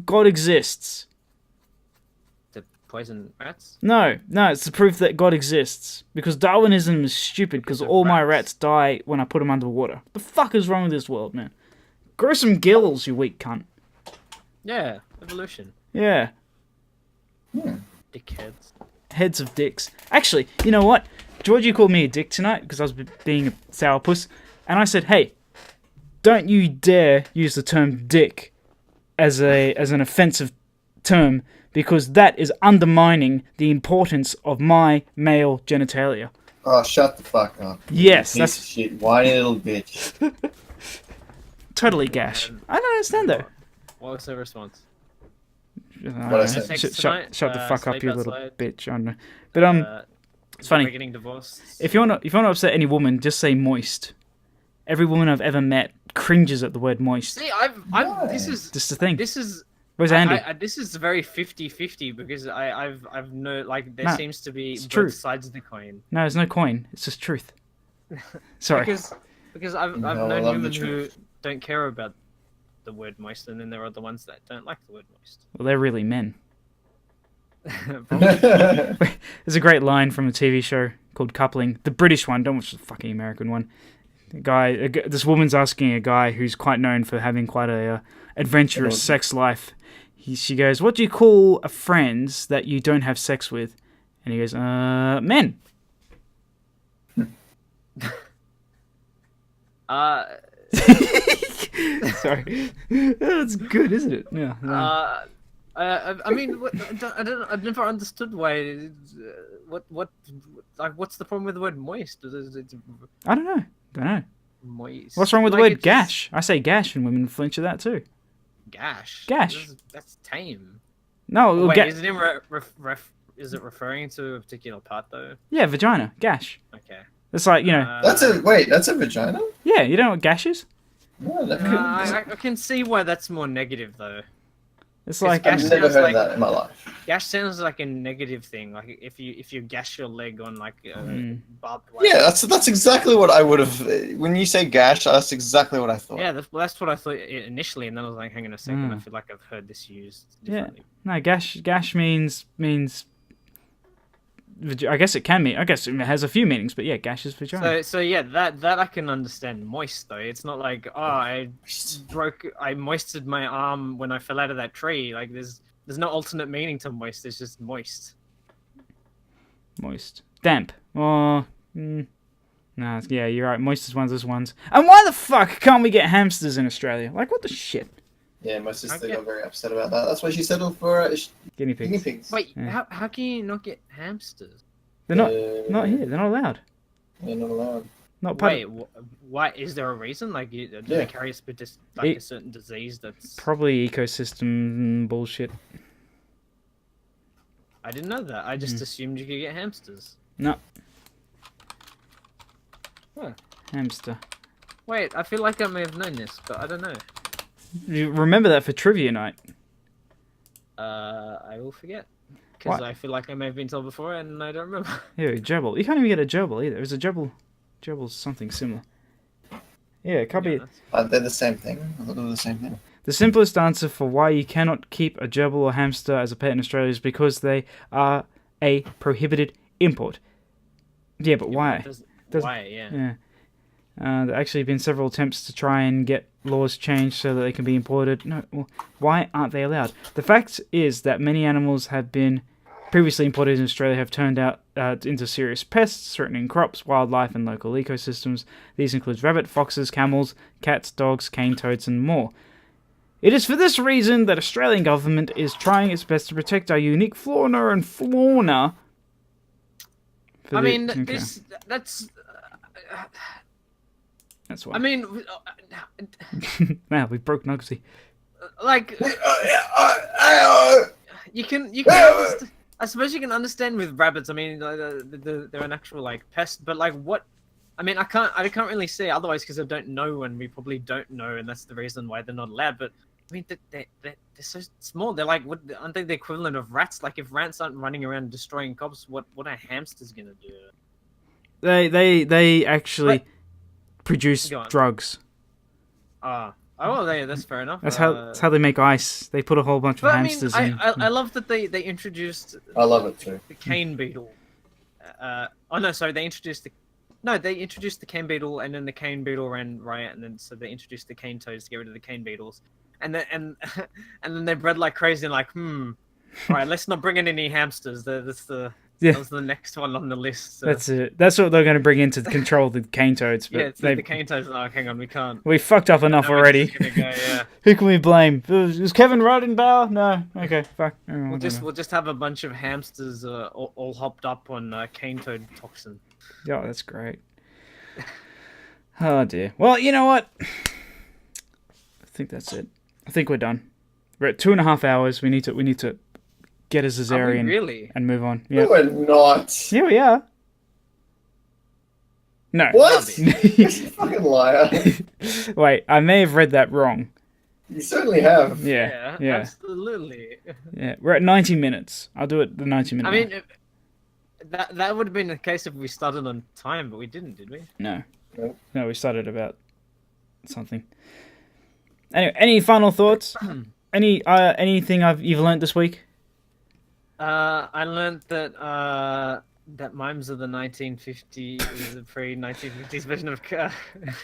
[SPEAKER 2] God exists.
[SPEAKER 3] To poison rats?
[SPEAKER 2] No, it's the proof that God exists. Because Darwinism is stupid, because all my rats die when I put them underwater. The fuck is wrong with this world, man? Grow some gills, you weak cunt.
[SPEAKER 3] Yeah, evolution.
[SPEAKER 2] Yeah.
[SPEAKER 3] Dickheads.
[SPEAKER 2] Heads of dicks. Actually, you know what? Georgie called me a dick tonight because I was being a sourpuss. And I said, hey, don't you dare use the term dick as an offensive term, because that is undermining the importance of my male genitalia.
[SPEAKER 1] Oh, shut the fuck up.
[SPEAKER 2] Yes,
[SPEAKER 1] Piece
[SPEAKER 2] that's
[SPEAKER 1] of shit. Whiny little bitch.
[SPEAKER 2] totally gash. I don't understand though.
[SPEAKER 3] What was her response?
[SPEAKER 1] What I said.
[SPEAKER 2] Shut the fuck up,
[SPEAKER 3] sleep
[SPEAKER 2] you little
[SPEAKER 3] outside.
[SPEAKER 2] bitch. I don't know. But it's funny.
[SPEAKER 3] We're getting divorced.
[SPEAKER 2] If you want to upset any woman, just say moist. Every woman I've ever met cringes at the word moist.
[SPEAKER 3] See, this is
[SPEAKER 2] Just the thing.
[SPEAKER 3] this is
[SPEAKER 2] Where's Andy?
[SPEAKER 3] this is very 50-50 because I've no like there
[SPEAKER 2] No,
[SPEAKER 3] seems to be
[SPEAKER 2] it's
[SPEAKER 3] both
[SPEAKER 2] true.
[SPEAKER 3] sides of the coin.
[SPEAKER 2] No, there's no coin. It's just truth. Sorry.
[SPEAKER 3] Because I've
[SPEAKER 1] No, I
[SPEAKER 3] known
[SPEAKER 1] love
[SPEAKER 3] women
[SPEAKER 1] the
[SPEAKER 3] who
[SPEAKER 1] truth.
[SPEAKER 3] don't care about the word moist, and then there are the ones that don't like the word moist.
[SPEAKER 2] Well, they're really men.
[SPEAKER 3] Probably.
[SPEAKER 2] There's a great line from a TV show called Coupling. The British one. Don't watch the fucking American one. This woman's asking a guy who's quite known for having quite a adventurous sex life. She goes, "What do you call a friends that you don't have sex with?" And he goes, "Men." Sorry, that's good, isn't it? Yeah.
[SPEAKER 3] I mean, I've never understood why. What's the problem with the word moist?
[SPEAKER 2] I don't know.
[SPEAKER 3] Moist.
[SPEAKER 2] What's wrong with the
[SPEAKER 3] Like,
[SPEAKER 2] word gash? I say gash, and women flinch at that too.
[SPEAKER 3] Gash.
[SPEAKER 2] Gash.
[SPEAKER 3] That's tame.
[SPEAKER 2] No,
[SPEAKER 3] Wait, is it is it referring to a particular part though?
[SPEAKER 2] yeah, vagina, gash.
[SPEAKER 3] Okay.
[SPEAKER 2] It's like, you know,
[SPEAKER 1] That's a vagina?
[SPEAKER 2] yeah, you know what gash is?
[SPEAKER 1] No, never
[SPEAKER 3] I can see why that's more negative though.
[SPEAKER 2] It's like,
[SPEAKER 3] gash
[SPEAKER 1] I've never
[SPEAKER 3] sounds
[SPEAKER 1] heard
[SPEAKER 3] like-
[SPEAKER 1] that in my life.
[SPEAKER 3] Gash sounds like a negative thing. Like if you gash your leg on like barbed wire.
[SPEAKER 1] Yeah, that's exactly what I would have. When you say gash, that's exactly what I thought.
[SPEAKER 3] Yeah, that's what I thought initially, and then I was like, hang on a second, I feel like I've heard this used differently.
[SPEAKER 2] no, gash means. I guess it can mean. I guess it has a few meanings, but yeah, gash is vagina.
[SPEAKER 3] So yeah, that I can understand. Moist though, it's not like I moistened my arm when I fell out of that tree. Like there's no alternate meaning to moist. It's just moist.
[SPEAKER 2] Moist, damp. Oh, no, yeah, you're right. Moist is one of those ones. And why the fuck can't we get hamsters in Australia? Like, what the shit?
[SPEAKER 1] Yeah, my sister
[SPEAKER 3] Okay.
[SPEAKER 1] got very upset about that. That's why she settled for
[SPEAKER 2] Guinea pigs.
[SPEAKER 1] guinea pigs.
[SPEAKER 3] Wait,
[SPEAKER 2] Yeah.
[SPEAKER 3] how can you not get hamsters?
[SPEAKER 2] They're not here. They're not allowed.
[SPEAKER 1] They're not allowed.
[SPEAKER 2] Not part.
[SPEAKER 3] Wait, why? Is there a reason? Like, do
[SPEAKER 1] Yeah.
[SPEAKER 3] they carry a certain disease that's?
[SPEAKER 2] Probably ecosystem bullshit.
[SPEAKER 3] I didn't know that. I just assumed you could get hamsters.
[SPEAKER 2] No.
[SPEAKER 3] Huh.
[SPEAKER 2] Hamster.
[SPEAKER 3] Wait, I feel like I may have known this, but I don't know.
[SPEAKER 2] You remember that for trivia night.
[SPEAKER 3] I will forget. Because
[SPEAKER 2] What?
[SPEAKER 3] I feel like I may have been told before and I don't remember.
[SPEAKER 2] Yeah, gerbil. You can't even get a gerbil either. There's a gerbil. Gerbil's something similar. Yeah, it can't be.
[SPEAKER 1] They're the same thing. I thought they were the same thing.
[SPEAKER 2] The simplest answer for why you cannot keep a gerbil or hamster as a pet in Australia is because they are a prohibited import. Yeah, but why?
[SPEAKER 3] Why, yeah.
[SPEAKER 2] Yeah. There have actually been several attempts to try and get laws changed so that they can be imported. No, well, why aren't they allowed? The fact is that many animals have been previously imported in Australia have turned out into serious pests, threatening crops, wildlife, and local ecosystems. These include rabbit, foxes, camels, cats, dogs, cane toads, and more. It is for this reason that Australian government is trying its best to protect our unique fauna and fauna.
[SPEAKER 3] I mean, that's
[SPEAKER 2] That's why.
[SPEAKER 3] I mean,
[SPEAKER 2] Now we broke Nuggsy.
[SPEAKER 3] like you can I suppose you can understand with rabbits. I mean, they're an actual like pest, but like what? I mean, I can't really say otherwise because I don't know, and we probably don't know, and that's the reason why they're not allowed. But I mean, they're so small. They're like, what? Aren't they the equivalent of rats? Like, if rats aren't running around destroying crops, what are hamsters gonna do?
[SPEAKER 2] They actually
[SPEAKER 3] But-
[SPEAKER 2] produce
[SPEAKER 3] Go on.
[SPEAKER 2] drugs.
[SPEAKER 3] Ah, Oh, that's fair enough.
[SPEAKER 2] That's how they make ice. They put a whole bunch of
[SPEAKER 3] But I mean,
[SPEAKER 2] hamsters in.
[SPEAKER 3] I love that they introduced
[SPEAKER 1] I love it too.
[SPEAKER 3] the cane beetle. Oh no, sorry, they introduced the cane beetle, and then the cane beetle ran riot, and then so they introduced the cane toads to get rid of the cane beetles, and then and then they bred like crazy, and like, all right, let's not bring in any hamsters. That was the next one on the list. So.
[SPEAKER 2] That's it. That's what they're going to bring in to control the cane toads. But
[SPEAKER 3] Yeah, the cane toads. Oh, hang on, we can't.
[SPEAKER 2] We fucked up enough already.
[SPEAKER 3] Yeah.
[SPEAKER 2] Who can we blame? Was Kevin Rodenbauer? No. Okay, fuck.
[SPEAKER 3] We'll just have a bunch of hamsters all hopped up on cane toad toxin.
[SPEAKER 2] Yeah, that's great. Oh dear. Well, you know what? I think that's it. I think we're done. We're at 2.5 hours. We need to get a cesarean
[SPEAKER 3] really?
[SPEAKER 2] and move on. Yeah.
[SPEAKER 1] No, we're not.
[SPEAKER 2] Yeah, we are. No.
[SPEAKER 1] What? You're a fucking liar.
[SPEAKER 2] Wait, I may have read that wrong.
[SPEAKER 1] You certainly have.
[SPEAKER 2] Yeah.
[SPEAKER 3] Absolutely.
[SPEAKER 2] Yeah, we're at 90 minutes. I'll do it the 90-minute.
[SPEAKER 3] I mean, that would have been the case if we started on time, but we didn't, did we?
[SPEAKER 2] No, we started about something. Anyway, any final thoughts? Anything you've learnt this week?
[SPEAKER 3] I learned that mimes of the 1950s is a pre-1950s version of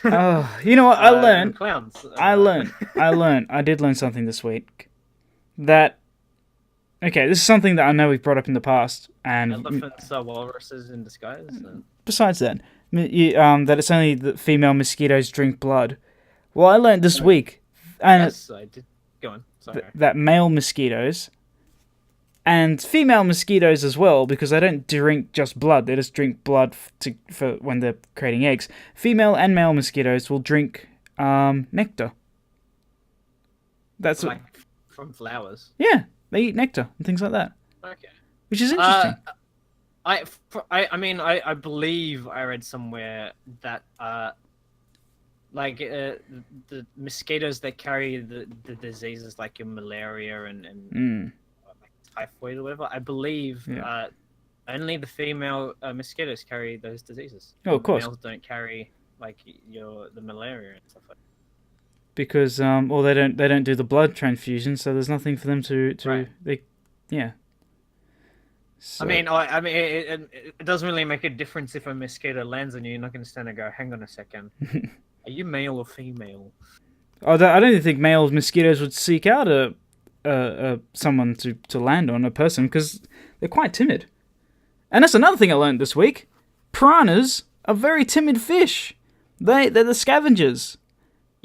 [SPEAKER 2] Oh, you know what? I learned.
[SPEAKER 3] Clowns.
[SPEAKER 2] I did learn something this week. That. Okay, this is something that I know we've brought up in the past, and
[SPEAKER 3] elephants are walruses in disguise.
[SPEAKER 2] Besides that, that it's only the female mosquitoes drink blood. Well, I learned this week, and
[SPEAKER 3] yes, I did. Go on. Sorry.
[SPEAKER 2] That male mosquitoes and female mosquitoes as well, because they don't drink just blood; they just drink blood for when they're creating eggs. Female and male mosquitoes will drink nectar. That's
[SPEAKER 3] like from flowers.
[SPEAKER 2] Yeah, they eat nectar and things like that.
[SPEAKER 3] Okay.
[SPEAKER 2] Which is interesting.
[SPEAKER 3] I mean, I believe I read somewhere that the mosquitoes that carry the diseases like your malaria and like typhoid or whatever, I believe only the female mosquitoes carry those diseases.
[SPEAKER 2] Oh, of course.
[SPEAKER 3] Males don't carry like the malaria and stuff like that.
[SPEAKER 2] Because they don't do the blood transfusion, so there's nothing for them to
[SPEAKER 3] Right.
[SPEAKER 2] So,
[SPEAKER 3] I mean, it doesn't really make a difference if a mosquito lands on you. You're not going to stand and go, "Hang on a second, are you male or female?"
[SPEAKER 2] I don't think male mosquitoes would seek out someone to land on, a person, because they're quite timid. And that's another thing I learned this week. Piranhas are very timid fish. They're the scavengers.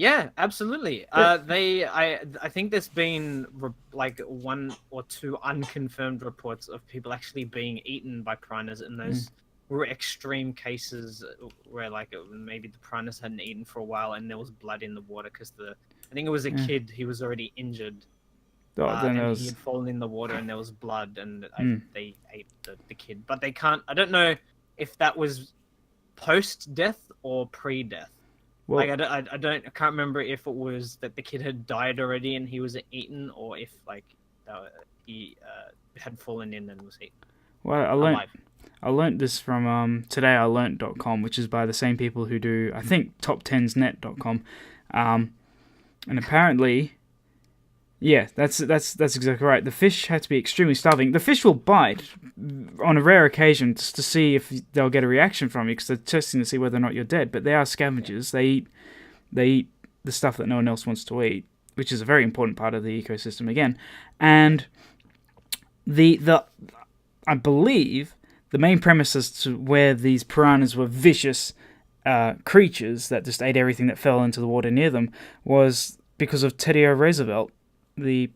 [SPEAKER 3] Yeah, absolutely. I think there's been like 1 or 2 unconfirmed reports of people actually being eaten by piranhas, and those were extreme cases where like maybe the piranhas hadn't eaten for a while and there was blood in the water because I think it was a kid, he was already injured. And he had fallen in the water and there was blood, and they ate the kid. But they can't. I don't know if that was post-death or pre-death. Well, like I can't remember if it was that the kid had died already and he was eaten, or if like he had fallen in and was eaten.
[SPEAKER 2] Well, I learned this from todayIlearnt.com, which is by the same people who do, I think, top10snet.com, and apparently, yeah, that's exactly right. The fish had to be extremely starving. The fish will bite on a rare occasion just to see if they'll get a reaction from you, because they're testing to see whether or not you're dead. But they are scavengers. They eat the stuff that no one else wants to eat, which is a very important part of the ecosystem again. And I believe the main premise as to where these piranhas were vicious creatures that just ate everything that fell into the water near them was because of Teddy Roosevelt, the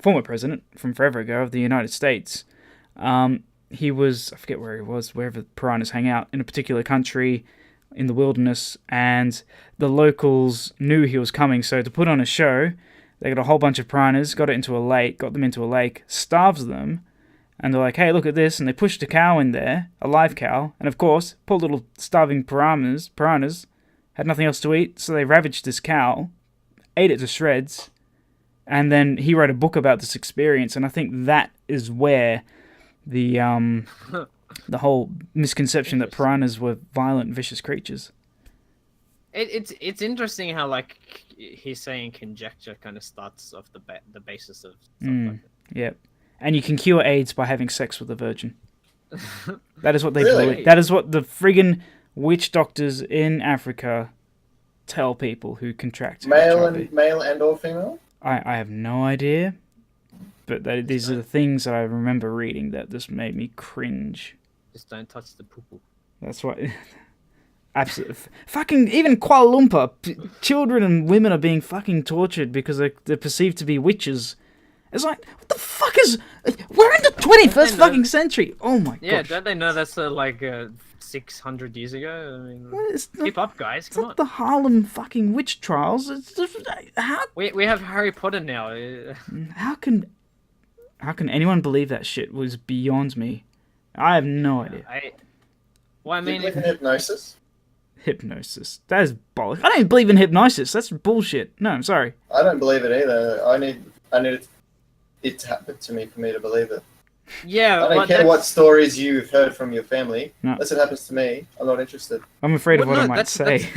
[SPEAKER 2] former president from forever ago of the United States. He was, I forget where he was, wherever the piranhas hang out, in a particular country in the wilderness, and the locals knew he was coming, so to put on a show, they got a whole bunch of piranhas, got them into a lake, starved them, and they're like, hey, look at this, and they pushed a cow in there, a live cow, and of course, poor little starving piranhas had nothing else to eat, so they ravaged this cow, ate it to shreds, and then he wrote a book about this experience, and I think that is where the whole misconception that piranhas were violent, vicious creatures.
[SPEAKER 3] It's interesting how like he's saying conjecture kind of starts off the basis of stuff like
[SPEAKER 2] Yep. And you can cure AIDS by having sex with a virgin.
[SPEAKER 3] that.
[SPEAKER 2] That is what they
[SPEAKER 1] Really?
[SPEAKER 2] believe. That is what the friggin' witch doctors in Africa tell people who contract HIV.
[SPEAKER 1] Male and or female.
[SPEAKER 2] I have no idea, but these are the things that I remember reading that just made me cringe.
[SPEAKER 3] Just don't touch the poo-poo.
[SPEAKER 2] That's what. Absolutely. Fucking even Kuala Lumpur, children and women are being fucking tortured because they're perceived to be witches. It's like, what the fuck is? We're in the 21st fucking century. Oh my god.
[SPEAKER 3] Yeah, don't they know that's like 600 years ago? I mean, keep up, guys.
[SPEAKER 2] It's
[SPEAKER 3] Come
[SPEAKER 2] not
[SPEAKER 3] on.
[SPEAKER 2] the Harlem fucking witch trials. It's just, how
[SPEAKER 3] We have Harry Potter now.
[SPEAKER 2] how can anyone believe that shit was beyond me. I have no idea.
[SPEAKER 3] Well, I
[SPEAKER 1] Do you
[SPEAKER 3] mean,
[SPEAKER 1] believe in hypnosis?
[SPEAKER 2] Hypnosis. That is bollocks. I don't even believe in hypnosis. That's bullshit. No, I'm sorry.
[SPEAKER 1] I don't believe it either. I need it to happen to me for me to believe it.
[SPEAKER 3] yeah,
[SPEAKER 1] I don't
[SPEAKER 3] but
[SPEAKER 1] care what stories you've heard from your family.
[SPEAKER 2] No.
[SPEAKER 1] Unless it happens to me, I'm not interested.
[SPEAKER 2] I'm afraid of
[SPEAKER 3] Well,
[SPEAKER 2] what I
[SPEAKER 3] no,
[SPEAKER 2] might say.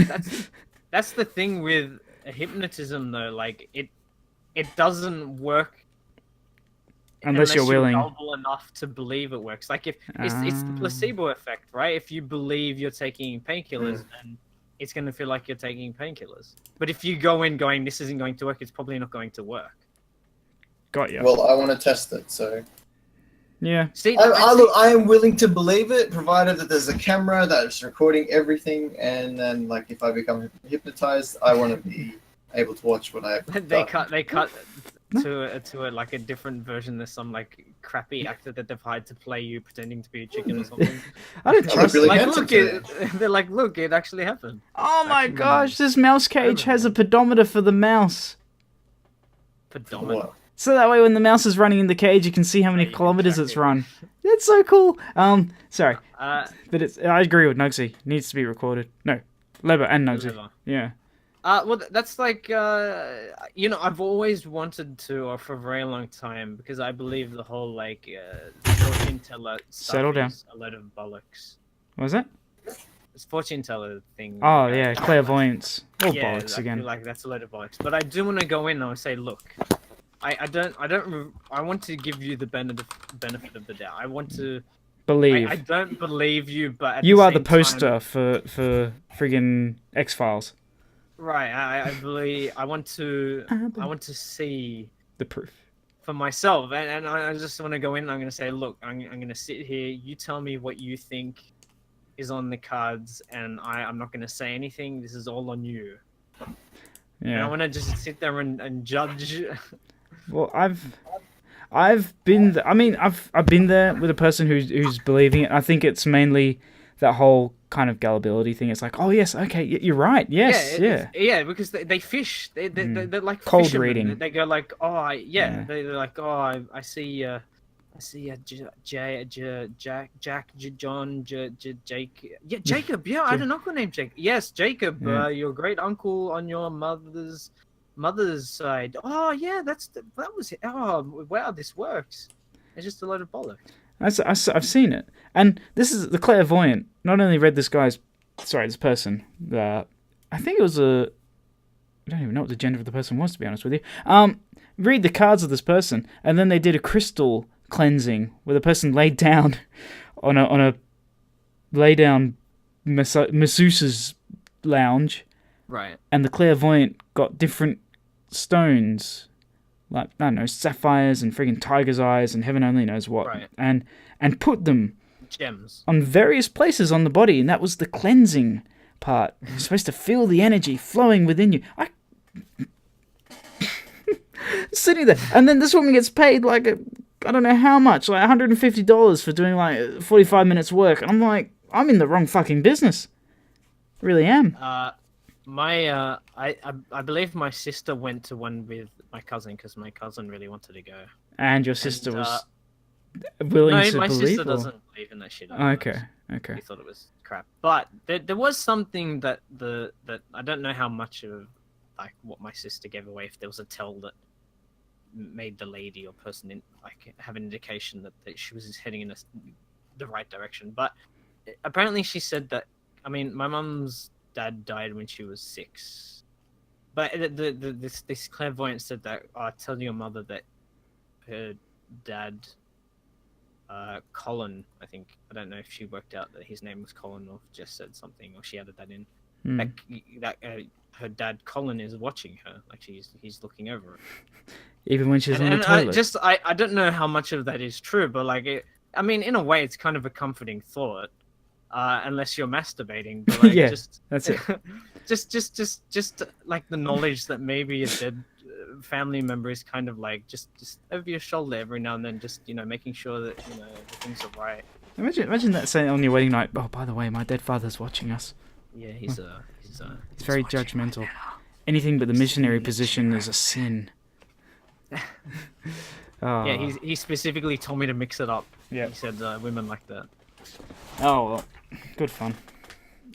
[SPEAKER 3] That's the thing with hypnotism, though. Like it doesn't work
[SPEAKER 2] Unless you're willing.
[SPEAKER 3] gullible enough to believe it works. Like if it's the placebo effect, right? If you believe you're taking painkillers, then it's going to feel like you're taking painkillers. But if you go in going, this isn't going to work, it's probably not going to work.
[SPEAKER 2] Got you.
[SPEAKER 1] Well, I want to test it, so
[SPEAKER 2] Yeah.
[SPEAKER 3] See,
[SPEAKER 1] I am willing to believe it, provided that there's a camera that's recording everything, and then like if I become hypnotized, I want to be able to watch what I've
[SPEAKER 3] they
[SPEAKER 1] done.
[SPEAKER 3] cut to a like a different version. There's some like crappy actor that they've hired to play you pretending to be a chicken or something.
[SPEAKER 2] I don't
[SPEAKER 1] I'm
[SPEAKER 2] trust
[SPEAKER 1] really
[SPEAKER 3] Like,
[SPEAKER 1] handsome
[SPEAKER 3] look,
[SPEAKER 1] today.
[SPEAKER 3] they're like, look, it actually happened.
[SPEAKER 2] Oh my
[SPEAKER 3] Actually,
[SPEAKER 2] gosh, this mouse cage has a pedometer for the mouse.
[SPEAKER 3] Predominant.
[SPEAKER 1] What?
[SPEAKER 2] So that way when the mouse is running in the cage, you can see how many
[SPEAKER 3] you can
[SPEAKER 2] kilometers
[SPEAKER 3] track
[SPEAKER 2] it's
[SPEAKER 3] it.
[SPEAKER 2] run. That's so cool. Sorry.
[SPEAKER 3] Uh,
[SPEAKER 2] But I agree with Nuggsy. Needs to be recorded. No. Leber and Nuggsy.
[SPEAKER 3] Leber.
[SPEAKER 2] Yeah.
[SPEAKER 3] Well, that's like, you know, I've always wanted to, or for a very long time, because I believe the whole, like, fortune teller stuff
[SPEAKER 2] Settle down.
[SPEAKER 3] is a load of bollocks.
[SPEAKER 2] What was that?
[SPEAKER 3] It's fortune teller thing.
[SPEAKER 2] Oh, yeah. Clairvoyance. All
[SPEAKER 3] Yeah,
[SPEAKER 2] bollocks
[SPEAKER 3] I
[SPEAKER 2] again.
[SPEAKER 3] feel like that's a load of bollocks. But I do want to go in and say, look, I want to give you the benefit of the doubt. I want to.
[SPEAKER 2] Believe.
[SPEAKER 3] I don't believe you, but at
[SPEAKER 2] You
[SPEAKER 3] the
[SPEAKER 2] are the
[SPEAKER 3] same
[SPEAKER 2] poster
[SPEAKER 3] time,
[SPEAKER 2] for friggin' X-Files.
[SPEAKER 3] right? I believe. I want to see
[SPEAKER 2] The proof.
[SPEAKER 3] for myself, and I just want to go in. And I'm going to say, look, I'm going to sit here. You tell me what you think is on the cards, and I'm not going to say anything. This is all on you. And I
[SPEAKER 2] Yeah.
[SPEAKER 3] want to just sit there and judge.
[SPEAKER 2] Well, I've been. I mean, I've been there with a person who's believing it. I think it's mainly that whole kind of gullibility thing. It's like, oh yes, okay, you're right. Yes, yeah.
[SPEAKER 3] Yeah, because they fish. They're like
[SPEAKER 2] Cold
[SPEAKER 3] fishermen.
[SPEAKER 2] reading.
[SPEAKER 3] They go like, oh,
[SPEAKER 2] Yeah.
[SPEAKER 3] They're like, oh, I see. I see Jack, John, Jake. Yeah, Jacob. Yeah, I had an uncle named Jacob. Yes, Jacob.
[SPEAKER 2] Yeah.
[SPEAKER 3] Your great uncle on your mother's side. Oh yeah, that was it. Oh wow, this works. It's just a load of bollocks.
[SPEAKER 2] I've seen it, and this is the clairvoyant. Not only read this person. I think it was I don't even know what the gender of the person was, to be honest with you. Read the cards of this person, and then they did a crystal cleansing where the person laid down on a lay down masseuse's lounge,
[SPEAKER 3] Right.
[SPEAKER 2] and the clairvoyant got different stones, like I don't know, sapphires and friggin' tiger's eyes and heaven only knows what,
[SPEAKER 3] Right.
[SPEAKER 2] and put them
[SPEAKER 3] Gems.
[SPEAKER 2] on various places on the body, and that was the cleansing part. You're supposed to feel the energy flowing within you. Sitting there, and then this woman gets paid like I don't know how much, like $150 for doing like 45 minutes work, and I'm like, I'm in the wrong fucking business. I really am.
[SPEAKER 3] I believe my sister went to one with my cousin because my cousin really wanted to go.
[SPEAKER 2] And your sister
[SPEAKER 3] And,
[SPEAKER 2] was willing
[SPEAKER 3] No,
[SPEAKER 2] to
[SPEAKER 3] my
[SPEAKER 2] believe.
[SPEAKER 3] sister
[SPEAKER 2] or-
[SPEAKER 3] doesn't believe in that shit.
[SPEAKER 2] Oh, okay.
[SPEAKER 3] He thought it was crap. But there was something that I don't know how much of like what my sister gave away. If there was a tell that made the lady or person have an indication that she was heading in the right direction. But apparently she said that. I mean, my mum's dad died when she was 6. But this clairvoyant said that, tell your mother that her dad, Colin, I think, I don't know if she worked out that his name was Colin or just said something or she added that in. That her dad Colin is watching her, like he's looking over her.
[SPEAKER 2] Even when she's on the toilet.
[SPEAKER 3] I don't know how much of that is true, but like I mean, in a way, it's kind of a comforting thought, unless you're masturbating. But like,
[SPEAKER 2] yeah, that's it.
[SPEAKER 3] just like the knowledge that maybe a dead family member is kind of like just over your shoulder every now and then, just making sure that things are right.
[SPEAKER 2] Imagine that saying on your wedding night. Oh, by the way, my dead father's watching us.
[SPEAKER 3] Yeah, he's
[SPEAKER 2] very judgmental. Right, anything but the missionary position is a sin.
[SPEAKER 3] Yeah, he specifically told me to mix it up.
[SPEAKER 2] Yeah,
[SPEAKER 3] he said women like that.
[SPEAKER 2] Oh well, good fun.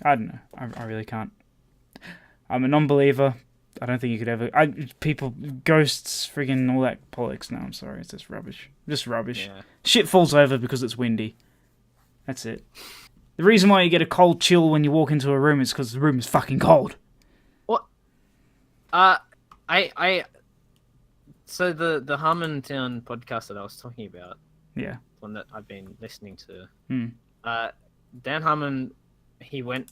[SPEAKER 2] I don't know. I really can't. I'm a non-believer. I don't think you could ever. Ghosts, friggin' all that politics. No, I'm sorry. It's just rubbish. Just rubbish.
[SPEAKER 3] Yeah.
[SPEAKER 2] Shit falls over because it's windy. That's it. The reason why you get a cold chill when you walk into a room is because the room is fucking cold.
[SPEAKER 3] What? So the Harmontown podcast that I was talking about.
[SPEAKER 2] Yeah.
[SPEAKER 3] One that I've been listening to. Dan Harmon, he went.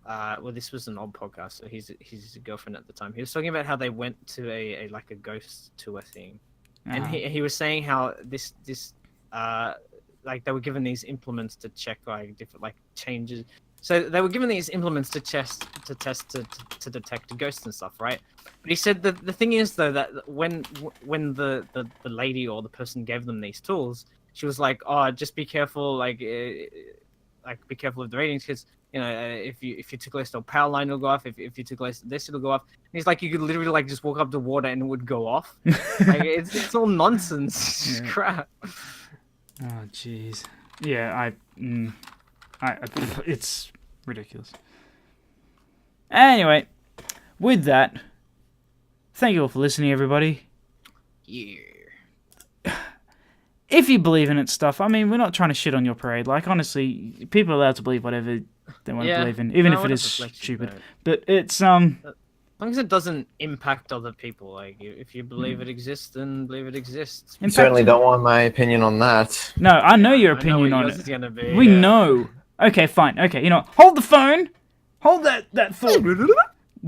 [SPEAKER 3] Well, this was an old podcast, so he's his girlfriend at the time. He was talking about how they went to a ghost tour thing, and he was saying how this like they were given these implements to check like different like changes. So they were given these implements to test to detect ghosts and stuff, right? But he said that the thing is though that when the lady or the person gave them these tools, she was like, "Oh, just be careful, like be careful of the ratings, because if you tickle this, the power line will go off. If you tickle this, it'll go off." And he's like, you could literally like just walk up to water and it would go off. Like it's all nonsense, it's just crap.
[SPEAKER 2] Oh jeez. Yeah, it's ridiculous. Anyway, with that, thank you all for listening, everybody.
[SPEAKER 3] Yeah.
[SPEAKER 2] If you believe in it stuff, I mean, we're not trying to shit on your parade. Like, honestly, people are allowed to believe whatever they want to believe in, even if it is stupid. But it's,
[SPEAKER 3] As long as it doesn't impact other people, like, if you believe it exists, then believe it exists.
[SPEAKER 1] You certainly don't want my opinion on that.
[SPEAKER 2] No, I know your opinion on it.
[SPEAKER 3] Gonna be,
[SPEAKER 2] we know. Okay, fine. Okay, hold the phone. Hold that thought.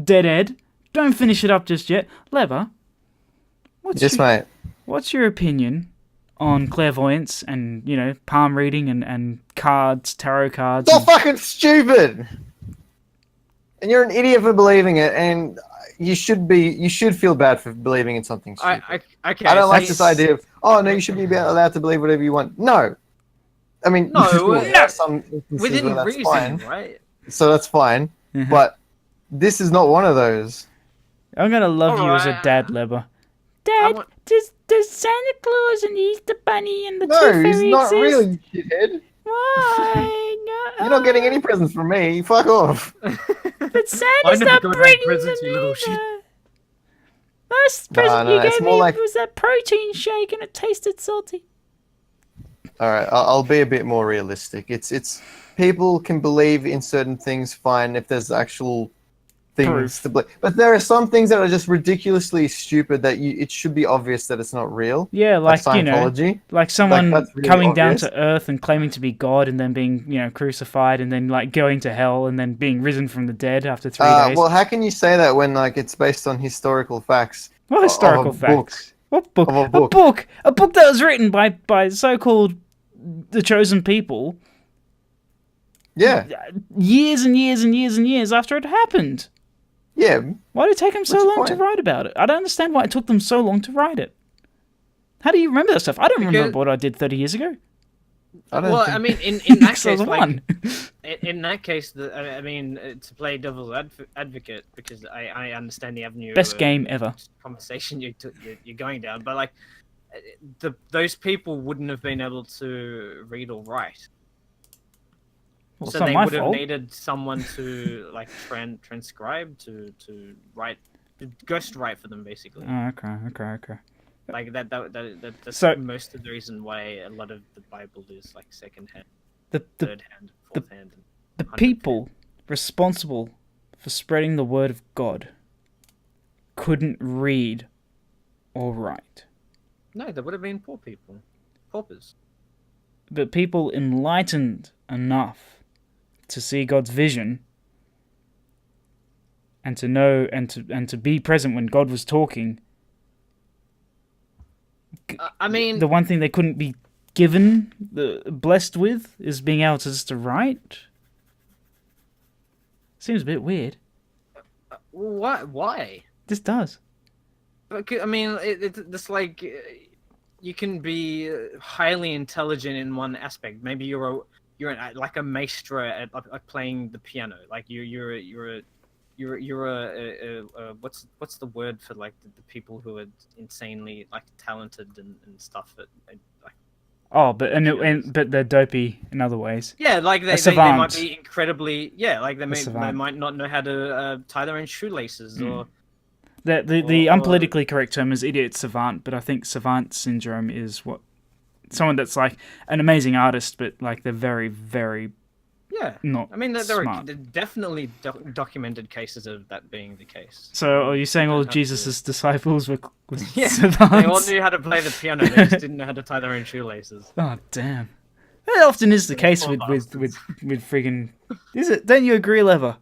[SPEAKER 2] Dead Ed. Don't finish it up just yet. Lever.
[SPEAKER 1] Mate.
[SPEAKER 2] What's your opinion on clairvoyance and, palm reading and cards, tarot cards?
[SPEAKER 1] It's all fucking stupid! And you're an idiot for believing it, and you should feel bad for believing in something stupid.
[SPEAKER 3] Okay,
[SPEAKER 1] I don't like this idea of, oh, no, you should be allowed to believe whatever you want. No. I mean, some
[SPEAKER 3] within
[SPEAKER 1] that's
[SPEAKER 3] reason,
[SPEAKER 1] fine.
[SPEAKER 3] right?
[SPEAKER 1] So that's fine, but this is not one of those.
[SPEAKER 2] I'm going to love you as a dad, Leber. Dad, does Santa Claus and the Easter Bunny and the Tooth Fairy
[SPEAKER 1] exist? No, he's not really, shithead.
[SPEAKER 2] Why? No.
[SPEAKER 1] You're not getting any presents from me. Fuck off.
[SPEAKER 2] But Santa's not bringing them either. Last present you gave me was that protein shake and it tasted salty.
[SPEAKER 1] Alright, I'll be a bit more realistic. It's people can believe in certain things fine if there's actual things to believe. But there are some things that are just ridiculously stupid that it should be obvious that it's not real.
[SPEAKER 2] Yeah, like
[SPEAKER 1] Scientology.
[SPEAKER 2] Like someone really coming down to Earth and claiming to be God and then being crucified and then like going to hell and then being risen from the dead after 3 days.
[SPEAKER 1] Well, how can you say that when like it's based on historical facts?
[SPEAKER 2] What historical facts? What book?
[SPEAKER 1] A book
[SPEAKER 2] that was written by so-called the chosen people.
[SPEAKER 1] Yeah.
[SPEAKER 2] Years and years and years and years after it happened.
[SPEAKER 1] Yeah.
[SPEAKER 2] Why did it take them so long to write about it? I don't understand why it took them so long to write it. How do you remember that stuff? I don't remember what I did 30 years ago.
[SPEAKER 3] I mean, in that case, in that case, I mean, to play devil's advocate, because I understand the avenue.
[SPEAKER 2] Best game ever.
[SPEAKER 3] Conversation you're going down, but like, those people wouldn't have been able to read or write.
[SPEAKER 2] Well,
[SPEAKER 3] so they would have needed someone to like transcribe to write, ghost write for them, basically.
[SPEAKER 2] Oh, okay.
[SPEAKER 3] Like that's most of the reason why a lot of the Bible is like second hand, third hand, fourth hand.
[SPEAKER 2] The people responsible for spreading the word of God couldn't read or write.
[SPEAKER 3] No, there would have been poor people. Paupers.
[SPEAKER 2] But people enlightened enough to see God's vision and to know and to be present when God was talking.
[SPEAKER 3] I mean,
[SPEAKER 2] the one thing they couldn't be given, blessed with, is being able to just to write. Seems a bit weird.
[SPEAKER 3] Why?
[SPEAKER 2] This does.
[SPEAKER 3] I mean, it's like you can be highly intelligent in one aspect. Maybe you're like a maestro at playing the piano. Like you're what's the word for like the people who are insanely like talented and stuff at like.
[SPEAKER 2] Oh, but but they're dopey in other ways.
[SPEAKER 3] Yeah, like they might be incredibly like they might not know how to tie their own shoelaces or.
[SPEAKER 2] The unpolitically correct term is idiot savant, but I think savant syndrome is someone that's like an amazing artist, but like they're very, very not. I mean, there are
[SPEAKER 3] definitely documented cases of that being the case.
[SPEAKER 2] So are you saying all of Jesus' disciples were savants?
[SPEAKER 3] They all knew how to play the piano, they just didn't know how to tie their own shoelaces.
[SPEAKER 2] Oh damn! That often is the case with friggin'. Is it? Don't you agree, Lever?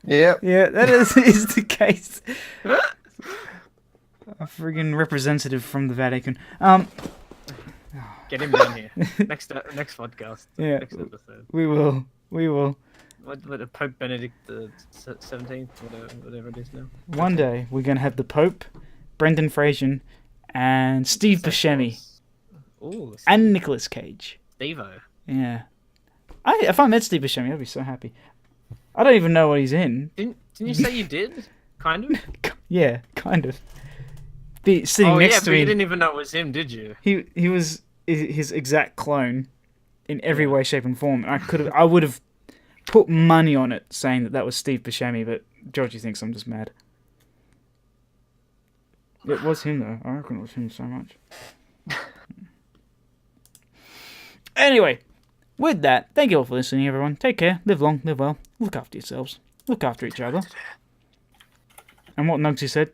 [SPEAKER 1] Yep.
[SPEAKER 2] Yeah, that is the case. A friggin' representative from the Vatican.
[SPEAKER 3] Get him down here. Next podcast.
[SPEAKER 2] Yeah.
[SPEAKER 3] Next episode.
[SPEAKER 2] We will.
[SPEAKER 3] What Pope Benedict the 17th, whatever it is now.
[SPEAKER 2] One day we're gonna have the Pope, Brendan Fraser, and Steve Buscemi.
[SPEAKER 3] Ooh.
[SPEAKER 2] And Nicolas Cage.
[SPEAKER 3] Steve-O.
[SPEAKER 2] Yeah. If I met Steve Buscemi, I'd be so happy. I don't even know what he's in.
[SPEAKER 3] Didn't you say you did? Kind of?
[SPEAKER 2] Yeah, kind of. Be sitting next to
[SPEAKER 3] me.
[SPEAKER 2] him.
[SPEAKER 3] You didn't even know it was him, did you?
[SPEAKER 2] He was his exact clone in every way, shape, and form. I would have put money on it saying that was Steve Buscemi, but Georgie thinks I'm just mad. It was him, though. I reckon it was him so much. Anyway. With that, thank you all for listening, everyone. Take care, live long, live well, look after yourselves, look after each other. And what Nuggsy said.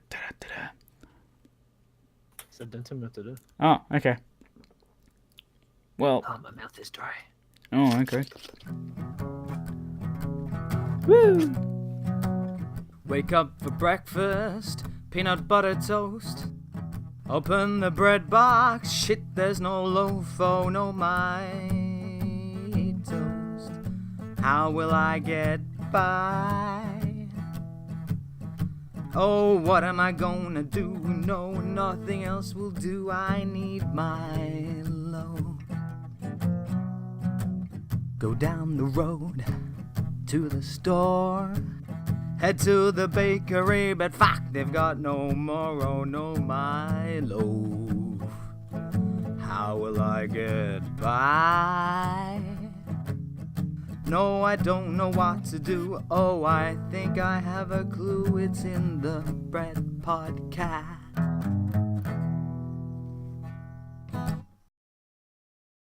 [SPEAKER 2] Oh, okay. Well.
[SPEAKER 3] Oh, my mouth is dry.
[SPEAKER 2] Oh, okay. Woo!
[SPEAKER 4] Wake up for breakfast, peanut butter toast. Open the bread box, shit, there's no loaf, oh no, my toast. How will I get by? Oh, what am I gonna do? No, nothing else will do. I need my loaf. Go down the road to the store. Head to the bakery, but fuck, they've got no more. Oh no, my loaf. How will I get by? No, I don't know what to do. Oh, I think I have a clue. It's in the Bread Podcast.